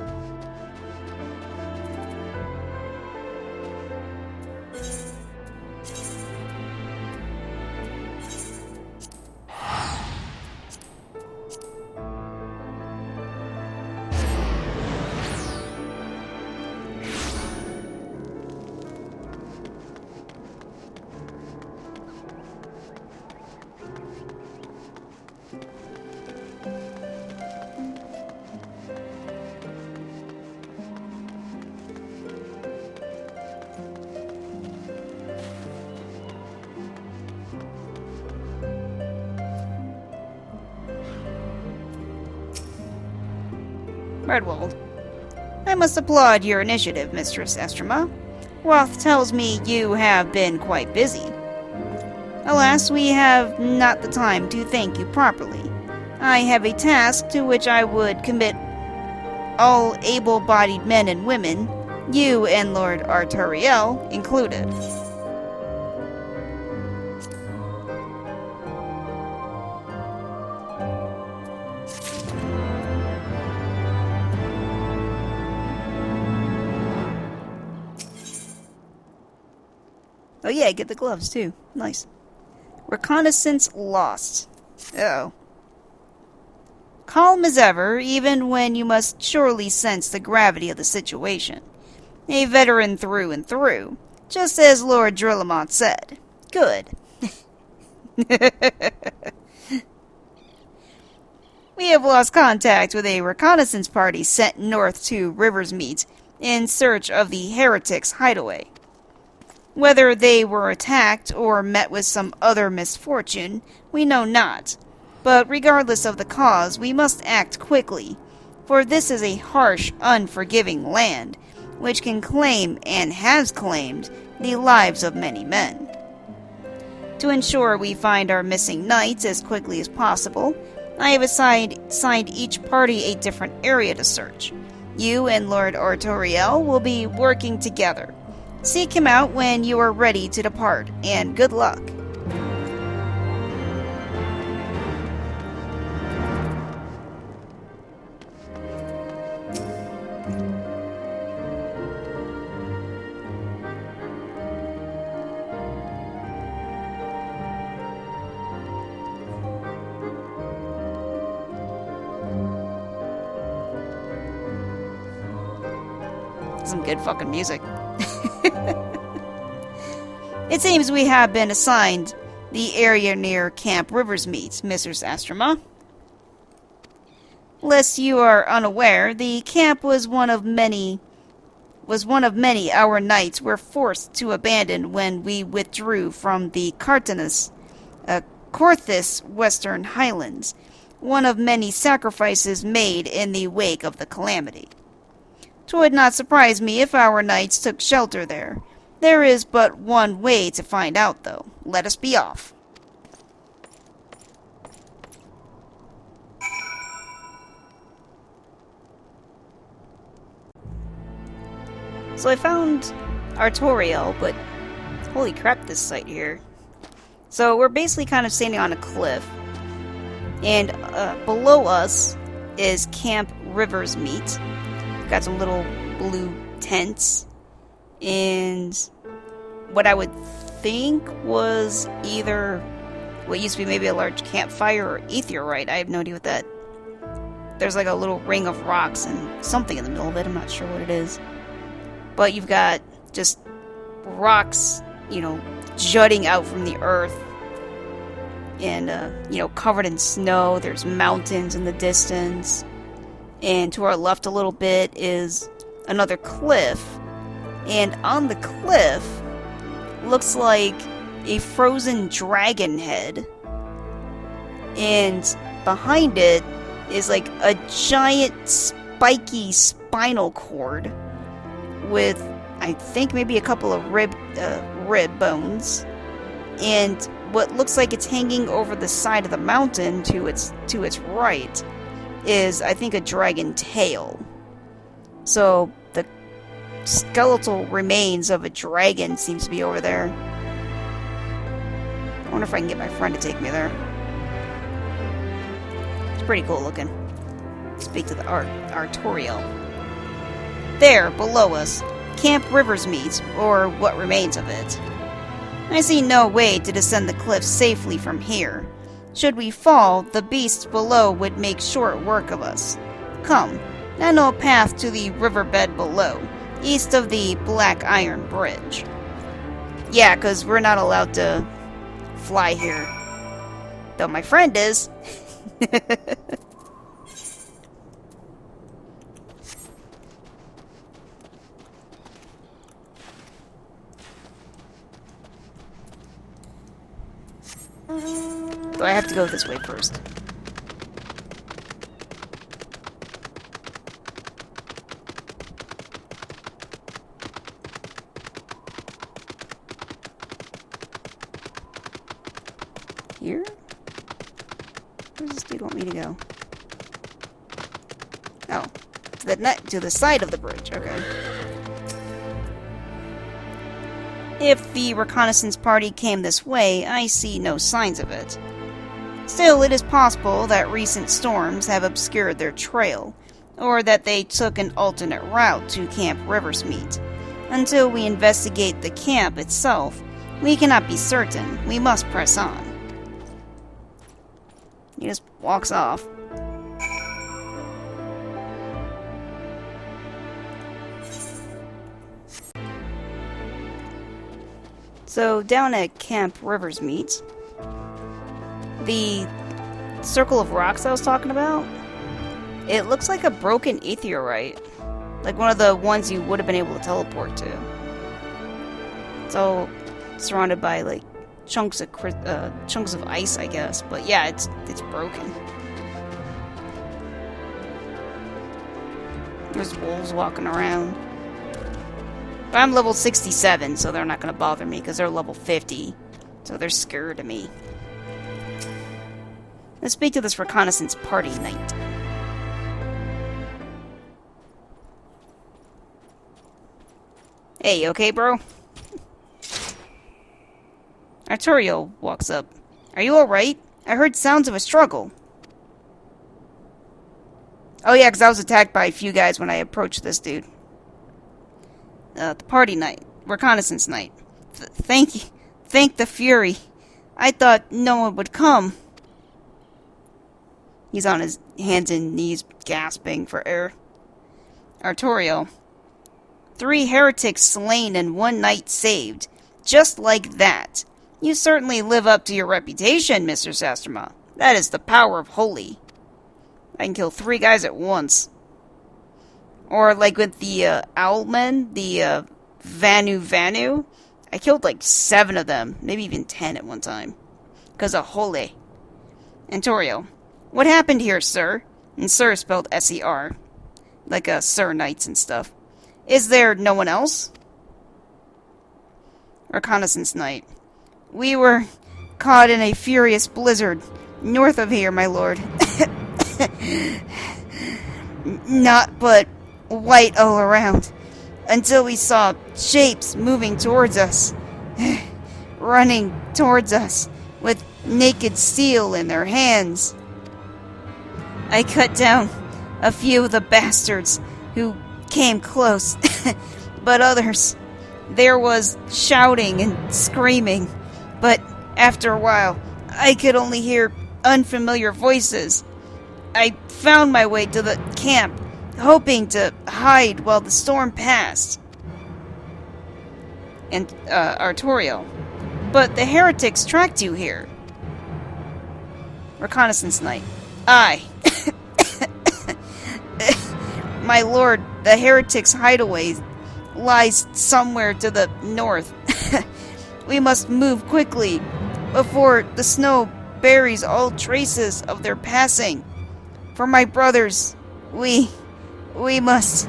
Redwald. I must applaud your initiative, Mistress Estrema. Roth tells me you have been quite busy. Alas, we have not the time to thank you properly. I have a task to which I would commit all able-bodied men and women, you and Lord Arturiel included. Oh yeah, get the gloves too. Nice. Reconnaissance lost. Uh-oh. Calm as ever, even when you must surely sense the gravity of the situation. A veteran through and through, just as Lord Drillamont said. Good. We have lost contact with a reconnaissance party sent north to Riversmeet in search of the heretics' hideaway. Whether they were attacked or met with some other misfortune, we know not. But regardless of the cause, we must act quickly, for this is a harsh, unforgiving land, which can claim, and has claimed, the lives of many men. To ensure we find our missing knights as quickly as possible, I have assigned each party a different area to search. You and Lord Arturiel will be working together. Seek him out when you are ready to depart, and good luck. Some good fucking music. It seems we have been assigned the area near Camp Riversmeet, Mistress Astrama. Lest you are unaware, the camp was one of many our knights were forced to abandon when we withdrew from the Corthus Western Highlands, one of many sacrifices made in the wake of the calamity. 'Twould not surprise me if our knights took shelter there. There is but one way to find out, though. Let us be off. So I found Artoriel, but holy crap, this site here. So we're basically kind of standing on a cliff, and below us is Camp River's Meet. Got some little blue tents, and what I would think was either what used to be maybe a large campfire or aetherite. I have no idea what that. There's like a little ring of rocks and something in the middle of it. I'm not sure what it is. But you've got just rocks, you know, jutting out from the earth. And, you know, covered in snow. There's mountains in the distance. And to our left a little bit is another cliff. And on the cliff looks like a frozen dragon head. And behind it is like a giant spiky spinal cord with, I think, maybe a couple of rib bones, and what looks like it's hanging over the side of the mountain to its right is, I think, a dragon tail. So the skeletal remains of a dragon seems to be over there. I wonder if I can get my friend to take me there. It's pretty cool looking. Speak to the Artoriel. There, below us, Camp Rivers meets, or what remains of it. I see no way to descend the cliffs safely from here. Should we fall, the beasts below would make short work of us. Come, now know a path to the riverbed below, east of the Black Iron Bridge. Yeah, because we're not allowed to fly here. Though my friend is. Do I have to go this way first? Here? Where does this dude want me to go? Oh, to the side of the bridge. Okay. If the reconnaissance party came this way, I see no signs of it. Still, it is possible that recent storms have obscured their trail, or that they took an alternate route to Camp Riversmeet. Until we investigate the camp itself, we cannot be certain. We must press on. He just walks off. So, down at Camp Riversmeet, the circle of rocks I was talking about, it looks like a broken aetherite. Like one of the ones you would have been able to teleport to. It's all surrounded by, like, chunks of ice, I guess. But yeah, it's broken. There's wolves walking around. But I'm level 67, so they're not going to bother me, because they're level 50. So they're scared of me. Let's speak to this reconnaissance party knight. Hey, you okay, bro? Artoriel walks up. Are you alright? I heard sounds of a struggle. Oh yeah, because I was attacked by a few guys when I approached this dude. The party knight. Reconnaissance knight. Thank you. Thank the Fury. I thought no one would come. He's on his hands and knees, gasping for air. Artoriel. 3 heretics slain and 1 knight saved. Just like that. You certainly live up to your reputation, Mr. Sastrama. That is the power of holy. I can kill 3 guys at once. Or like with the Owlmen, the Vanu. I killed like 7 of them, maybe even 10 at one time. Because of holy. Artoriel. What happened here, sir? And sir spelled S-E-R. Like Sir Knights and stuff. Is there no one else? Reconnaissance Knight. We were caught in a furious blizzard north of here, my lord. Not but white all around, until we saw shapes moving towards us, running towards us, with naked steel in their hands. I cut down a few of the bastards who came close, but others, there was shouting and screaming, but after a while, I could only hear unfamiliar voices. I found my way to the camp, hoping to hide while the storm passed. And, Artorial. But the heretics tracked you here. Reconnaissance Knight. Aye. My lord, the heretics' hideaway lies somewhere to the north. We must move quickly before the snow buries all traces of their passing. For my brothers, we must...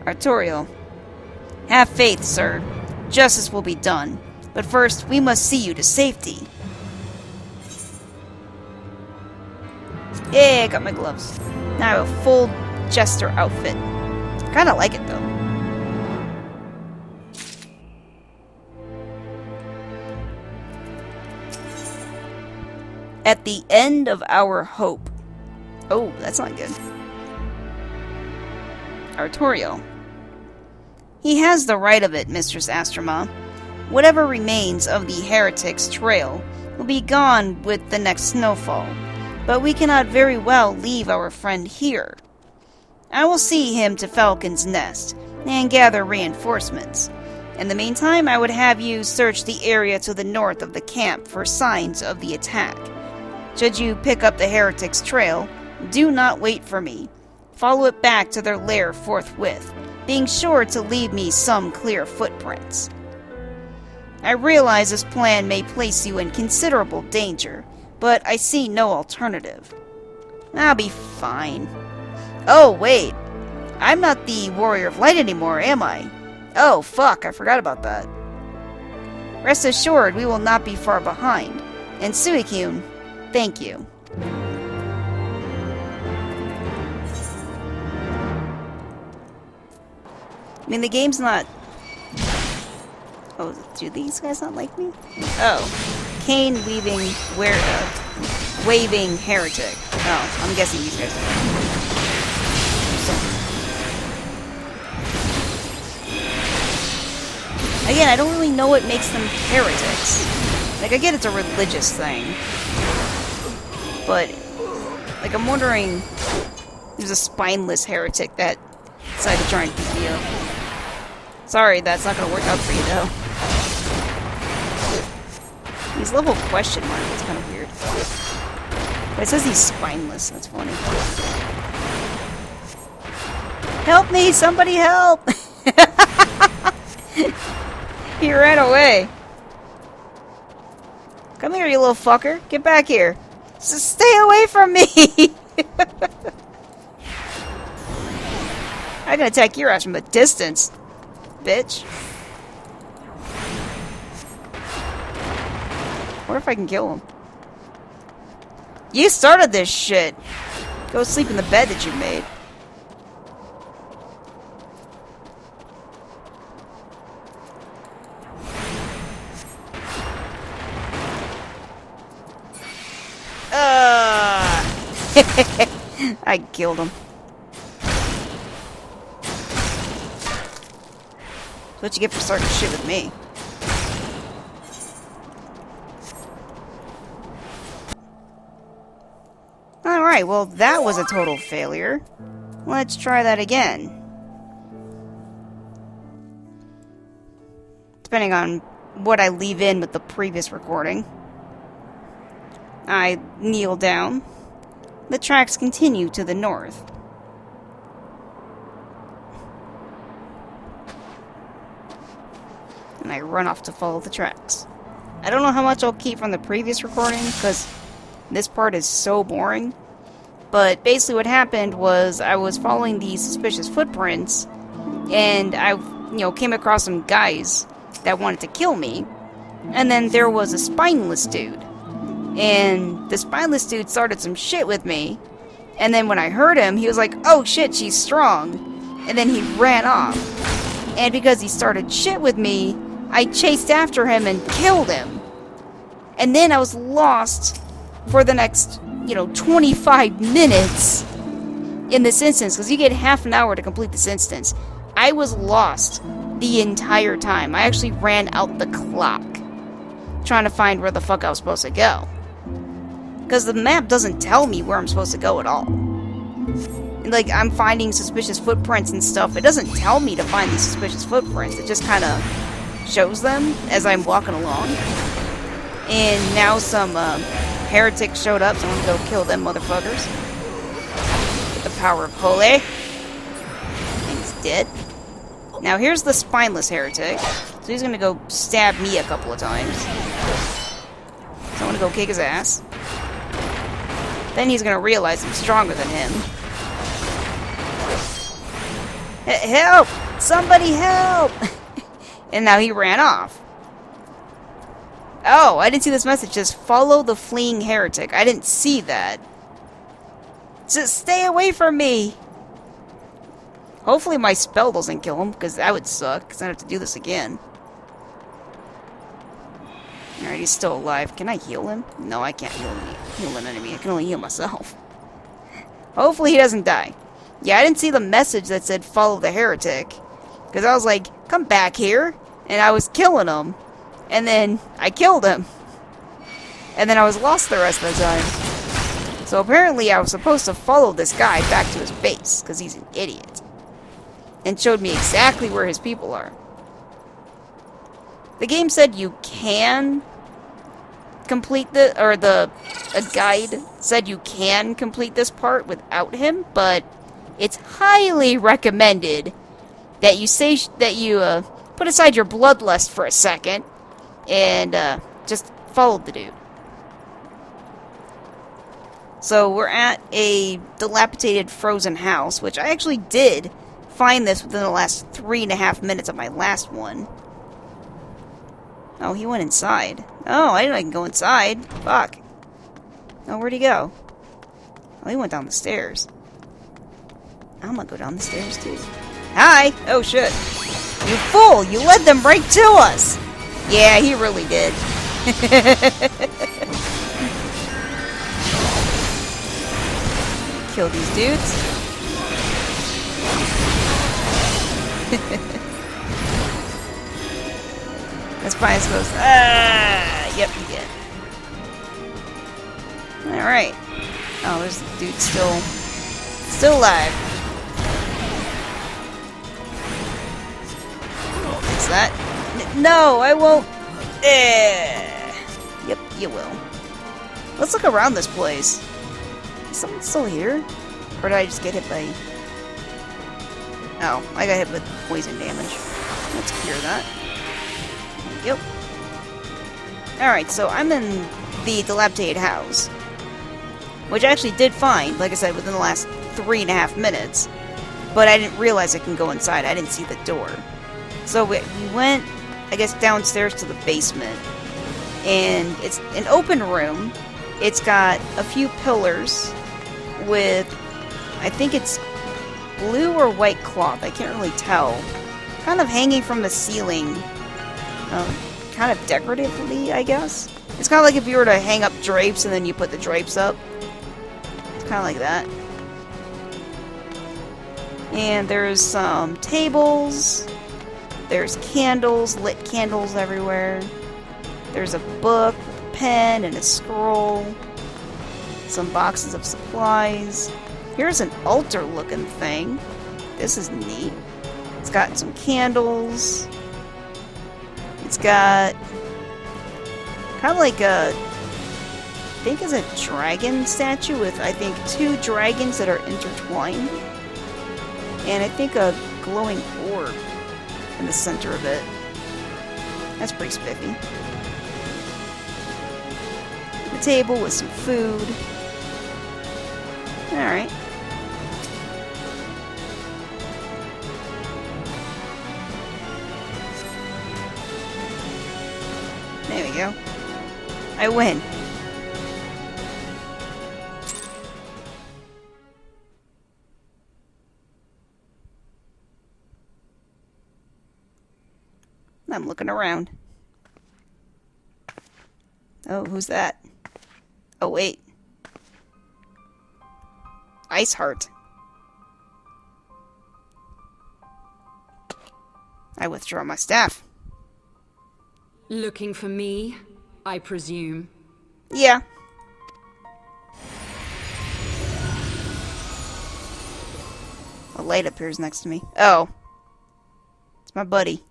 Artorial. Have faith, sir. Justice will be done. But first, we must see you to safety. Yeah, I got my gloves. Now I have a full jester outfit. Kinda like it, though. At the end of our hope. Oh, that's not good. Artorial. He has the right of it, Mistress Astroma. Whatever remains of the heretic's trail will be gone with the next snowfall, but we cannot very well leave our friend here. I will see him to Falcon's Nest and gather reinforcements. In the meantime, I would have you search the area to the north of the camp for signs of the attack. Should you pick up the heretic's trail, do not wait for me. Follow it back to their lair forthwith, being sure to leave me some clear footprints. I realize this plan may place you in considerable danger, but I see no alternative. I'll be fine. Oh, wait. I'm not the Warrior of Light anymore, am I? Oh, fuck, I forgot about that. Rest assured, we will not be far behind. And Suicune, thank you. I mean, the game's not... Oh, do these guys not like me? Oh. Cane weaving... waving heretic. Oh, I'm guessing these guys are... Again, I don't really know what makes them heretics. Like, I get it's a religious thing. But, like, I'm wondering... There's a spineless heretic that decided to try and beat me up. Sorry, that's not gonna work out for you, though. He's level question mark. It's kind of weird. But it says he's spineless. That's funny. Help me! Somebody help! He ran away. Come here, you little fucker. Get back here. Just stay away from me! I can attack your ass from a distance, bitch. What if I can kill him? You started this shit. Go sleep in the bed that you made. I killed him. That's what you get for starting shit with me. Alright, well that was a total failure. Let's try that again. Depending on what I leave in with the previous recording. I kneel down. The tracks continue to the north. And I run off to follow the tracks. I don't know how much I'll keep from the previous recording, because this part is so boring. But basically what happened was I was following these suspicious footprints, and I, came across some guys that wanted to kill me. And then there was a spineless dude. And the spineless dude started some shit with me. And then when I heard him, he was like, oh shit, she's strong. And then he ran off. And because he started shit with me, I chased after him and killed him. And then I was lost for the next, 25 minutes in this instance, because you get half an hour to complete this instance. I was lost the entire time. I actually ran out the clock trying to find where the fuck I was supposed to go. Because the map doesn't tell me where I'm supposed to go at all. Like, I'm finding suspicious footprints and stuff. It doesn't tell me to find these suspicious footprints. It just kind of shows them as I'm walking along. And now some heretics showed up, so I'm gonna go kill them motherfuckers. With the power of Holy. And he's dead. Now here's the spineless heretic. So he's gonna go stab me a couple of times. So I'm gonna go kick his ass. Then he's gonna realize I'm stronger than him. Help! Somebody help! And now he ran off. Oh, I didn't see this message. Just follow the fleeing heretic. I didn't see that. Just stay away from me! Hopefully my spell doesn't kill him, because that would suck, because I'd have to do this again. Alright, he's still alive. Can I heal him? No, I can't heal an enemy. I can only heal myself. Hopefully he doesn't die. Yeah, I didn't see the message that said follow the heretic. Because I was like, come back here. And I was killing him. And then I killed him. And then I was lost the rest of the time. So apparently I was supposed to follow this guy back to his base. Because he's an idiot. And showed me exactly where his people are. The game said you can complete a guide said you can complete this part without him, but it's highly recommended that you put aside your bloodlust for a second and just follow the dude. So we're at a dilapidated frozen house, which I actually did find this within the last 3.5 minutes of my last one. Oh, he went inside. Oh, I didn't know I can go inside. Fuck. Oh, where'd he go? Oh, he went down the stairs. I'm gonna go down the stairs, too. Hi! Oh, shit. You fool! You led them right to us! Yeah, he really did. Kill these dudes. That's fine, I suppose. Yep, you get. Alright. Oh, there's the dude still alive. Fix that. No, I won't. Yep, you will. Let's look around this place. Is someone still here? Or did I just get hit by... Oh, I got hit with poison damage. Let's cure that. Yep. Alright, so I'm in the dilapidated house. Which I actually did find, like I said, within the last 3.5 minutes. But I didn't realize I can go inside. I didn't see the door. So we went, I guess, downstairs to the basement. And it's an open room. It's got a few pillars with, I think it's blue or white cloth. I can't really tell. Kind of hanging from the ceiling. Kind of decoratively, I guess. It's kind of like if you were to hang up drapes and then you put the drapes up. It's kind of like that. And there's some tables. There's candles, lit candles everywhere. There's a book, a pen, and a scroll. Some boxes of supplies. Here's an altar-looking thing. This is neat. It's got some candles. It's got kind of like a, I think it's a dragon statue with, I think, 2 dragons that are intertwined. And I think a glowing orb in the center of it. That's pretty spiffy. The table with some food. Alright. There we go. I win. I'm looking around. Oh, who's that? Oh, wait. Ice Heart. I withdraw my staff. Looking for me, I presume. Yeah. A light appears next to me. Oh. It's my buddy.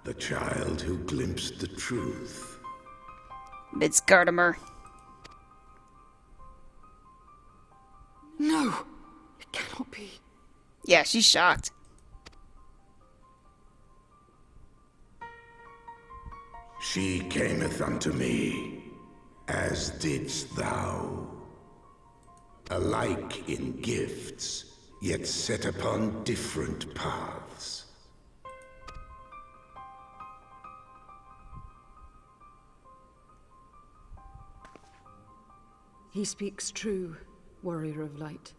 The child who glimpsed the truth. It's Gardamer. No! It cannot be. Yeah, she's shocked. She cameth unto me, as didst thou. Alike in gifts, yet set upon different paths. He speaks true, warrior of light.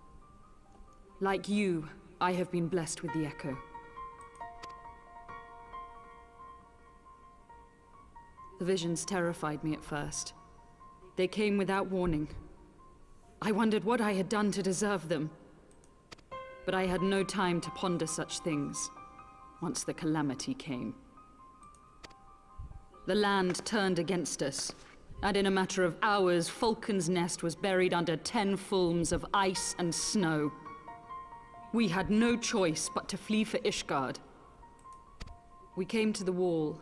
Like you, I have been blessed with the echo. The visions terrified me at first. They came without warning. I wondered what I had done to deserve them. But I had no time to ponder such things, once the calamity came. The land turned against us, and in a matter of hours, Falcon's Nest was buried under 10 fulms of ice and snow. We had no choice but to flee for Ishgard. We came to the wall,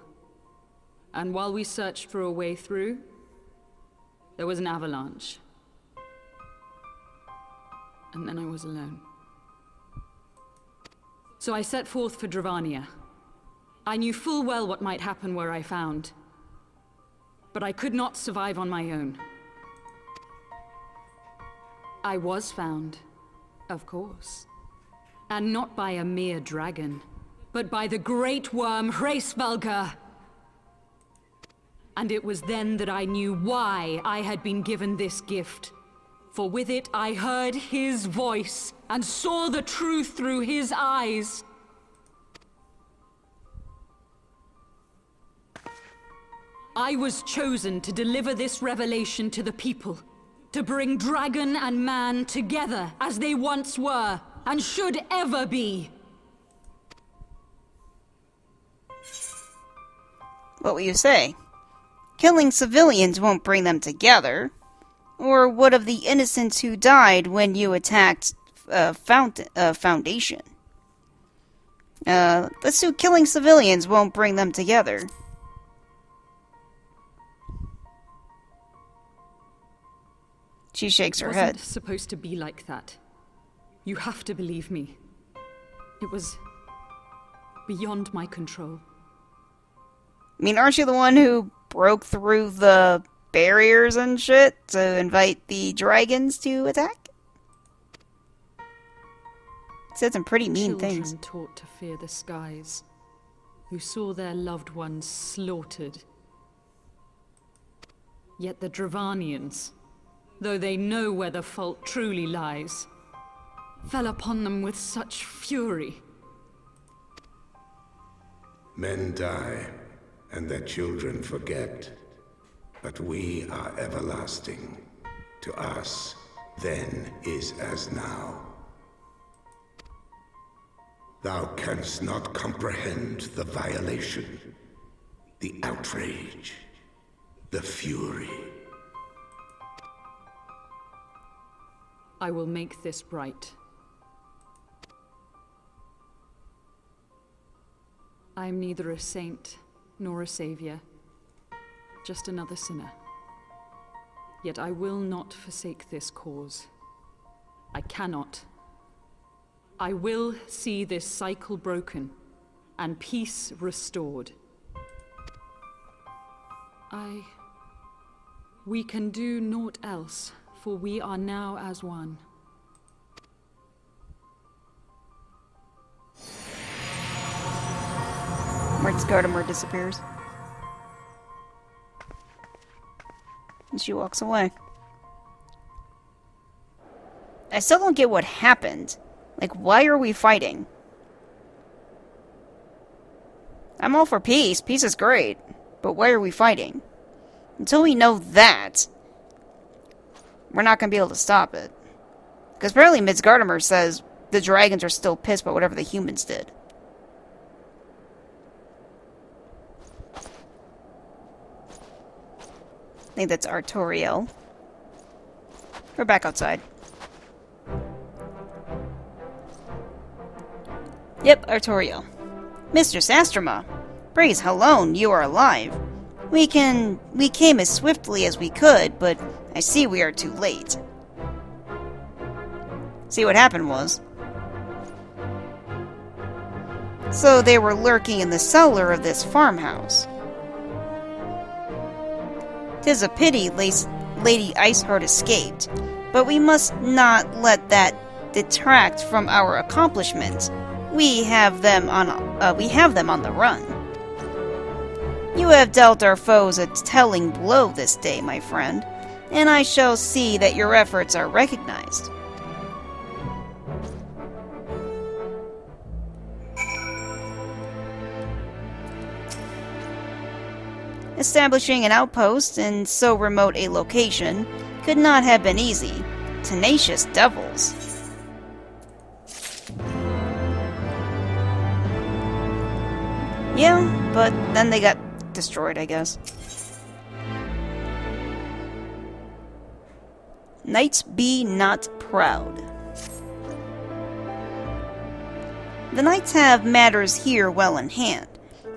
and while we searched for a way through, there was an avalanche. And then I was alone. So I set forth for Dravania. I knew full well what might happen where I found. But I could not survive on my own. I was found, of course. And not by a mere dragon, but by the great worm Hraesvelgr. And it was then that I knew why I had been given this gift. For with it I heard his voice, and saw the truth through his eyes. I was chosen to deliver this revelation to the people, to bring dragon and man together as they once were, and should ever be. What will you say? Killing civilians won't bring them together. Or what of the innocents who died when you attacked Foundation? Let's do killing civilians won't bring them together. She shakes her head. It wasn't supposed to be like that. You have to believe me. It was beyond my control. I mean, aren't you the one who broke through the barriers and shit to invite the dragons to attack? Said some pretty mean things. Children taught to fear the skies, who saw their loved ones slaughtered. Yet the Dravanians, though they know where the fault truly lies, fell upon them with such fury. Men die, and their children forget. But we are everlasting. To us, then is as now. Thou canst not comprehend the violation, the outrage, the fury. I will make this right. I am neither a saint nor a savior, just another sinner. Yet I will not forsake this cause. I cannot. I will see this cycle broken and peace restored. We can do naught else for we are now as one. Gardemer disappears. And she walks away. I still don't get what happened. Like, why are we fighting? I'm all for peace. Peace is great. But why are we fighting? Until we know that, we're not going to be able to stop it. Because apparently Gardemer says the dragons are still pissed about whatever the humans did. I think that's Artoriel. We're back outside. Yep, Artoriel. Mr. Sastrama, praise Halone, you are alive. We came as swiftly as we could, but I see we are too late. See, what happened was, so they were lurking in the cellar of this farmhouse. 'Tis a pity Lady Iceheart escaped, but we must not let that detract from our accomplishments. We have them on the run. You have dealt our foes a telling blow this day, my friend, and I shall see that your efforts are recognized. Establishing an outpost in so remote a location could not have been easy. Tenacious devils. Yeah, but then they got destroyed, I guess. Knights be not proud. The knights have matters here well in hand.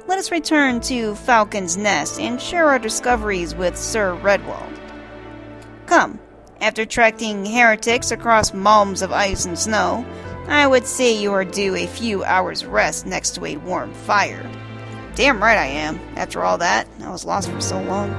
Let us return to Falcon's Nest and share our discoveries with Sir Redwald. Come, after tracking heretics across malms of ice and snow, I would say you are due a few hours' rest next to a warm fire. Damn right I am. After all that, I was lost for so long.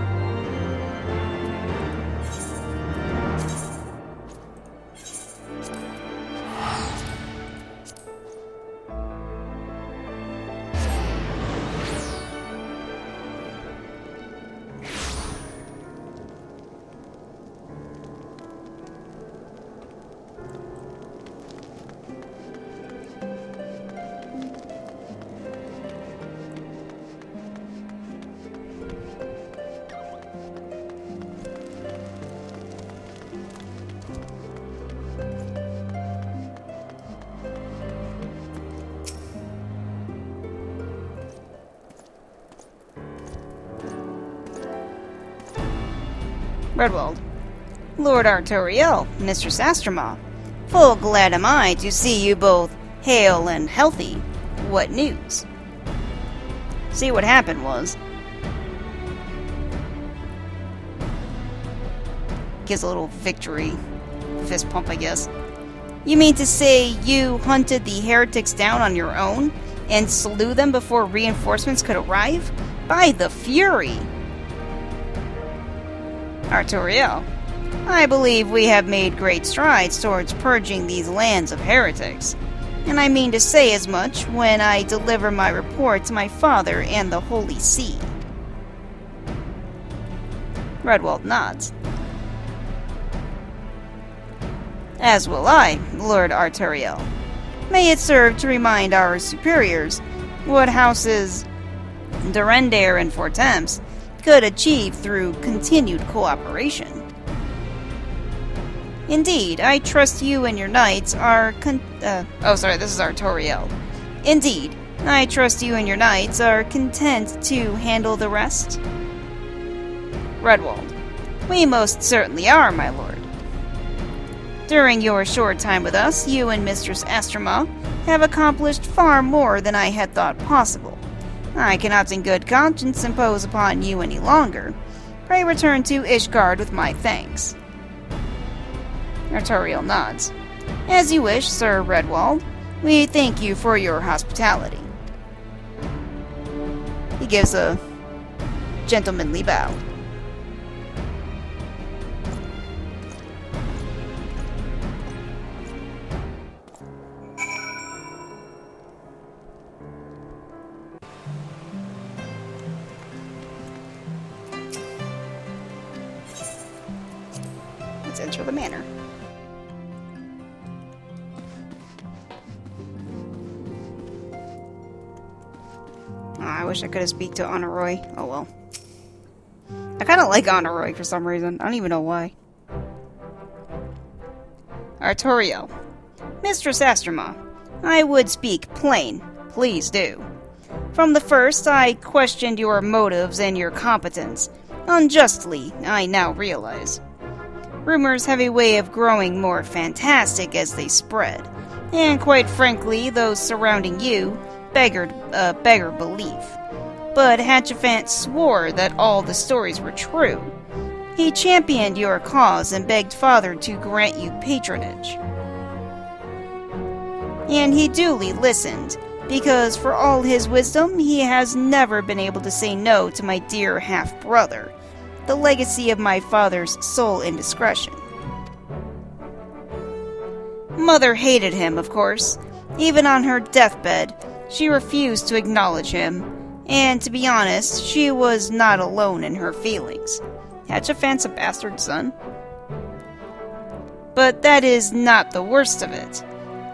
Redwald. Lord Artoriel, Mistress Astrama. Full glad am I to see you both hale and healthy. What news? See, what happened was, gives a little victory fist pump, I guess. You mean to say you hunted the heretics down on your own and slew them before reinforcements could arrive? By the Fury! Artoriel, I believe we have made great strides towards purging these lands of heretics, and I mean to say as much when I deliver my report to my father and the Holy See. Redwald nods. As will I, Lord Artoriel. May it serve to remind our superiors what houses Durendare and Fortemps could achieve through continued cooperation. Indeed, I trust you and your knights are this is Artoriel. Indeed, I trust you and your knights are content to handle the rest? Redwald. We most certainly are, my lord. During your short time with us, you and Mistress Astrama have accomplished far more than I had thought possible. I cannot in good conscience impose upon you any longer. Pray return to Ishgard with my thanks. Artoriel nods. As you wish, Sir Redwald. We thank you for your hospitality. He gives a gentlemanly bow. let's enter the manor. Oh, I wish I could have speak to Honoroi. Oh well. I kind of like Honoroi for some reason. I don't even know why. Artoriel. Mistress Astroma, I would speak plain. Please do. From the first, I questioned your motives and your competence. Unjustly, I now realize. Rumors have a way of growing more fantastic as they spread, and quite frankly, those surrounding you beggar belief. But Hatchafant swore that all the stories were true. He championed your cause and begged Father to grant you patronage. And he duly listened, because for all his wisdom, he has never been able to say no to my dear half-brother, the legacy of my father's sole indiscretion. Mother hated him, of course. Even on her deathbed, she refused to acknowledge him, and to be honest, she was not alone in her feelings. Hatchafant's a bastard son. But that is not the worst of it.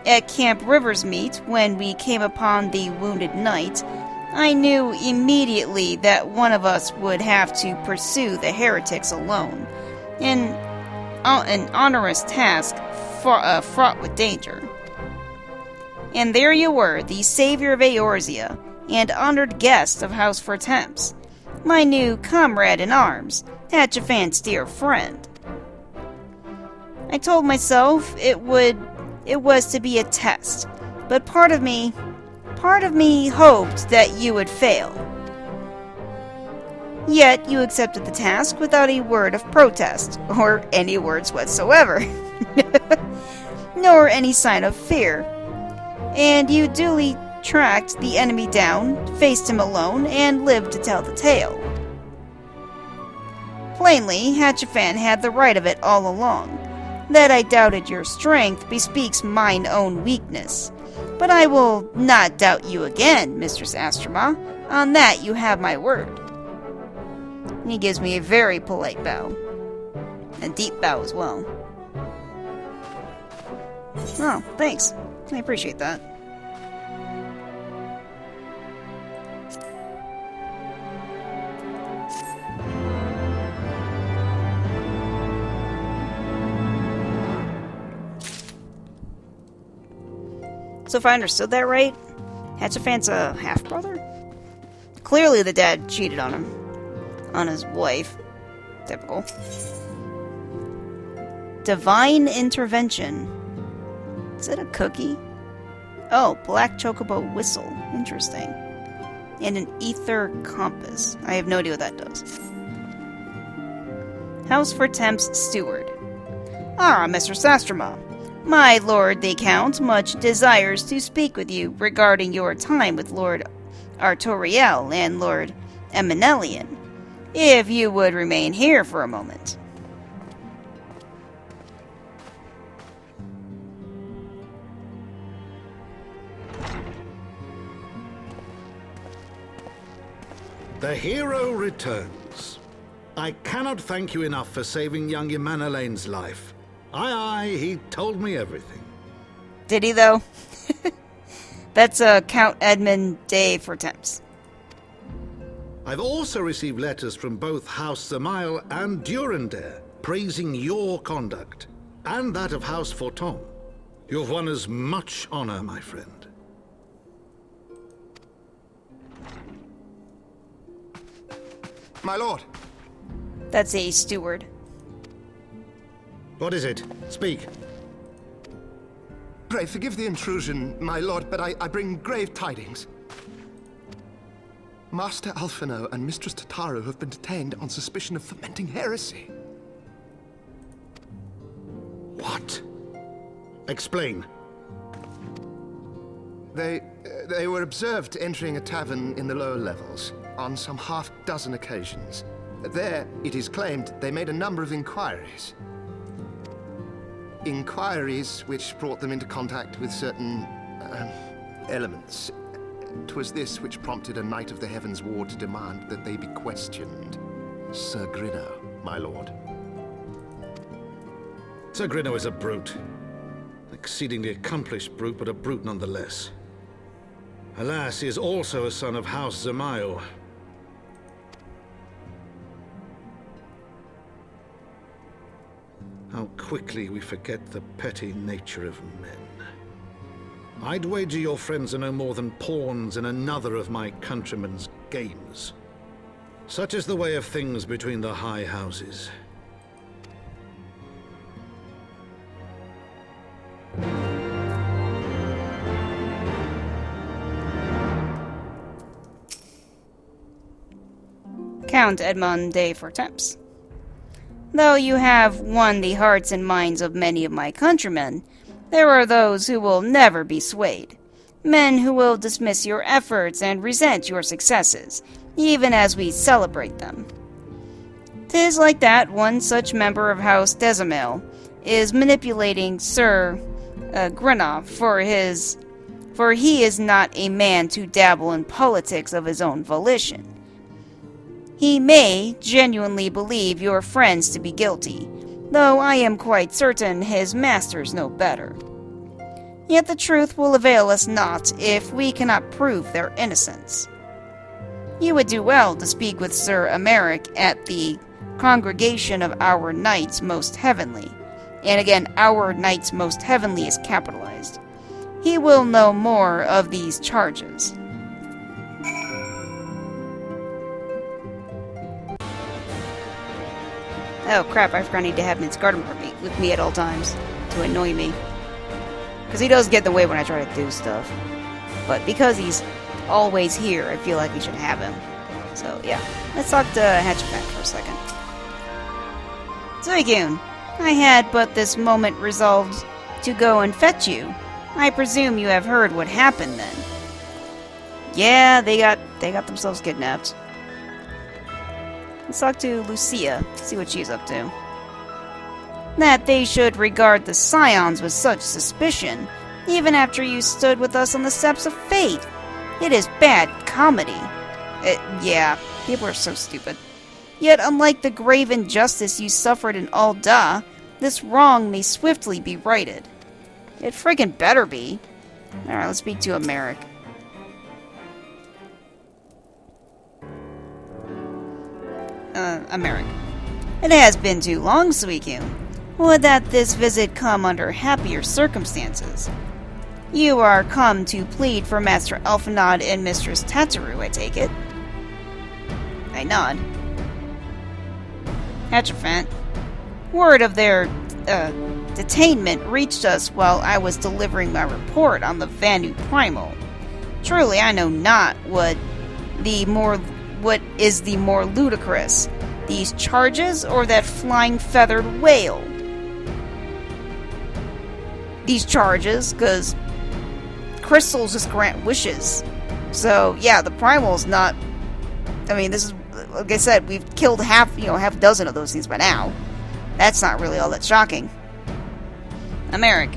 At Camp Riversmeet, when we came upon the wounded knight, I knew immediately that one of us would have to pursue the heretics alone. An onerous task fraught with danger. And there you were, the savior of Eorzea, and honored guest of House Fortemps, my new comrade in arms, Hatchafant's dear friend. I told myself it was to be a test, but part of me hoped that you would fail. Yet you accepted the task without a word of protest, or any words whatsoever, nor any sign of fear. And you duly tracked the enemy down, faced him alone, and lived to tell the tale. Plainly, Hatchafant had the right of it all along. That I doubted your strength bespeaks mine own weakness. But I will not doubt you again, Mistress Astroma. On that you have my word. And he gives me a very polite bow. A deep bow as well. Oh, thanks. I appreciate that. So if I understood that right, Hatchafant's a half-brother? Clearly the dad cheated on him. On his wife. Typical. Divine Intervention. Is it a cookie? Oh, Black Chocobo Whistle. Interesting. And an Ether Compass. I have no idea what that does. House Fortemps Steward. Ah, Mr. Sastroma. My Lord the Count much desires to speak with you regarding your time with Lord Artoriel and Lord Eminelian. If you would remain here for a moment. The hero returns. I cannot thank you enough for saving young Emanelane's life. Aye, he told me everything. Did he, though? That's Count Edmund de Fortemps. I've also received letters from both House Zamail and Durandare praising your conduct, and that of House Fortemps. You've won us much honor, my friend. My lord. That's a steward. What is it? Speak. Pray forgive the intrusion, my lord, but I bring grave tidings. Master Alphino and Mistress Tataru have been detained on suspicion of fomenting heresy. What? Explain. They were observed entering a tavern in the lower levels on some half-dozen occasions. There, it is claimed, they made a number of inquiries. Inquiries which brought them into contact with certain elements. 'Twas this which prompted a knight of the Heavensward to demand that they be questioned. Sir Grinno, my lord. Sir Grinno is a brute. An exceedingly accomplished brute, but a brute nonetheless. Alas, he is also a son of House Zamayo. How quickly we forget the petty nature of men. I'd wager your friends are no more than pawns in another of my countrymen's games. Such is the way of things between the high houses. Count Edmond de Fortemps. Though you have won the hearts and minds of many of my countrymen, there are those who will never be swayed. Men who will dismiss your efforts and resent your successes, even as we celebrate them. 'Tis like that one such member of House Desamel is manipulating Sir Grinno for he is not a man to dabble in politics of his own volition. He may genuinely believe your friends to be guilty, though I am quite certain his masters know better. Yet the truth will avail us not if we cannot prove their innocence. You would do well to speak with Sir Emeric at the congregation of our Knights Most Heavenly. And again, our Knights Most Heavenly is capitalized. He will know more of these charges. Oh crap, I forgot I need to have Ishgard with me at all times to annoy me. Because he does get in the way when I try to do stuff. But because he's always here, I feel like we should have him. So yeah, let's talk to Hatchfat for a second. Suicune, I had but this moment resolved to go and fetch you. I presume you have heard what happened then. Yeah, they got themselves kidnapped. Let's talk to Lucia, see what she's up to. That they should regard the Scions with such suspicion, even after you stood with us on the steps of fate. It is bad comedy. Yeah, people are so stupid. Yet, unlike the grave injustice you suffered in Alda, this wrong may swiftly be righted. It friggin' better be. Alright, let's speak to Emeric. Emeric. It has been too long, Suicune. Would that this visit come under happier circumstances. You are come to plead for Master Elfinod and Mistress Tataru, I take it. I nod. Hatchafant. Word of their, detainment reached us while I was delivering my report on the Vanu Primal. Truly, I know not what is the more ludicrous, these charges or that flying feathered whale? These charges, because crystals just grant wishes. So, yeah, the Primal's not... I mean, this is... Like I said, we've killed half a dozen of those things by now. That's not really all that shocking. Emeric.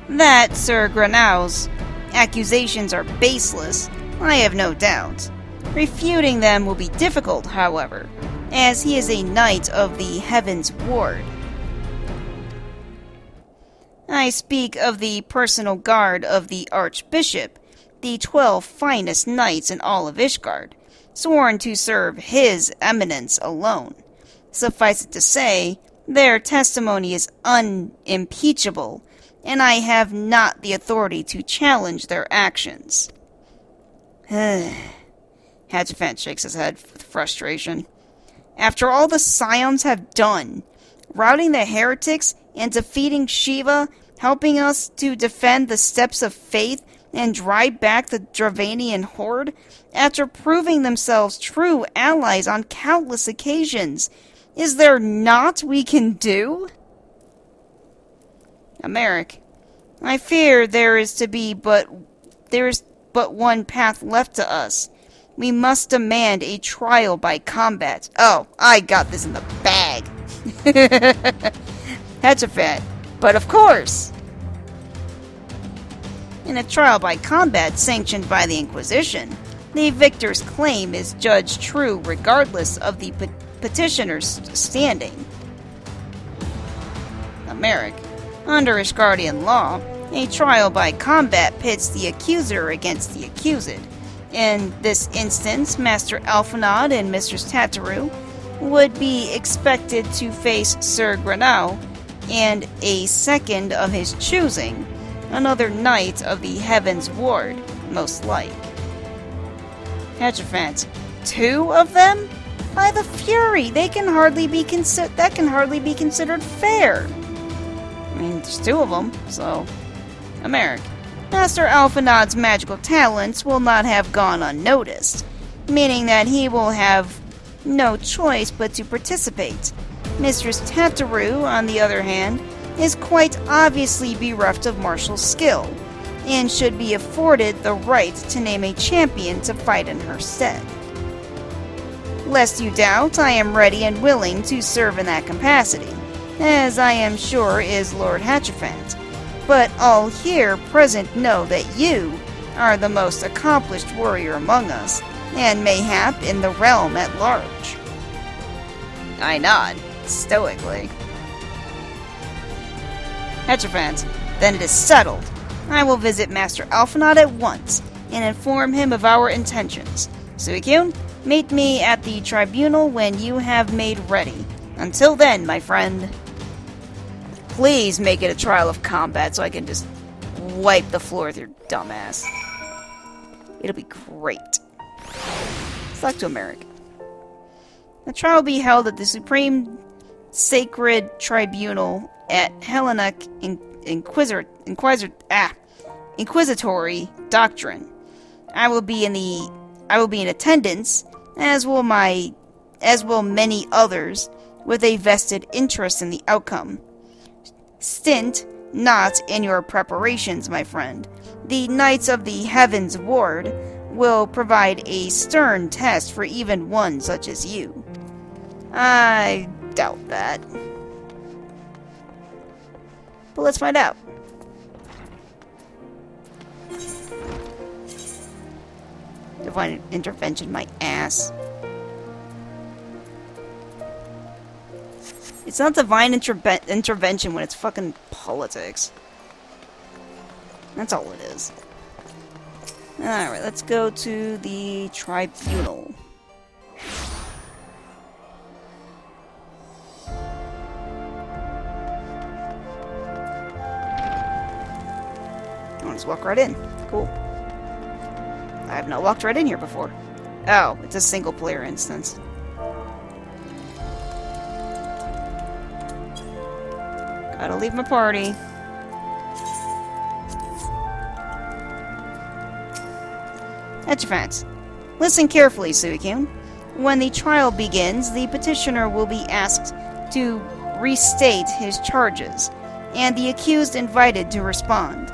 That Sir Grinno's accusations are baseless, I have no doubt. Refuting them will be difficult, however, as he is a knight of the Heavensward. I speak of the personal guard of the Archbishop, the 12 finest knights in all of Ishgard, sworn to serve his eminence alone. Suffice it to say, their testimony is unimpeachable, and I have not the authority to challenge their actions. Hatchafant shakes his head with frustration. After all the Scions have done, routing the heretics and defeating Shiva, helping us to defend the Steps of Faith and drive back the Dravanian horde, after proving themselves true allies on countless occasions, is there naught we can do? Emeric, I fear there is but one path left to us. We must demand a trial by combat. Oh, I got this in the bag. Hatchafat, but of course. In a trial by combat sanctioned by the Inquisition, the victor's claim is judged true regardless of the petitioner's standing. Merrick. Under Ishgardian law, a trial by combat pits the accuser against the accused. In this instance, Master Alphinaud and Mistress Tattaru would be expected to face Sir Grenau and a second of his choosing, another knight of the Heavensward, most like. Hierophant, 2 of them? By the Fury, that can hardly be considered fair. I mean, there's 2 of them, so... Americ. Master Alphinaud's magical talents will not have gone unnoticed, meaning that he will have no choice but to participate. Mistress Tattaru, on the other hand, is quite obviously bereft of martial skill, and should be afforded the right to name a champion to fight in her stead. Lest you doubt, I am ready and willing to serve in that capacity, as I am sure is Lord Hierophant. But all here present know that you are the most accomplished warrior among us, and mayhap in the realm at large. I nod, stoically. Hierophant, then it is settled. I will visit Master Alphinaud at once, and inform him of our intentions. Suicune, meet me at the tribunal when you have made ready. Until then, my friend... Please make it a trial of combat so I can just wipe the floor with your dumbass. It'll be great. Select to America. The trial will be held at the Supreme Sacred Tribunal at Helena Inquisitory Doctrine. I will be in attendance, as will many others, with a vested interest in the outcome. Stint not in your preparations, my friend. The Knights of the Heavensward will provide a stern test for even one such as you. I doubt that. But let's find out. Divine intervention, my ass. It's not divine intervention when it's fucking politics. That's all it is. Alright, let's go to the tribunal. I'll just walk right in. Cool. I have not walked right in here before. Oh, it's a single player instance. Gotta leave my party. Hierophant, listen carefully, Suicune. When the trial begins, the petitioner will be asked to restate his charges, and the accused invited to respond.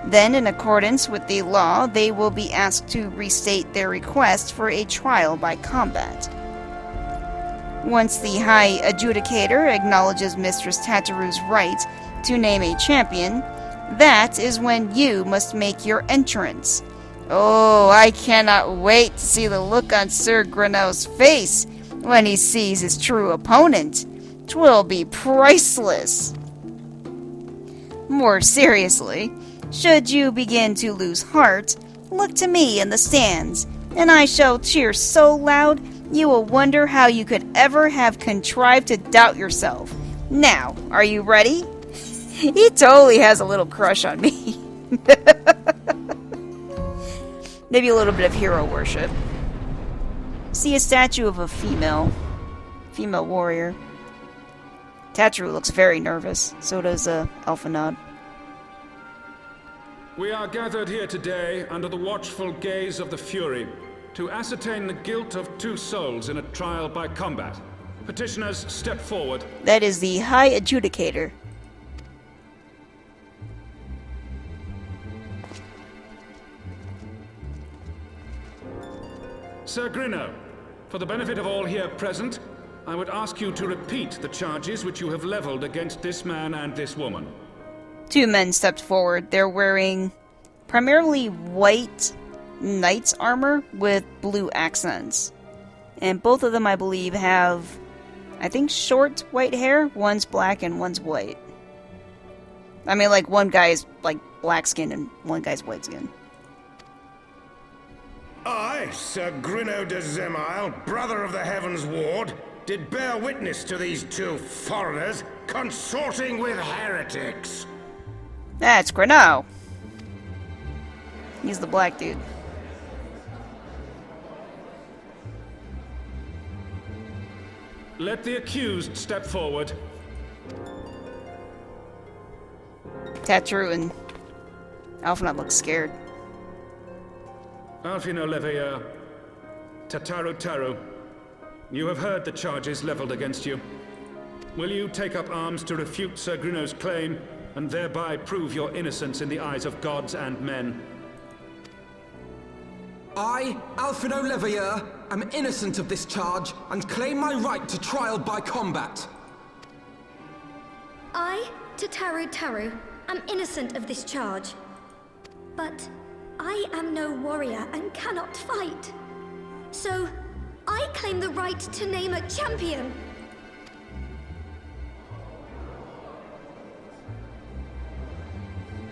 Then, in accordance with the law, they will be asked to restate their request for a trial by combat. Once the High Adjudicator acknowledges Mistress Tattaru's right to name a champion, that is when you must make your entrance. Oh, I cannot wait to see the look on Sir Grenau's face when he sees his true opponent. 'Twill be priceless. More seriously, should you begin to lose heart, look to me in the stands, and I shall cheer so loud you will wonder how you could ever have contrived to doubt yourself. Now, are you ready? He totally has a little crush on me. Maybe a little bit of hero worship. See a statue of a female warrior. Tattaru looks very nervous. So does Alphinaud. We are gathered here today under the watchful gaze of the Fury to ascertain the guilt of 2 souls in a trial by combat. Petitioners, step forward. That is the High Adjudicator. Sir Grenau, for the benefit of all here present, I would ask you to repeat the charges which you have leveled against this man and this woman. 2 men stepped forward. They're wearing primarily white knight's armor with blue accents. And both of them, I believe, have, I think, short white hair. One's black and one's white. I mean, like, one guy's, like, black skin and one guy's white skin. I, Sir Grinno de Zemile, brother of the Heavensward, did bear witness to these two foreigners consorting with heretics. That's Grinno. He's the black dude. Let the accused step forward. Tatru and Alphanot look scared. Alfino Leveilleur, Tataru Taru, you have heard the charges leveled against you. Will you take up arms to refute Sir Grinno's claim, and thereby prove your innocence in the eyes of gods and men? I, Alfino Leveilleur, am innocent of this charge and claim my right to trial by combat. I, Tataru Taru, am innocent of this charge. But I am no warrior and cannot fight. So, I claim the right to name a champion.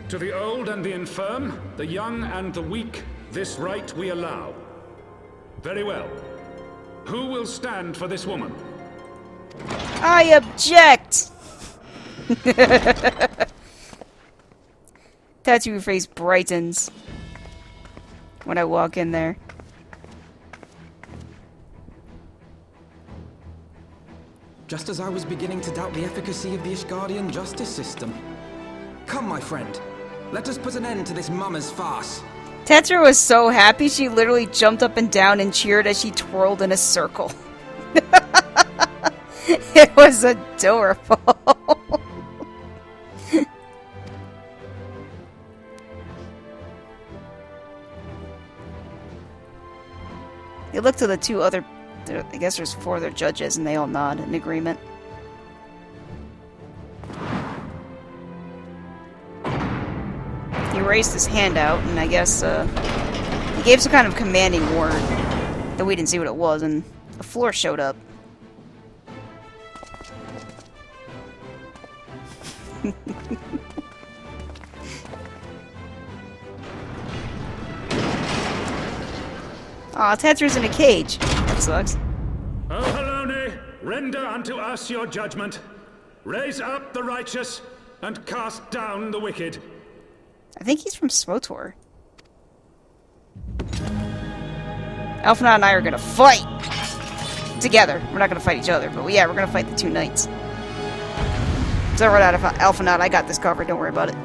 To the old and the infirm, the young and the weak, this right we allow. Very well. Who will stand for this woman? I object! Tattoo face brightens when I walk in there. Just as I was beginning to doubt the efficacy of the Ishgardian justice system. Come, my friend. Let us put an end to this mama's farce. Tetra was so happy she literally jumped up and down and cheered as she twirled in a circle. It was adorable. They look to the two other, I guess there's 4 other judges, and they all nod in agreement. He raised his hand out, and I guess, he gave some kind of commanding word that we didn't see what it was, and a floor showed up. Aw, Tetsu's in a cage. That sucks. O Halone, render unto us your judgment. Raise up the righteous, and cast down the wicked. I think he's from SWTOR. Alphanot and I are gonna fight! Together. We're not gonna fight each other, but yeah, we're gonna fight the 2 knights. So right out of Alphanot, I got this covered, don't worry about it.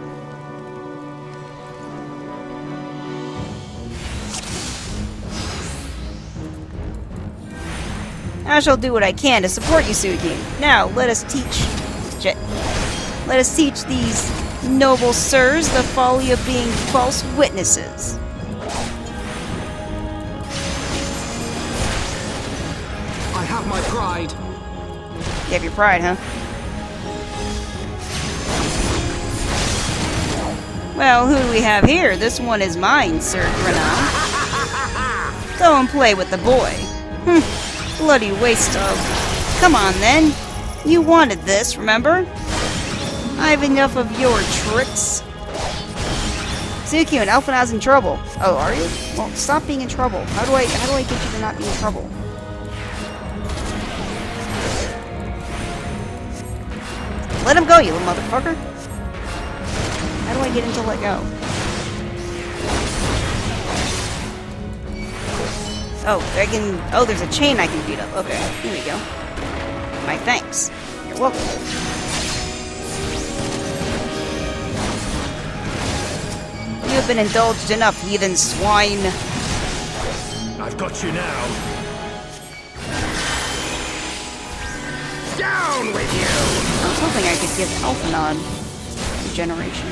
I shall do what I can to support you, Suki. Now, let us teach these noble sirs the folly of being false witnesses. I have my pride. You have your pride, huh? Well, who do we have here? This one is mine, Sir Grinno. Go and play with the boy. Bloody waste of... Come on, then. You wanted this, remember? I've enough of your tricks. Suki and Alphanot's in trouble. Oh, are you? Well, stop being in trouble. How do I get you to not be in trouble? Let him go, you little motherfucker. How do I get him to let go? Oh, I can... Oh, there's a chain I can beat up. Okay, here we go. My thanks. You're welcome. You have been indulged enough, heathen swine. I've got you now. Down with you! I was hoping I could give Alphanod regeneration.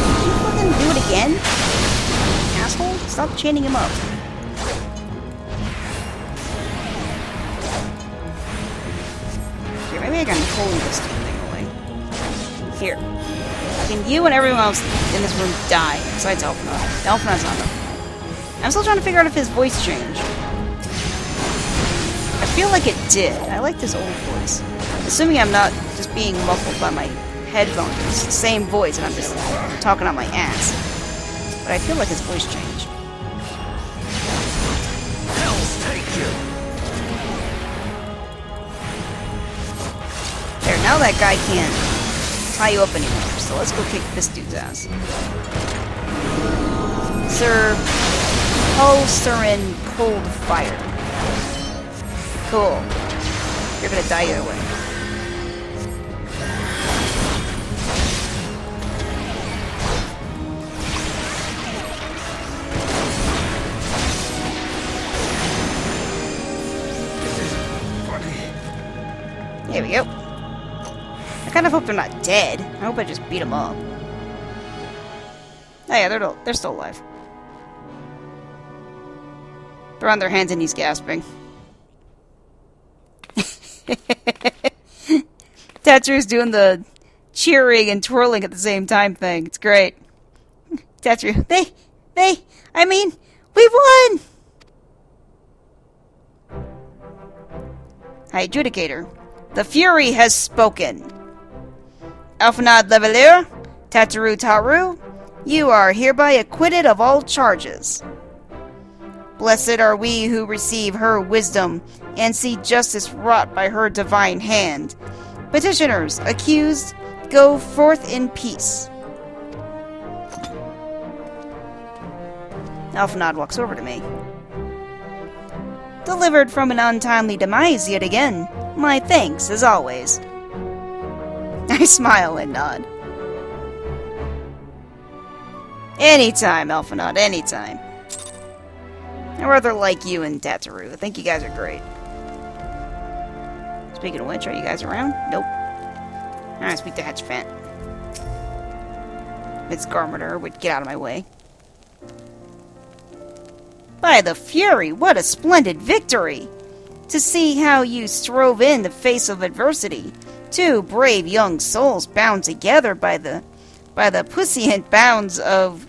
Did you fucking do it again? Asshole? Stop chaining him up. Here, maybe I can hold this thing away. Here. Can you and everyone else in this room die, besides Alphanod? Alphanod's not up. I'm still trying to figure out if his voice changed. I feel like it did. I liked his old voice. Assuming I'm not just being muffled by my headphones. It's the same voice, and I'm just talking on my ass. But I feel like his voice changed. Hell's take you! There, now that guy can't tie you up anymore, so let's go kick this dude's ass. Sir Holsterin Cold Fire. Cool. You're gonna die either way. There we go. I kind of hope they're not dead. I hope I just beat them up. Oh yeah, they're still alive. They're on their hands and knees gasping. Tetru's doing the cheering and twirling at the same time thing. It's great. Tetru, I mean, we won! High Adjudicator. The Fury has spoken. Elfenad Leveler, Tataru Taru, you are hereby acquitted of all charges. Blessed are we who receive her wisdom and see justice wrought by her divine hand. Petitioners, accused, go forth in peace. Elfenad walks over to me. Delivered from an untimely demise yet again. My thanks, as always. I smile and nod. Anytime, Elfenad, anytime. I rather like you and Tataru. I think you guys are great. Speaking of which, are you guys around? Nope. Alright, speak to Hatchfant. Miss Garmiter would get out of my way. By the Fury, what a splendid victory! To see how you strove in the face of adversity. Two brave young souls bound together by the puissant bounds of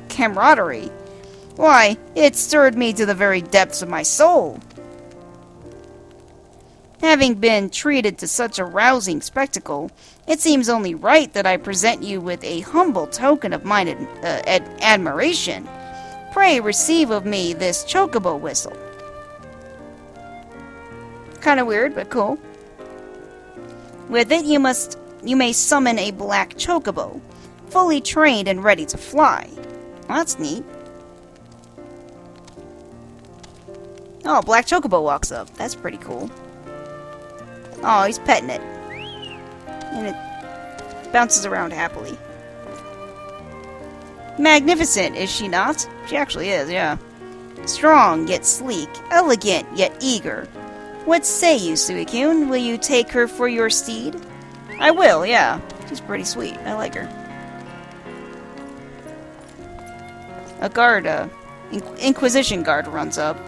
camaraderie. Why, it stirred me to the very depths of my soul. Having been treated to such a rousing spectacle, it seems only right that I present you with a humble token of mine admiration. Pray receive of me this chocobo whistle. Kind of weird, but cool. With it, you may summon a black chocobo, fully trained and ready to fly. Well, that's neat. Oh, black chocobo walks up. That's pretty cool. Oh, he's petting it. And it bounces around happily. Magnificent, is she not? She actually is, yeah. Strong yet sleek, elegant yet eager. What say you, Suicune? Will you take her for your steed? I will, yeah. She's pretty sweet. I like her. A guard, Inquisition guard runs up.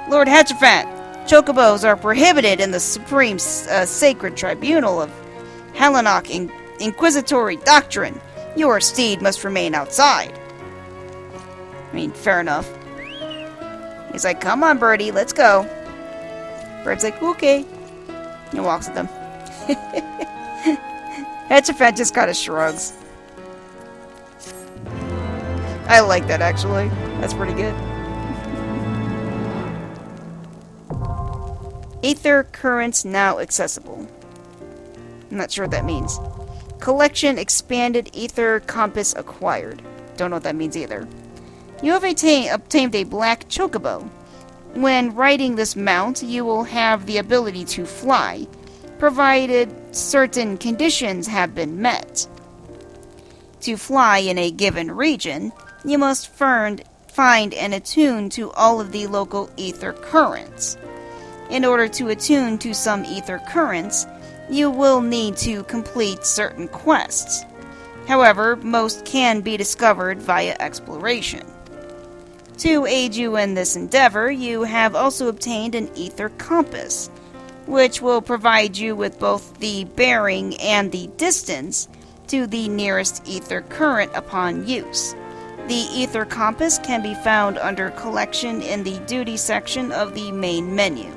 Lord Hatchafant, chocobos are prohibited in the supreme sacred tribunal of Halanock Inquisitory Doctrine. Your steed must remain outside. I mean, fair enough. He's like, come on, Birdie, let's go. Bird's like, okay. He walks with them. Hatchafant just kind of shrugs. I like that, actually. That's pretty good. Aether currents now accessible. I'm not sure what that means. Collection expanded Aether compass acquired. Don't know what that means either. You have obtained a black chocobo. When riding this mount, you will have the ability to fly, provided certain conditions have been met. To fly in a given region, you must find and attune to all of the local Aether currents. In order to attune to some Aether currents, you will need to complete certain quests. However, most can be discovered via exploration. To aid you in this endeavor, you have also obtained an Aether compass, which will provide you with both the bearing and the distance to the nearest Aether current upon use. The Aether compass can be found under Collection in the Duty section of the main menu.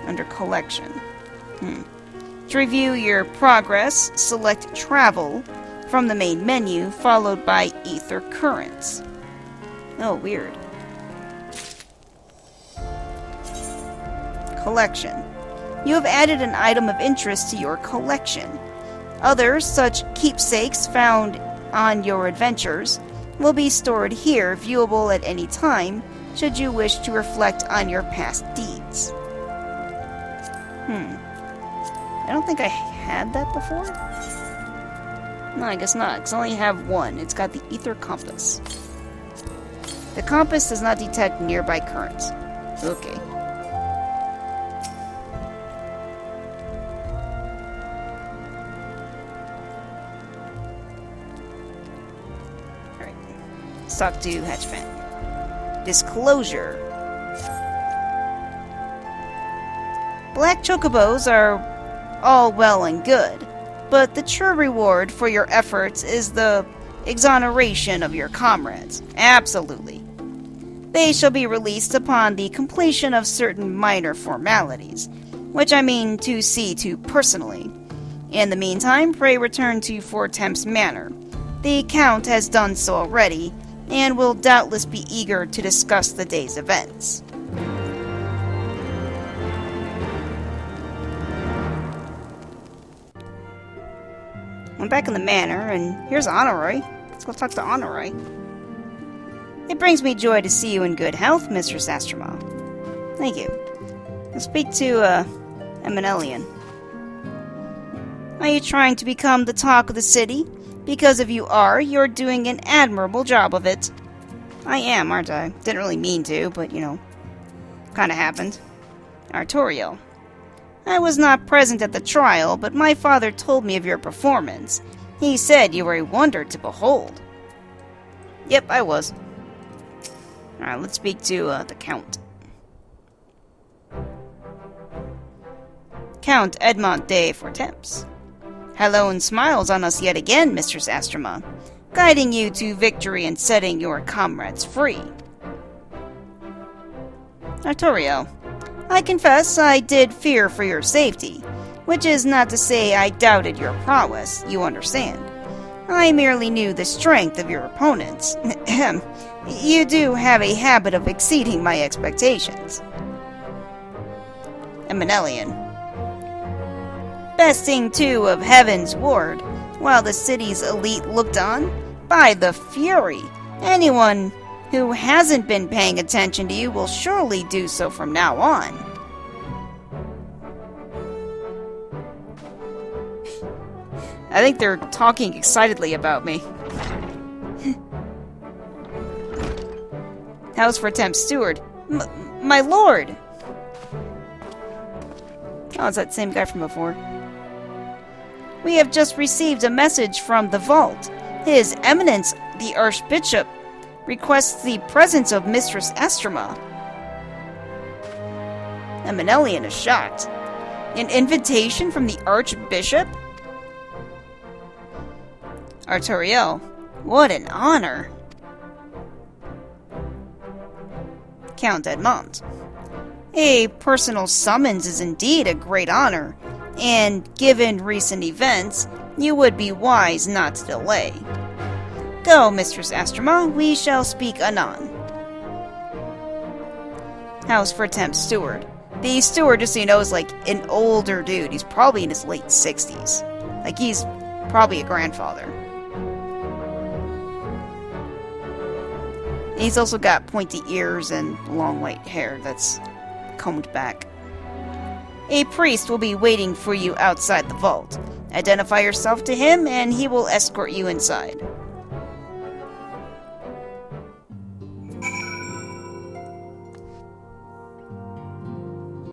Under Collection. To review your progress, select Travel from the main menu, followed by Ether Currents. Oh, weird. Collection. You have added an item of interest to your collection. Others, such keepsakes found on your adventures, will be stored here, viewable at any time, should you wish to reflect on your past deeds. I don't think I had that before. No, I guess not, because I only have one. It's got the Ether Compass. The compass does not detect nearby currents. Okay. Alright. Let's talk to Hatchfan. Disclosure. Black chocobos are all well and good, but the true reward for your efforts is the exoneration of your comrades. Absolutely. They shall be released upon the completion of certain minor formalities, which I mean to see to personally. In the meantime, pray return to Fort Temps Manor. The Count has done so already, and will doubtless be eager to discuss the day's events. I'm back in the manor, and here's Honorary. Let's go talk to Honorary. It brings me joy to see you in good health, Mistress Astroma. Thank you. I'll speak to, Eminelian. Are you trying to become the talk of the city? Because if you are, you're doing an admirable job of it. I am, aren't I? Didn't really mean to, but, kinda happened. Artoriel. I was not present at the trial, but my father told me of your performance. He said you were a wonder to behold. Yep, I was. Alright, let's speak to, the Count. Count Edmond de Fortemps. Hello and smiles on us yet again, Mistress Astroma, guiding you to victory and setting your comrades free. Artoriel. I confess I did fear for your safety, which is not to say I doubted your prowess, you understand. I merely knew the strength of your opponents. You do have a habit of exceeding my expectations. Eminelian. Besting two of Heavensward, while the city's elite looked on? By the Fury! Anyone who hasn't been paying attention to you will surely do so from now on. I think they're talking excitedly about me. How's for Temp Steward? My lord! Oh, it's that same guy from before. We have just received a message from the vault. His Eminence, the Archbishop, requests the presence of Mistress Astroma. Eminelian is shocked. An invitation from the Archbishop? Artoriel, what an honor. Count Edmond. A personal summons is indeed a great honor, and given recent events, you would be wise not to delay. Go, Mistress Astroma, we shall speak anon. How's for Temp Steward? The steward, just so you know, is like an older dude. He's probably in his late 60s. Like, he's probably a grandfather. He's also got pointy ears and long white hair that's combed back. A priest will be waiting for you outside the vault. Identify yourself to him, and he will escort you inside.